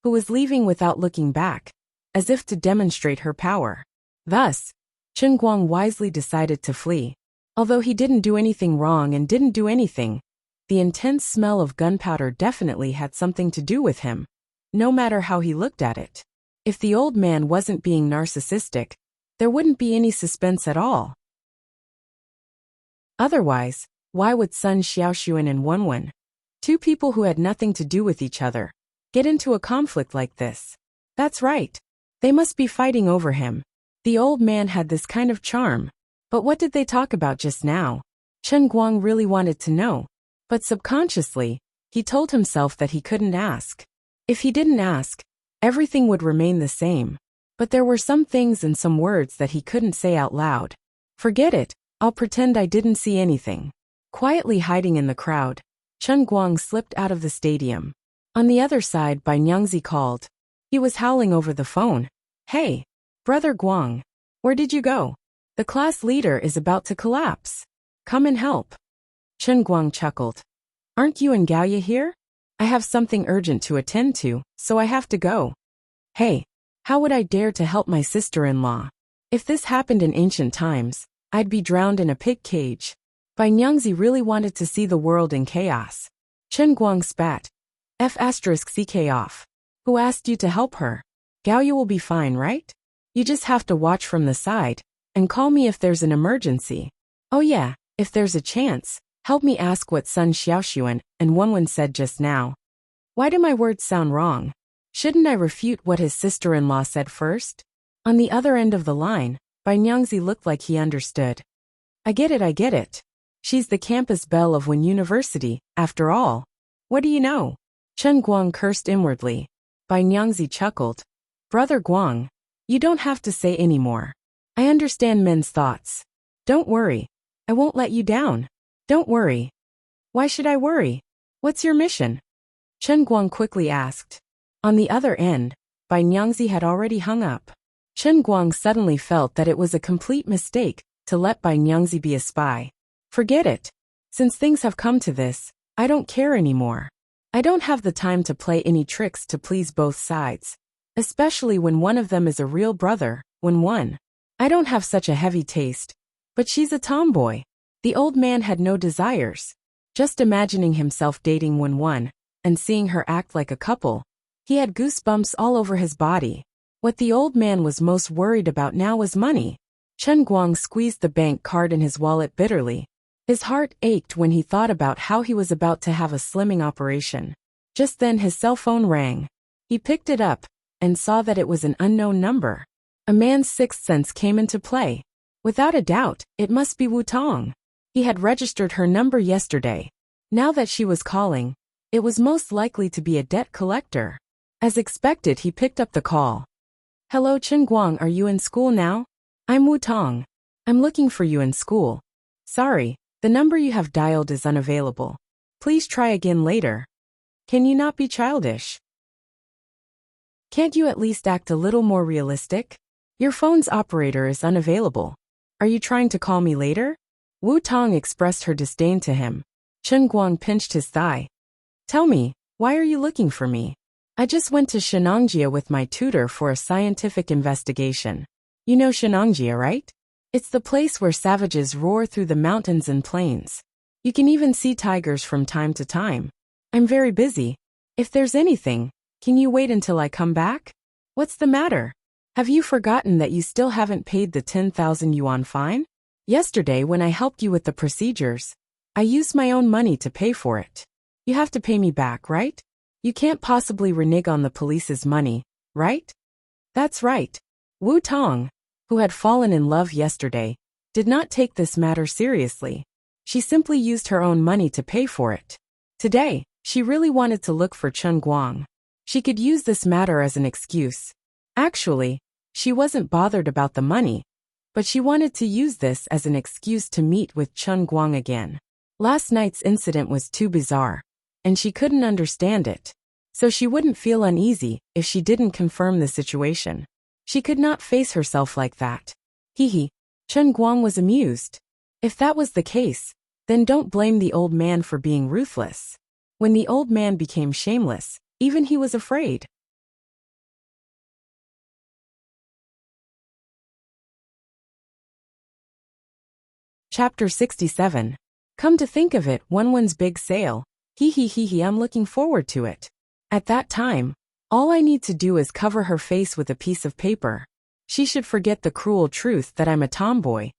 A: who was leaving without looking back, as if to demonstrate her power. Thus, Chen Guang wisely decided to flee. Although he didn't do anything wrong and didn't do anything, the intense smell of gunpowder definitely had something to do with him, no matter how he looked at it. If the old man wasn't being narcissistic, there wouldn't be any suspense at all. Otherwise, why would Sun Xiaoxuan and Wenwen, two people who had nothing to do with each other, get into a conflict like this? That's right. They must be fighting over him. The old man had this kind of charm. But what did they talk about just now? Chen Guang really wanted to know, but subconsciously, he told himself that he couldn't ask. If he didn't ask, everything would remain the same. But there were some things and some words that he couldn't say out loud. Forget it, I'll pretend I didn't see anything. Quietly hiding in the crowd, Chen Guang slipped out of the stadium. On the other side, Bai Nyangzi called. He was howling over the phone. Hey, Brother Guang, where did you go? The class leader is about to collapse. Come and help. Chen Guang chuckled. Aren't you and Gaoya here? I have something urgent to attend to, so I have to go. Hey, how would I dare to help my sister-in-law? If this happened in ancient times, I'd be drowned in a pig cage. Bai Nyangzi really wanted to see the world in chaos. Chen Guang spat. F*ck off. Who asked you to help her? Gaoya will be fine, right? You just have to watch from the side and call me if there's an emergency. Oh yeah, if there's a chance, help me ask what Sun Xiaoxuan and Wenwen said just now. Why do my words sound wrong? Shouldn't I refute what his sister-in-law said first? On the other end of the line, Bai Nyangzi looked like he understood. I get it. She's the campus belle of Wen University, after all. What do you know? Chen Guang cursed inwardly. Bai Nyangzi chuckled. Brother Guang, you don't have to say any more. I understand men's thoughts. Don't worry. I won't let you down. Don't worry. Why should I worry? What's your mission? Chen Guang quickly asked. On the other end, Bai Nyangzi had already hung up. Chen Guang suddenly felt that it was a complete mistake to let Bai Nyangzi be a spy. Forget it. Since things have come to this, I don't care anymore. I don't have the time to play any tricks to please both sides, especially when one of them is a real brother, Wenwen. I don't have such a heavy taste, but she's a tomboy. The old man had no desires. Just imagining himself dating Wenwen and seeing her act like a couple, he had goosebumps all over his body. What the old man was most worried about now was money. Chen Guang squeezed the bank card in his wallet bitterly. His heart ached when he thought about how he was about to have a slimming operation. Just then his cell phone rang. He picked it up and saw that it was an unknown number. A man's sixth sense came into play. Without a doubt, it must be Wu Tong. He had registered her number yesterday. Now that she was calling, it was most likely to be a debt collector. As expected, he picked up the call. Hello Chen Guang, are you in school now? I'm Wu Tong. I'm looking for you in school. Sorry, the number you have dialed is unavailable. Please try again later. Can you not be childish? Can't you at least act a little more realistic? Your phone's operator is unavailable. Are you trying to call me later? Wu Tong expressed her disdain to him. Chen Guang pinched his thigh. Tell me, why are you looking for me? I just went to Shenangjia with my tutor for a scientific investigation. You know Shenangjia, right? It's the place where savages roar through the mountains and plains. You can even see tigers from time to time. I'm very busy. If there's anything, can you wait until I come back? What's the matter? Have you forgotten that you still haven't paid the 10,000 yuan fine? Yesterday when I helped you with the procedures, I used my own money to pay for it. You have to pay me back, right? You can't possibly renege on the police's money, right? That's right. Wu Tong, who had fallen in love yesterday, did not take this matter seriously. She simply used her own money to pay for it. Today, she really wanted to look for Chen Guang. She could use this matter as an excuse. Actually, she wasn't bothered about the money, but she wanted to use this as an excuse to meet with Chen Guang again. Last night's incident was too bizarre, and she couldn't understand it, so she wouldn't feel uneasy if she didn't confirm the situation. She could not face herself like that. Hee. Chen Guang was amused. If that was the case, then don't blame the old man for being ruthless. When the old man became shameless, even he was afraid. Chapter 67. Come to think of it, one's big sale. Hee, I'm looking forward to it. At that time, all I need to do is cover her face with a piece of paper. She should forget the cruel truth that I'm a tomboy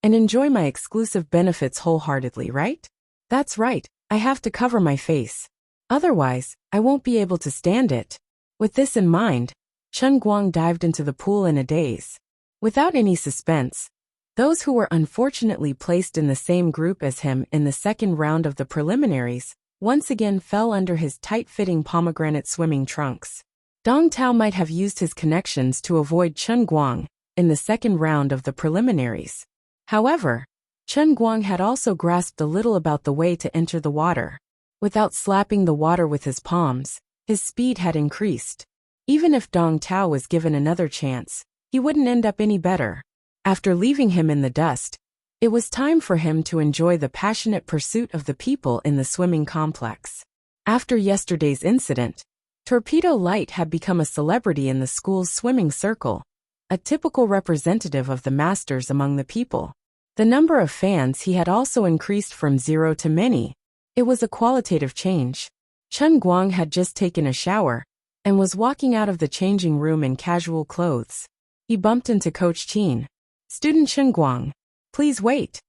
A: and enjoy my exclusive benefits wholeheartedly, right? That's right, I have to cover my face. Otherwise, I won't be able to stand it. With this in mind, Chen Guang dived into the pool in a daze. Without any suspense, those who were unfortunately placed in the same group as him in the second round of the preliminaries once again fell under his tight-fitting pomegranate swimming trunks. Dong Tao might have used his connections to avoid Chen Guang in the second round of the preliminaries. However, Chen Guang had also grasped a little about the way to enter the water. Without slapping the water with his palms, his speed had increased. Even if Dong Tao was given another chance, he wouldn't end up any better. After leaving him in the dust, it was time for him to enjoy the passionate pursuit of the people in the swimming complex. After yesterday's incident, Torpedo Light had become a celebrity in the school's swimming circle, a typical representative of the masters among the people. The number of fans he had also increased from 0 to many. It was a qualitative change. Chen Guang had just taken a shower and was walking out of the changing room in casual clothes. He bumped into Coach Qin. Student Chen Guang, please wait.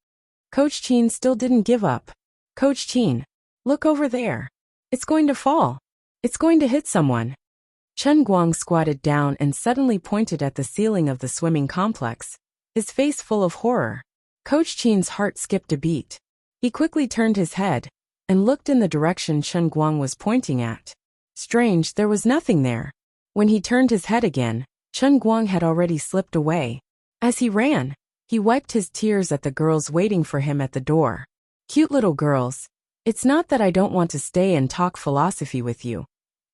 A: Coach Qin still didn't give up. Coach Qin, look over there. It's going to fall. It's going to hit someone. Chen Guang squatted down and suddenly pointed at the ceiling of the swimming complex, his face full of horror. Coach Qin's heart skipped a beat. He quickly turned his head and looked in the direction Chen Guang was pointing at. Strange, there was nothing there. When he turned his head again, Chen Guang had already slipped away. As he ran, he wiped his tears at the girls waiting for him at the door. Cute little girls. It's not that I don't want to stay and talk philosophy with you.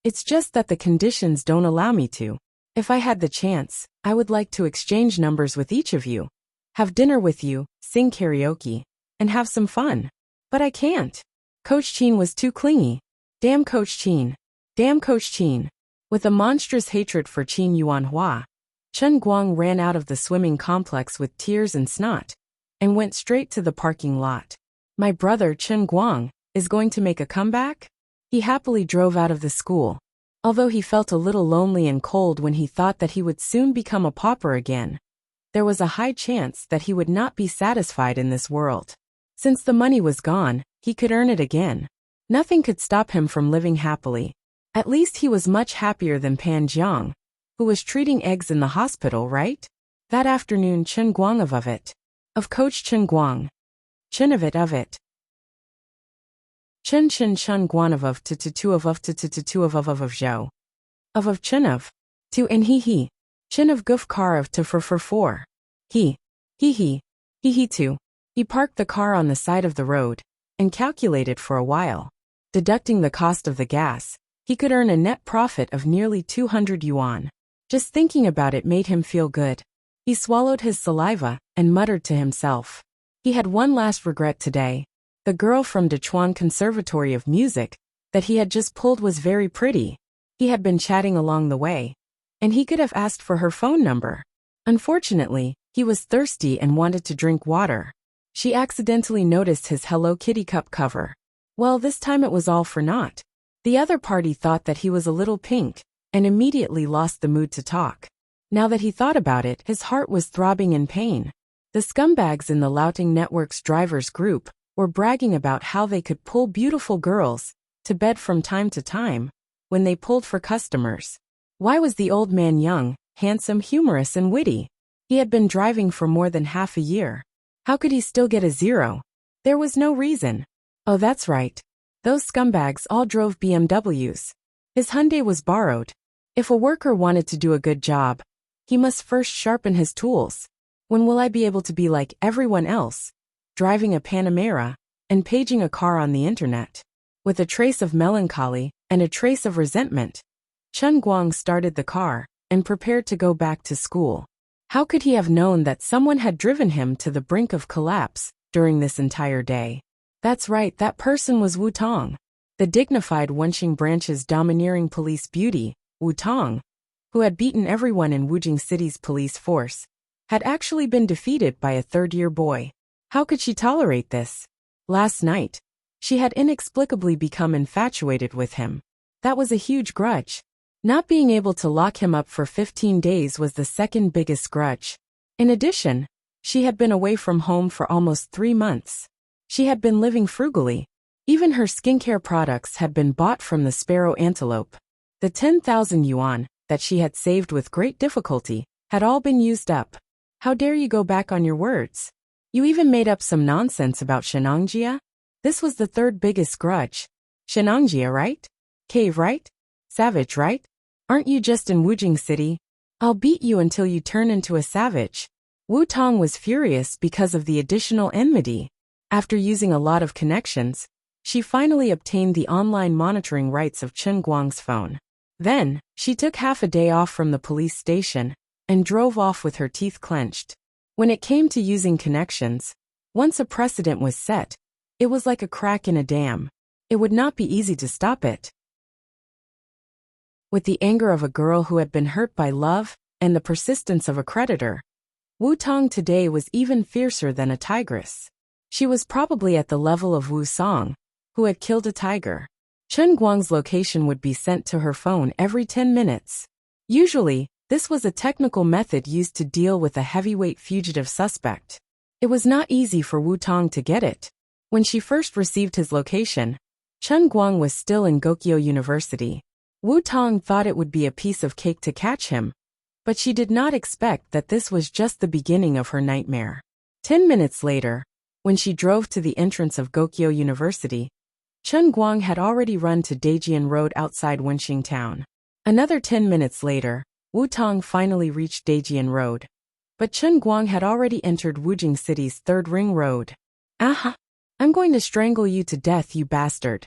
A: It's just that the conditions don't allow me to. If I had the chance, I would like to exchange numbers with each of you, have dinner with you, sing karaoke, and have some fun. But I can't. Coach Qin was too clingy. Damn Coach Qin. Damn Coach Qin. With a monstrous hatred for Qin Yuanhua, Chen Guang ran out of the swimming complex with tears and snot, and went straight to the parking lot. My brother Chen Guang is going to make a comeback? He happily drove out of the school, although he felt a little lonely and cold when he thought that he would soon become a pauper again. There was a high chance that he would not be satisfied in this world. Since the money was gone, he could earn it again. Nothing could stop him from living happily. At least he was much happier than Pan Jiang, who was treating eggs in the hospital, right? That afternoon Chen Guang of it. Of Coach Chen Guang. Chen of it. Chen Guan of to of zhou. Of Chen of. To and he. Chen of goof car of to for. He too. He parked the car on the side of the road and calculated for a while. Deducting the cost of the gas, he could earn a net profit of nearly 200 yuan. Just thinking about it made him feel good. He swallowed his saliva and muttered to himself. He had one last regret today. The girl from Dechuan Conservatory of Music that he had just pulled was very pretty. He had been chatting along the way, and he could have asked for her phone number. Unfortunately, he was thirsty and wanted to drink water. She accidentally noticed his Hello Kitty cup cover. Well, this time it was all for naught. The other party thought that he was a little pink, and immediately lost the mood to talk. Now that he thought about it, his heart was throbbing in pain. The scumbags in the Louting Network's drivers group were bragging about how they could pull beautiful girls to bed from time to time when they pulled for customers. Why was the old man young, handsome, humorous, and witty? He had been driving for more than half a year. How could he still get a 0? There was no reason. Oh, that's right. Those scumbags all drove BMWs. His Hyundai was borrowed. If a worker wanted to do a good job, he must first sharpen his tools. When will I be able to be like everyone else, driving a Panamera and paging a car on the internet? With a trace of melancholy and a trace of resentment, Chen Guang started the car and prepared to go back to school. How could he have known that someone had driven him to the brink of collapse during this entire day? That's right, that person was Wu Tong. The dignified Wenxing branch's domineering police beauty, Wu Tong, who had beaten everyone in Wujing City's police force, had actually been defeated by a third-year boy. How could she tolerate this? Last night, she had inexplicably become infatuated with him. That was a huge grudge. Not being able to lock him up for 15 days was the second biggest grudge. In addition, she had been away from home for almost 3 months. She had been living frugally. Even her skincare products had been bought from the sparrow antelope. The 10,000 yuan that she had saved with great difficulty had all been used up. How dare you go back on your words? You even made up some nonsense about Shenangjia? This was the third biggest grudge. Shenangjia, right? Cave, right? Savage, right? Aren't you just in Wujing City? I'll beat you until you turn into a savage. Wu Tong was furious because of the additional enmity. After using a lot of connections, she finally obtained the online monitoring rights of Chen Guang's phone. Then, she took half a day off from the police station and drove off with her teeth clenched. When it came to using connections, once a precedent was set, it was like a crack in a dam. It would not be easy to stop it. With the anger of a girl who had been hurt by love and the persistence of a creditor, Wu Tong today was even fiercer than a tigress. She was probably at the level of Wu Song, who had killed a tiger. Chen Guang's location would be sent to her phone every 10 minutes. Usually, this was a technical method used to deal with a heavyweight fugitive suspect. It was not easy for Wu Tong to get it. When she first received his location, Chen Guang was still in Gokyo University. Wu Tong thought it would be a piece of cake to catch him, but she did not expect that this was just the beginning of her nightmare. 10 minutes later, when she drove to the entrance of Gokyo University, Chen Guang had already run to Daijian Road outside Wenxing Town. Another 10 minutes later, Wu Tong finally reached Daijian Road. But Chen Guang had already entered Wujing City's third ring road. Aha! I'm going to strangle you to death, you bastard!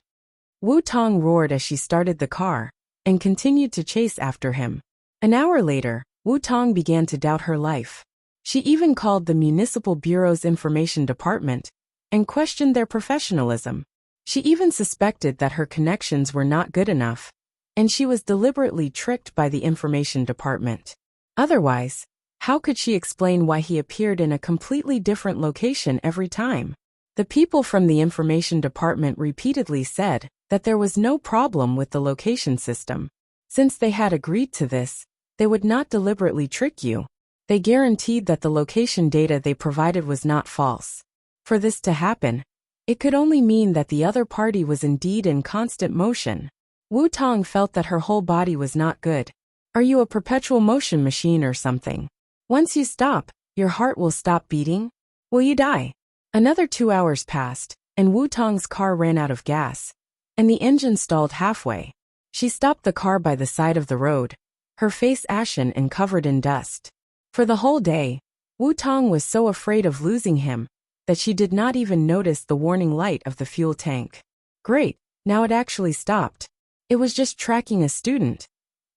A: Wu Tong roared as she started the car and continued to chase after him. An hour later, Wu Tong began to doubt her life. She even called the Municipal Bureau's information department and questioned their professionalism. She even suspected that her connections were not good enough, and she was deliberately tricked by the information department. Otherwise, how could she explain why he appeared in a completely different location every time? The people from the information department repeatedly said that there was no problem with the location system. Since they had agreed to this, they would not deliberately trick you. They guaranteed that the location data they provided was not false. For this to happen, it could only mean that the other party was indeed in constant motion. Wu Tong felt that her whole body was not good. Are you a perpetual motion machine or something? Once you stop, your heart will stop beating? Will you die? Another 2 hours passed, and Wu Tong's car ran out of gas, and the engine stalled halfway. She stopped the car by the side of the road, her face ashen and covered in dust. For the whole day, Wu Tong was so afraid of losing him that she did not even notice the warning light of the fuel tank. Great, now it actually stopped. It was just tracking a student.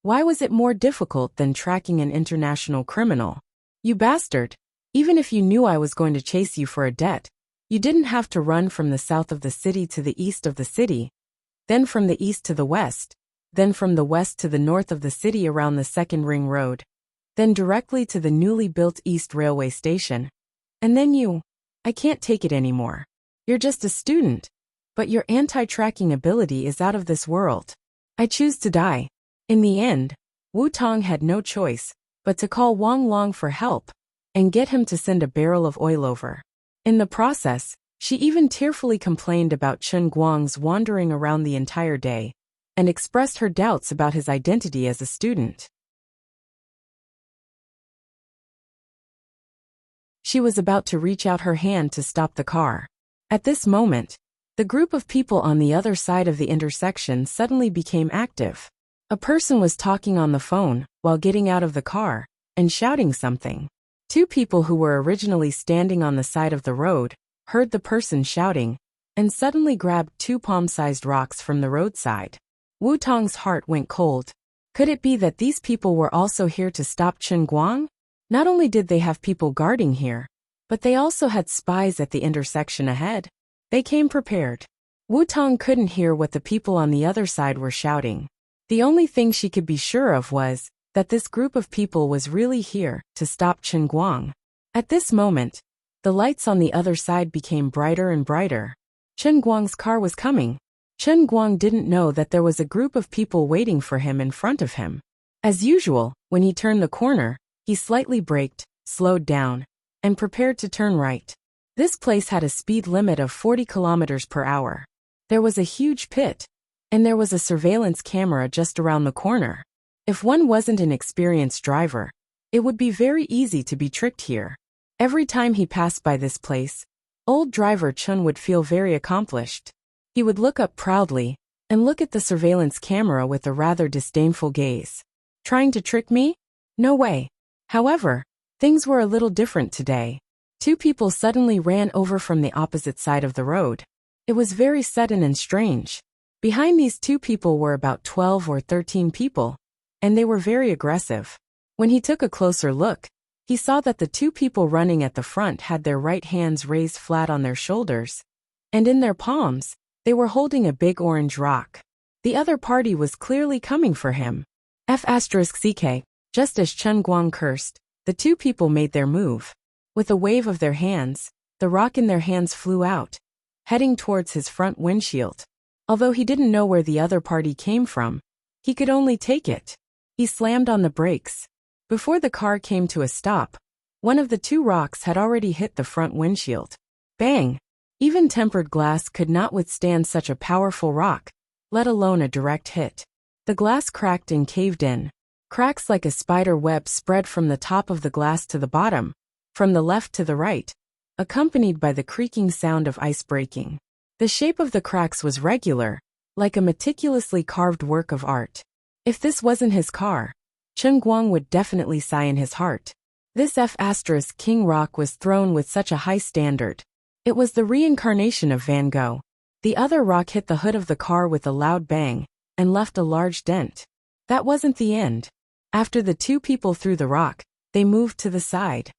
A: Why was it more difficult than tracking an international criminal? You bastard! Even if you knew I was going to chase you for a debt, you didn't have to run from the south of the city to the east of the city, then from the east to the west, then from the west to the north of the city around the second ring road, then directly to the newly built East Railway Station. And then you. I can't take it anymore. You're just a student, but your anti-tracking ability is out of this world. I choose to die. In the end, Wu Tong had no choice but to call Wang Long for help and get him to send a barrel of oil over. In the process, she even tearfully complained about Chen Guang's wandering around the entire day and expressed her doubts about his identity as a student. She was about to reach out her hand to stop the car. At this moment, the group of people on the other side of the intersection suddenly became active. A person was talking on the phone while getting out of the car and shouting something. Two people who were originally standing on the side of the road heard the person shouting and suddenly grabbed two palm-sized rocks from the roadside. Wu Tong's heart went cold. Could it be that these people were also here to stop Chen Guang? Not only did they have people guarding here, but they also had spies at the intersection ahead. They came prepared. Wu Tong couldn't hear what the people on the other side were shouting. The only thing she could be sure of was that this group of people was really here to stop Chen Guang. At this moment, the lights on the other side became brighter and brighter. Chen Guang's car was coming. Chen Guang didn't know that there was a group of people waiting for him in front of him. As usual, when he turned the corner, he slightly braked, slowed down, and prepared to turn right. This place had a speed limit of 40 kilometers per hour. There was a huge pit, and there was a surveillance camera just around the corner. If one wasn't an experienced driver, it would be very easy to be tricked here. Every time he passed by this place, old driver Chun would feel very accomplished. He would look up proudly and look at the surveillance camera with a rather disdainful gaze. Trying to trick me? No way. However, things were a little different today. Two people suddenly ran over from the opposite side of the road. It was very sudden and strange. Behind these two people were about 12 or 13 people, and they were very aggressive. When he took a closer look, he saw that the two people running at the front had their right hands raised flat on their shoulders, and in their palms, they were holding a big orange rock. The other party was clearly coming for him. F***CK. Just as Chen Guang cursed, the two people made their move. With a wave of their hands, the rock in their hands flew out, heading towards his front windshield. Although he didn't know where the other party came from, he could only take it. He slammed on the brakes. Before the car came to a stop, one of the two rocks had already hit the front windshield. Bang! Even tempered glass could not withstand such a powerful rock, let alone a direct hit. The glass cracked and caved in. Cracks like a spider web spread from the top of the glass to the bottom, from the left to the right, accompanied by the creaking sound of ice breaking. The shape of the cracks was regular, like a meticulously carved work of art. If this wasn't his car, Chen Guang would definitely sigh in his heart. This F***King rock was thrown with such a high standard. It was the reincarnation of Van Gogh. The other rock hit the hood of the car with a loud bang and left a large dent. That wasn't the end. After the two people threw the rock, they moved to the side.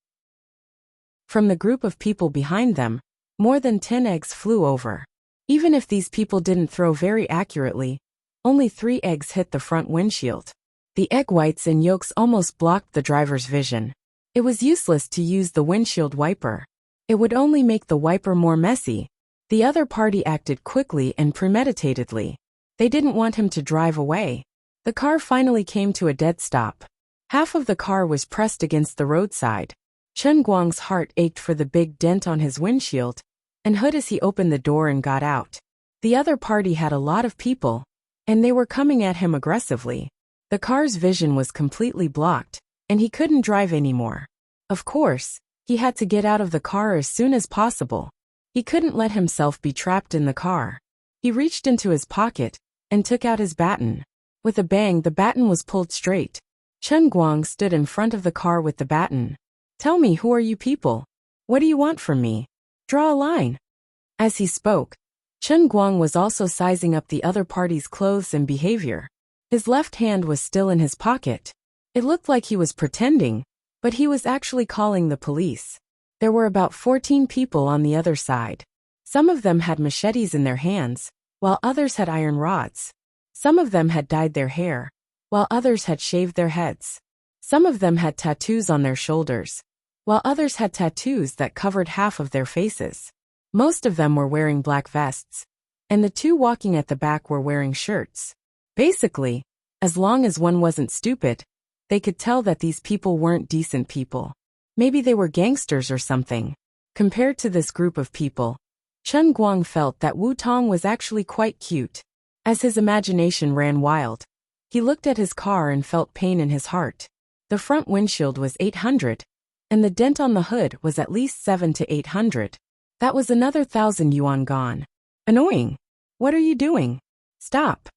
A: From the group of people behind them, more than 10 eggs flew over. Even if these people didn't throw very accurately, only 3 eggs hit the front windshield. The egg whites and yolks almost blocked the driver's vision. It was useless to use the windshield wiper. It would only make the wiper more messy. The other party acted quickly and premeditatedly. They didn't want him to drive away. The car finally came to a dead stop. Half of the car was pressed against the roadside. Chen Guang's heart ached for the big dent on his windshield and hood as he opened the door and got out. The other party had a lot of people, and they were coming at him aggressively. The car's vision was completely blocked, and he couldn't drive anymore. Of course, he had to get out of the car as soon as possible. He couldn't let himself be trapped in the car. He reached into his pocket and took out his baton. With a bang, the baton was pulled straight. Chen Guang stood in front of the car with the baton. "Tell me, who are you people? What do you want from me? Draw a line." As he spoke, Chen Guang was also sizing up the other party's clothes and behavior. His left hand was still in his pocket. It looked like he was pretending, but he was actually calling the police. There were about 14 people on the other side. Some of them had machetes in their hands, while others had iron rods. Some of them had dyed their hair, while others had shaved their heads. Some of them had tattoos on their shoulders, while others had tattoos that covered half of their faces. Most of them were wearing black vests, and the two walking at the back were wearing shirts. Basically, as long as one wasn't stupid, They could tell that these people weren't decent people. Maybe they were gangsters or something. Compared to this group of people, Chen Guang felt that Wu Tong was actually quite cute. As his imagination ran wild, he looked at his car and felt pain in his heart. The front windshield was 800, and the dent on the hood was at least 700 to 800. That was another 1,000 yuan gone. Annoying. What are you doing? Stop.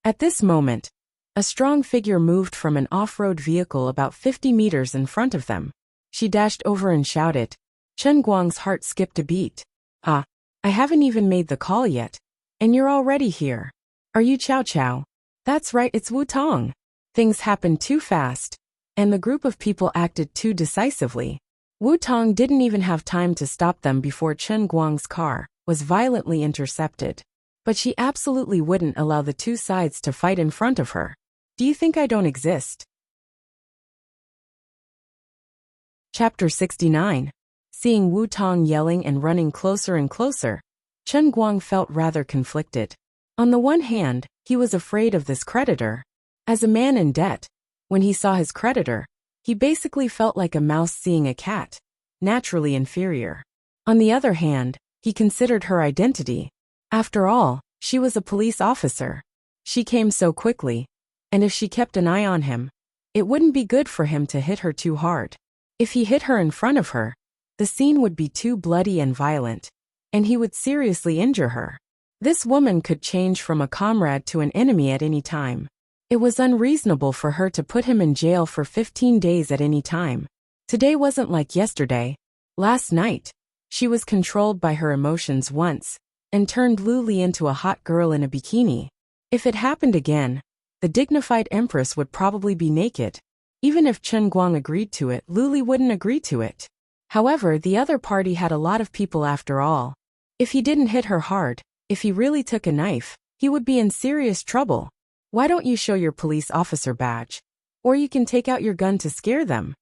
A: At this moment, a strong figure moved from an off-road vehicle about 50 meters in front of them. She dashed over and shouted. Chen Guang's heart skipped a beat. Ah, I haven't even made the call yet, and you're already here. Are you Chow Chow? That's right, it's Wu Tong. Things happened too fast, and the group of people acted too decisively. Wu Tong didn't even have time to stop them before Chen Guang's car was violently intercepted. But she absolutely wouldn't allow the two sides to fight in front of her. Do you think I don't exist? Chapter 69. Seeing Wu Tong yelling and running closer and closer, Chen Guang felt rather conflicted. On the one hand, he was afraid of this creditor. As a man in debt, when he saw his creditor, he basically felt like a mouse seeing a cat, naturally inferior. On the other hand, he considered her identity. After all, she was a police officer. She came so quickly, and if she kept an eye on him, it wouldn't be good for him to hit her too hard. If he hit her in front of her, the scene would be too bloody and violent, and he would seriously injure her. This woman could change from a comrade to an enemy at any time. It was unreasonable for her to put him in jail for 15 days at any time. Today wasn't like yesterday. Last night, she was controlled by her emotions once, and turned Luli into a hot girl in a bikini. If it happened again, the dignified empress would probably be naked. Even if Chen Guang agreed to it, Luli wouldn't agree to it. However, the other party had a lot of people after all. If he didn't hit her hard, if he really took a knife, he would be in serious trouble. Why don't you show your police officer badge? Or you can take out your gun to scare them.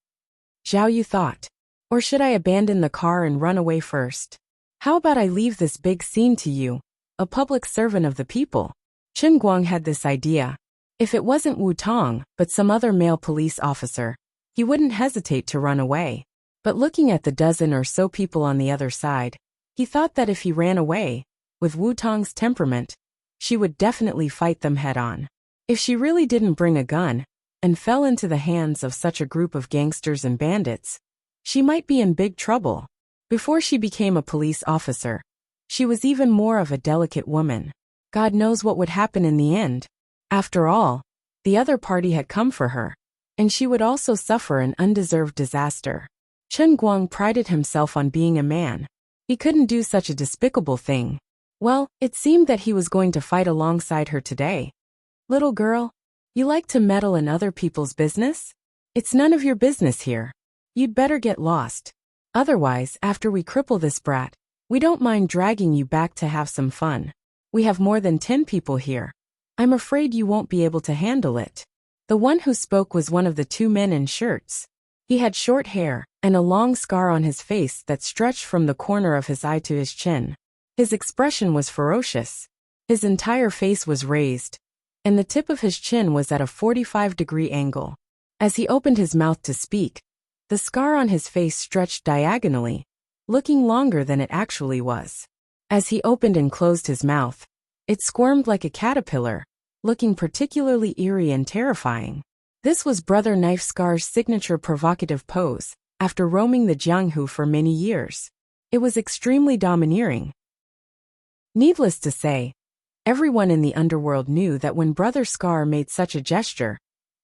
A: Zhao Yu thought. Or should I abandon the car and run away first? How about I leave this big scene to you, a public servant of the people? Chen Guang had this idea. If it wasn't Wu Tong, but some other male police officer, he wouldn't hesitate to run away. But looking at the dozen or so people on the other side, he thought that if he ran away, with Wu Tong's temperament, she would definitely fight them head-on. If she really didn't bring a gun, and fell into the hands of such a group of gangsters and bandits, she might be in big trouble. Before she became a police officer, she was even more of a delicate woman. God knows what would happen in the end. After all, the other party had come for her, and she would also suffer an undeserved disaster. Chen Guang prided himself on being a man. He couldn't do such a despicable thing. Well, it seemed that he was going to fight alongside her today. Little girl, you like to meddle in other people's business? It's none of your business here. You'd better get lost. Otherwise, after we cripple this brat, we don't mind dragging you back to have some fun. We have more than 10 people here. I'm afraid you won't be able to handle it. The one who spoke was one of the two men in shirts. He had short hair and a long scar on his face that stretched from the corner of his eye to his chin. His expression was ferocious. His entire face was raised, and the tip of his chin was at a 45-degree angle. As he opened his mouth to speak, the scar on his face stretched diagonally, looking longer than it actually was. As he opened and closed his mouth, it squirmed like a caterpillar, looking particularly eerie and terrifying. This was Brother Knife Scar's signature provocative pose, after roaming the Jianghu for many years. It was extremely domineering. Needless to say, everyone in the underworld knew that when Brother Scar made such a gesture,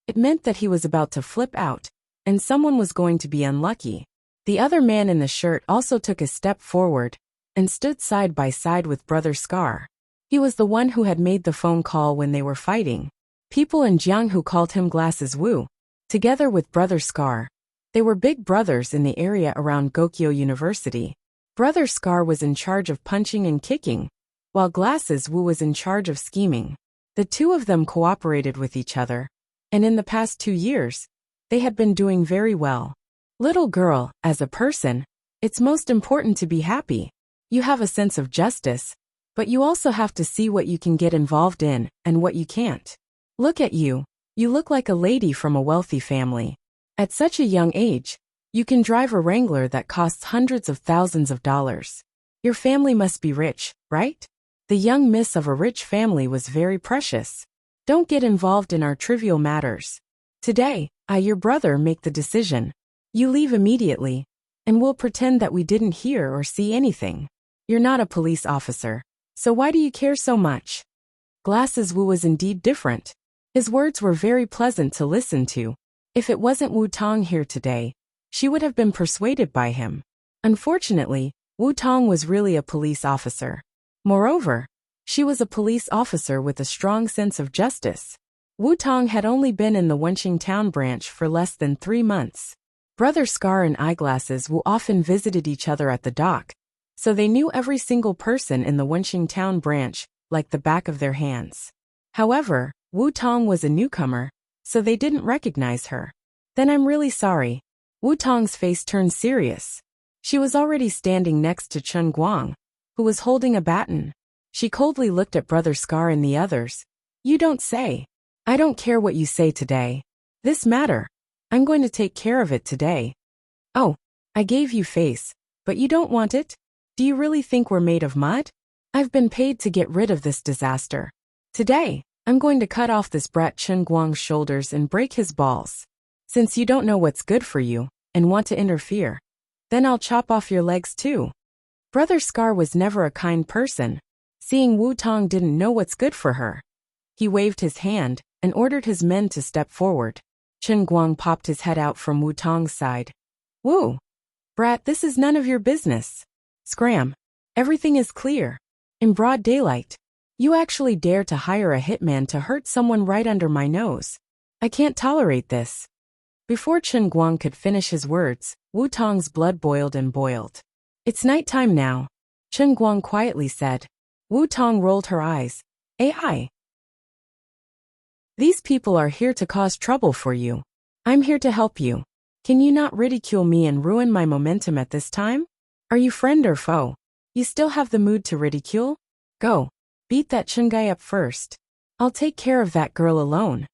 A: it meant that he was about to flip out, and someone was going to be unlucky. The other man in the shirt also took a step forward, and stood side by side with Brother Scar. He was the one who had made the phone call when they were fighting. People in Jianghu called him Glasses Wu. Together with Brother Scar, they were big brothers in the area around Gokyo University. Brother Scar was in charge of punching and kicking, while Glasses Wu was in charge of scheming. The two of them cooperated with each other, and in the past 2 years, they had been doing very well. Little girl, as a person, it's most important to be happy. You have a sense of justice, but you also have to see what you can get involved in and what you can't. Look at you. You look like a lady from a wealthy family. At such a young age, you can drive a Wrangler that costs hundreds of thousands of dollars. Your family must be rich, right? The young miss of a rich family was very precious. Don't get involved in our trivial matters. Today, I, your brother, make the decision. You leave immediately, and we'll pretend that we didn't hear or see anything. You're not a police officer, so why do you care so much? Glasses Wu was indeed different. His words were very pleasant to listen to. If it wasn't Wu Tong here today, she would have been persuaded by him. Unfortunately, Wu Tong was really a police officer. Moreover, she was a police officer with a strong sense of justice. Wu Tong had only been in the Wenqing town branch for less than 3 months. Brother Scar and Eyeglasses Wu often visited each other at the dock, so they knew every single person in the Wenqing town branch like the back of their hands. However, Wu Tong was a newcomer, so they didn't recognize her. Then I'm really sorry. Wu Tong's face turned serious. She was already standing next to Chen Guang, who was holding a baton. She coldly looked at Brother Scar and the others. You don't say. I don't care what you say today. This matter, I'm going to take care of it today. Oh, I gave you face, but you don't want it? Do you really think we're made of mud? I've been paid to get rid of this disaster. Today, I'm going to cut off this brat Chen Guang's shoulders and break his balls. Since you don't know what's good for you, and want to interfere, then I'll chop off your legs too. Brother Scar was never a kind person. Seeing Wu Tong didn't know what's good for her, he waved his hand and ordered his men to step forward. Chen Guang popped his head out from Wu Tong's side. Wu, brat, this is none of your business. Scram. Everything is clear. In broad daylight. You actually dare to hire a hitman to hurt someone right under my nose. I can't tolerate this. Before Chen Guang could finish his words, Wu Tong's blood boiled and boiled. It's nighttime now, Chen Guang quietly said. Wu Tong rolled her eyes. AI. These people are here to cause trouble for you. I'm here to help you. Can you not ridicule me and ruin my momentum at this time? Are you friend or foe? You still have the mood to ridicule? Go. Beat that Chen guy up first. I'll take care of that girl alone.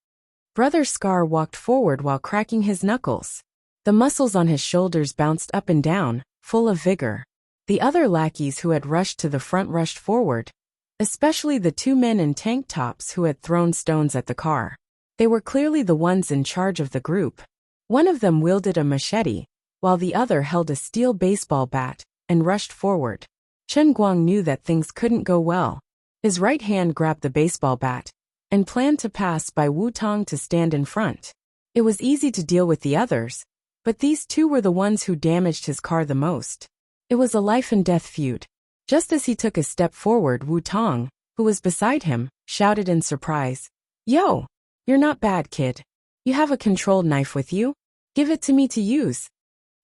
A: Brother Scar walked forward while cracking his knuckles. The muscles on his shoulders bounced up and down, full of vigor. The other lackeys who had rushed to the front rushed forward, especially the 2 men in tank tops who had thrown stones at the car. They were clearly the ones in charge of the group. One of them wielded a machete, while the other held a steel baseball bat, and rushed forward. Chen Guang knew that things couldn't go well. His right hand grabbed the baseball bat, and planned to pass by Wu Tong to stand in front. It was easy to deal with the others, but these two were the ones who damaged his car the most. It was a life-and-death feud. Just as he took a step forward, Wu Tong, who was beside him, shouted in surprise. Yo! You're not bad, kid. You have a controlled knife with you? Give it to me to use.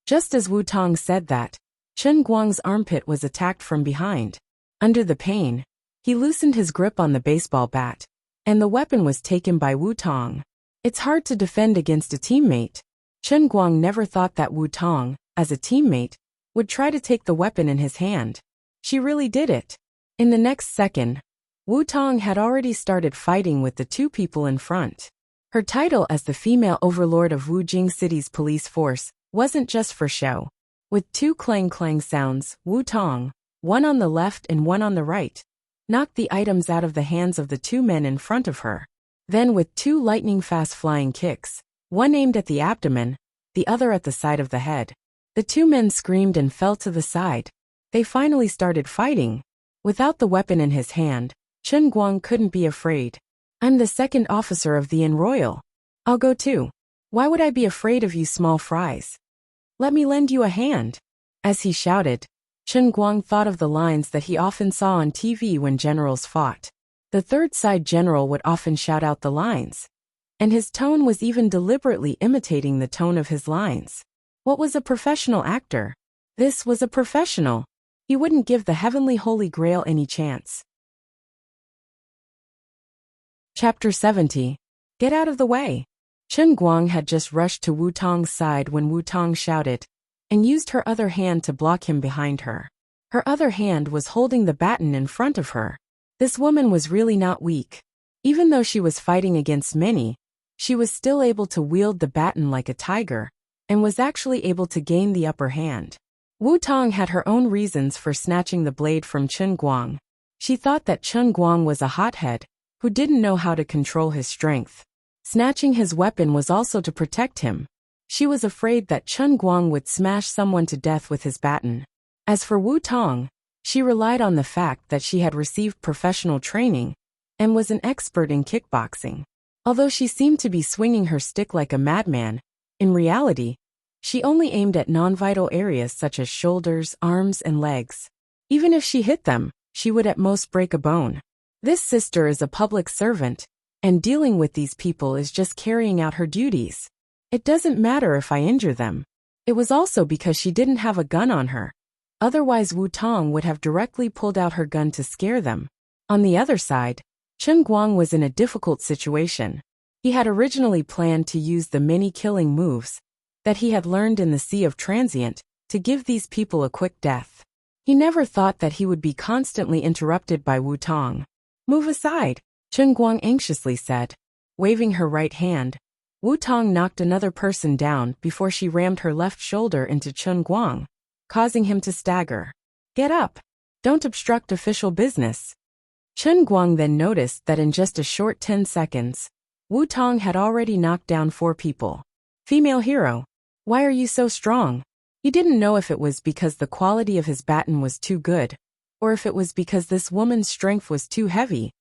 A: Just as Wu Tong said that, Chen Guang's armpit was attacked from behind. Under the pain, he loosened his grip on the baseball bat, and the weapon was taken by Wu Tong. It's hard to defend against a teammate. Chen Guang never thought that Wu Tong, as a teammate, would try to take the weapon in his hand. She really did it. In the next second, Wu Tong had already started fighting with the 2 people in front. Her title as the female overlord of Wujing City's police force wasn't just for show. With 2 clang-clang sounds, Wu Tong, one on the left and one on the right, knocked the items out of the hands of the 2 men in front of her. Then with 2 lightning-fast flying kicks, one aimed at the abdomen, the other at the side of the head. The 2 men screamed and fell to the side. They finally started fighting. Without the weapon in his hand, Chen Guang couldn't be afraid. I'm the 2nd officer of the Inn Royal. I'll go too. Why would I be afraid of you small fries? Let me lend you a hand. As he shouted, Chen Guang thought of the lines that he often saw on TV when generals fought. The third side general would often shout out the lines, and his tone was even deliberately imitating the tone of his lines. What was a professional actor? This was a professional. He wouldn't give the heavenly Holy Grail any chance. Chapter 70. Get out of the way. Chen Guang had just rushed to Wu Tong's side when Wu Tong shouted, and used her other hand to block him behind her. Her other hand was holding the baton in front of her. This woman was really not weak. Even though she was fighting against many, she was still able to wield the baton like a tiger, and was actually able to gain the upper hand. Wu Tong had her own reasons for snatching the blade from Chen Guang. She thought that Chen Guang was a hothead, who didn't know how to control his strength. Snatching his weapon was also to protect him. She was afraid that Chen Guang would smash someone to death with his baton. As for Wu Tong, she relied on the fact that she had received professional training and was an expert in kickboxing. Although she seemed to be swinging her stick like a madman, in reality, she only aimed at non-vital areas such as shoulders, arms, and legs. Even if she hit them, she would at most break a bone. This sister is a public servant, and dealing with these people is just carrying out her duties. It doesn't matter if I injure them. It was also because she didn't have a gun on her. Otherwise Wu Tong would have directly pulled out her gun to scare them. On the other side, Chen Guang was in a difficult situation. He had originally planned to use the many killing moves that he had learned in the Sea of Transient to give these people a quick death. He never thought that he would be constantly interrupted by Wu Tong. "Move aside," Chen Guang anxiously said. Waving her right hand, Wu Tong knocked another person down before she rammed her left shoulder into Chen Guang, causing him to stagger. "Get up! Don't obstruct official business." Chen Guang then noticed that in just a short 10 seconds, Wu Tong had already knocked down 4 people. Female hero. Why are you so strong? He didn't know if it was because the quality of his baton was too good, or if it was because this woman's strength was too heavy.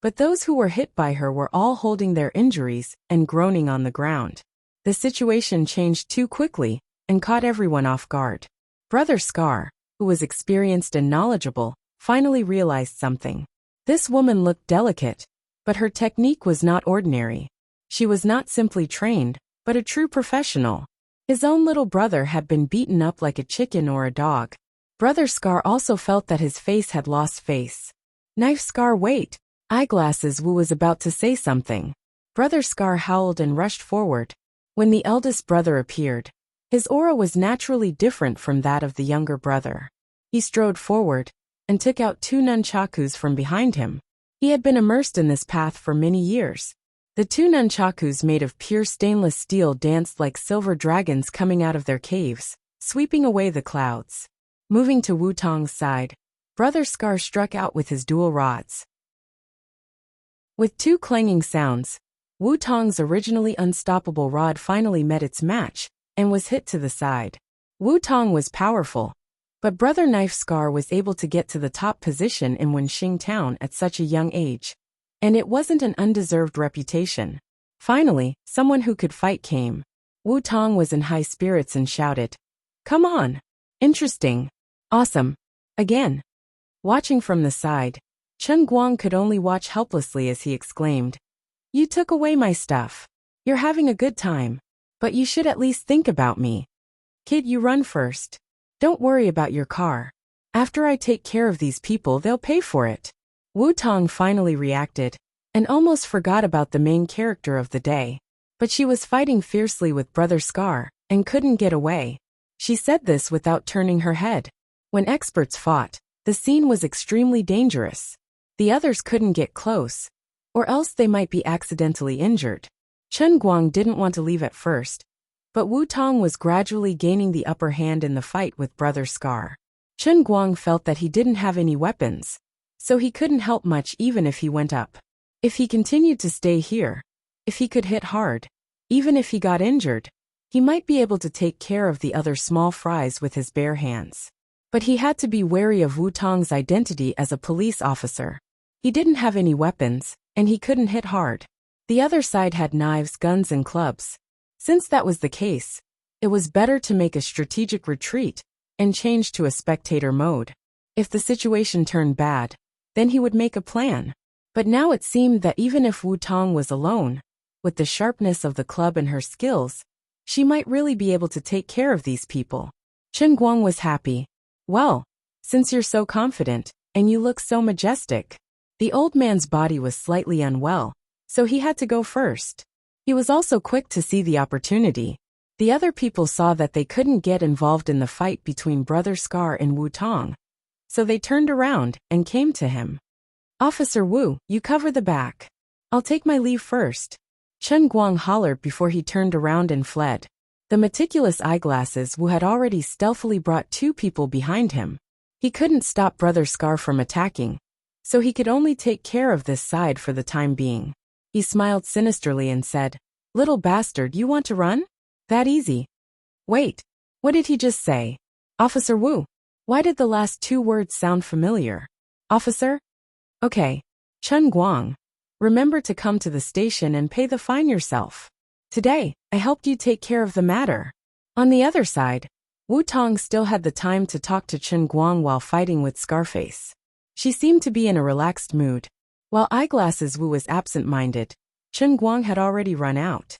A: But those who were hit by her were all holding their injuries and groaning on the ground. The situation changed too quickly and caught everyone off guard. Brother Scar, who was experienced and knowledgeable, finally realized something. This woman looked delicate, but her technique was not ordinary. She was not simply trained, but a true professional. His own little brother had been beaten up like a chicken or a dog. Brother Scar also felt that his face had lost face. "Knife Scar, wait!" Eyeglasses Wu was about to say something. Brother Scar howled and rushed forward. When the eldest brother appeared, his aura was naturally different from that of the younger brother. He strode forward and took out 2 nunchakus from behind him. He had been immersed in this path for many years. The 2 nunchakus made of pure stainless steel danced like silver dragons coming out of their caves, sweeping away the clouds. Moving to Wu Tong's side, Brother Scar struck out with his dual rods. With 2 clanging sounds, Wu Tong's originally unstoppable rod finally met its match and was hit to the side. Wu Tong was powerful, but Brother Knife Scar was able to get to the top position in Wenxing Town at such a young age. And it wasn't an undeserved reputation. Finally, someone who could fight came. Wu Tong was in high spirits and shouted, "Come on! Interesting! Awesome! Again!" Watching from the side, Chen Guang could only watch helplessly as he exclaimed, "You took away my stuff. You're having a good time, but you should at least think about me. Kid, you run first. Don't worry about your car. After I take care of these people, they'll pay for it." Wu Tong finally reacted, and almost forgot about the main character of the day. But she was fighting fiercely with Brother Scar, and couldn't get away. She said this without turning her head. When experts fought, the scene was extremely dangerous. The others couldn't get close, or else they might be accidentally injured. Chen Guang didn't want to leave at first, but Wu Tong was gradually gaining the upper hand in the fight with Brother Scar. Chen Guang felt that he didn't have any weapons, so he couldn't help much even if he went up. If he continued to stay here, if he could hit hard, even if he got injured, he might be able to take care of the other small fries with his bare hands. But he had to be wary of Wu Tong's identity as a police officer. He didn't have any weapons, and he couldn't hit hard. The other side had knives, guns, and clubs. Since that was the case, it was better to make a strategic retreat and change to a spectator mode. If the situation turned bad, then he would make a plan. But now it seemed that even if Wu Tong was alone, with the sharpness of the club and her skills, she might really be able to take care of these people. Chen Guang was happy. "Well, since you're so confident, and you look so majestic." The old man's body was slightly unwell, so he had to go first. He was also quick to see the opportunity. The other people saw that they couldn't get involved in the fight between Brother Scar and Wu Tong, so they turned around and came to him. "Officer Wu, you cover the back. I'll take my leave first." Chen Guang hollered before he turned around and fled. The meticulous eyeglasses Wu had already stealthily brought two people behind him. He couldn't stop Brother Scar from attacking, so he could only take care of this side for the time being. He smiled sinisterly and said, "Little bastard, you want to run? That easy." Wait, what did he just say? Officer Wu. Why did the last two words sound familiar? Officer? Okay. Chen Guang. Remember to come to the station and pay the fine yourself. Today, I helped you take care of the matter. On the other side, Wu Tong still had the time to talk to Chen Guang while fighting with Scarface. She seemed to be in a relaxed mood. While Eyeglasses Wu was absent-minded, Chen Guang had already run out.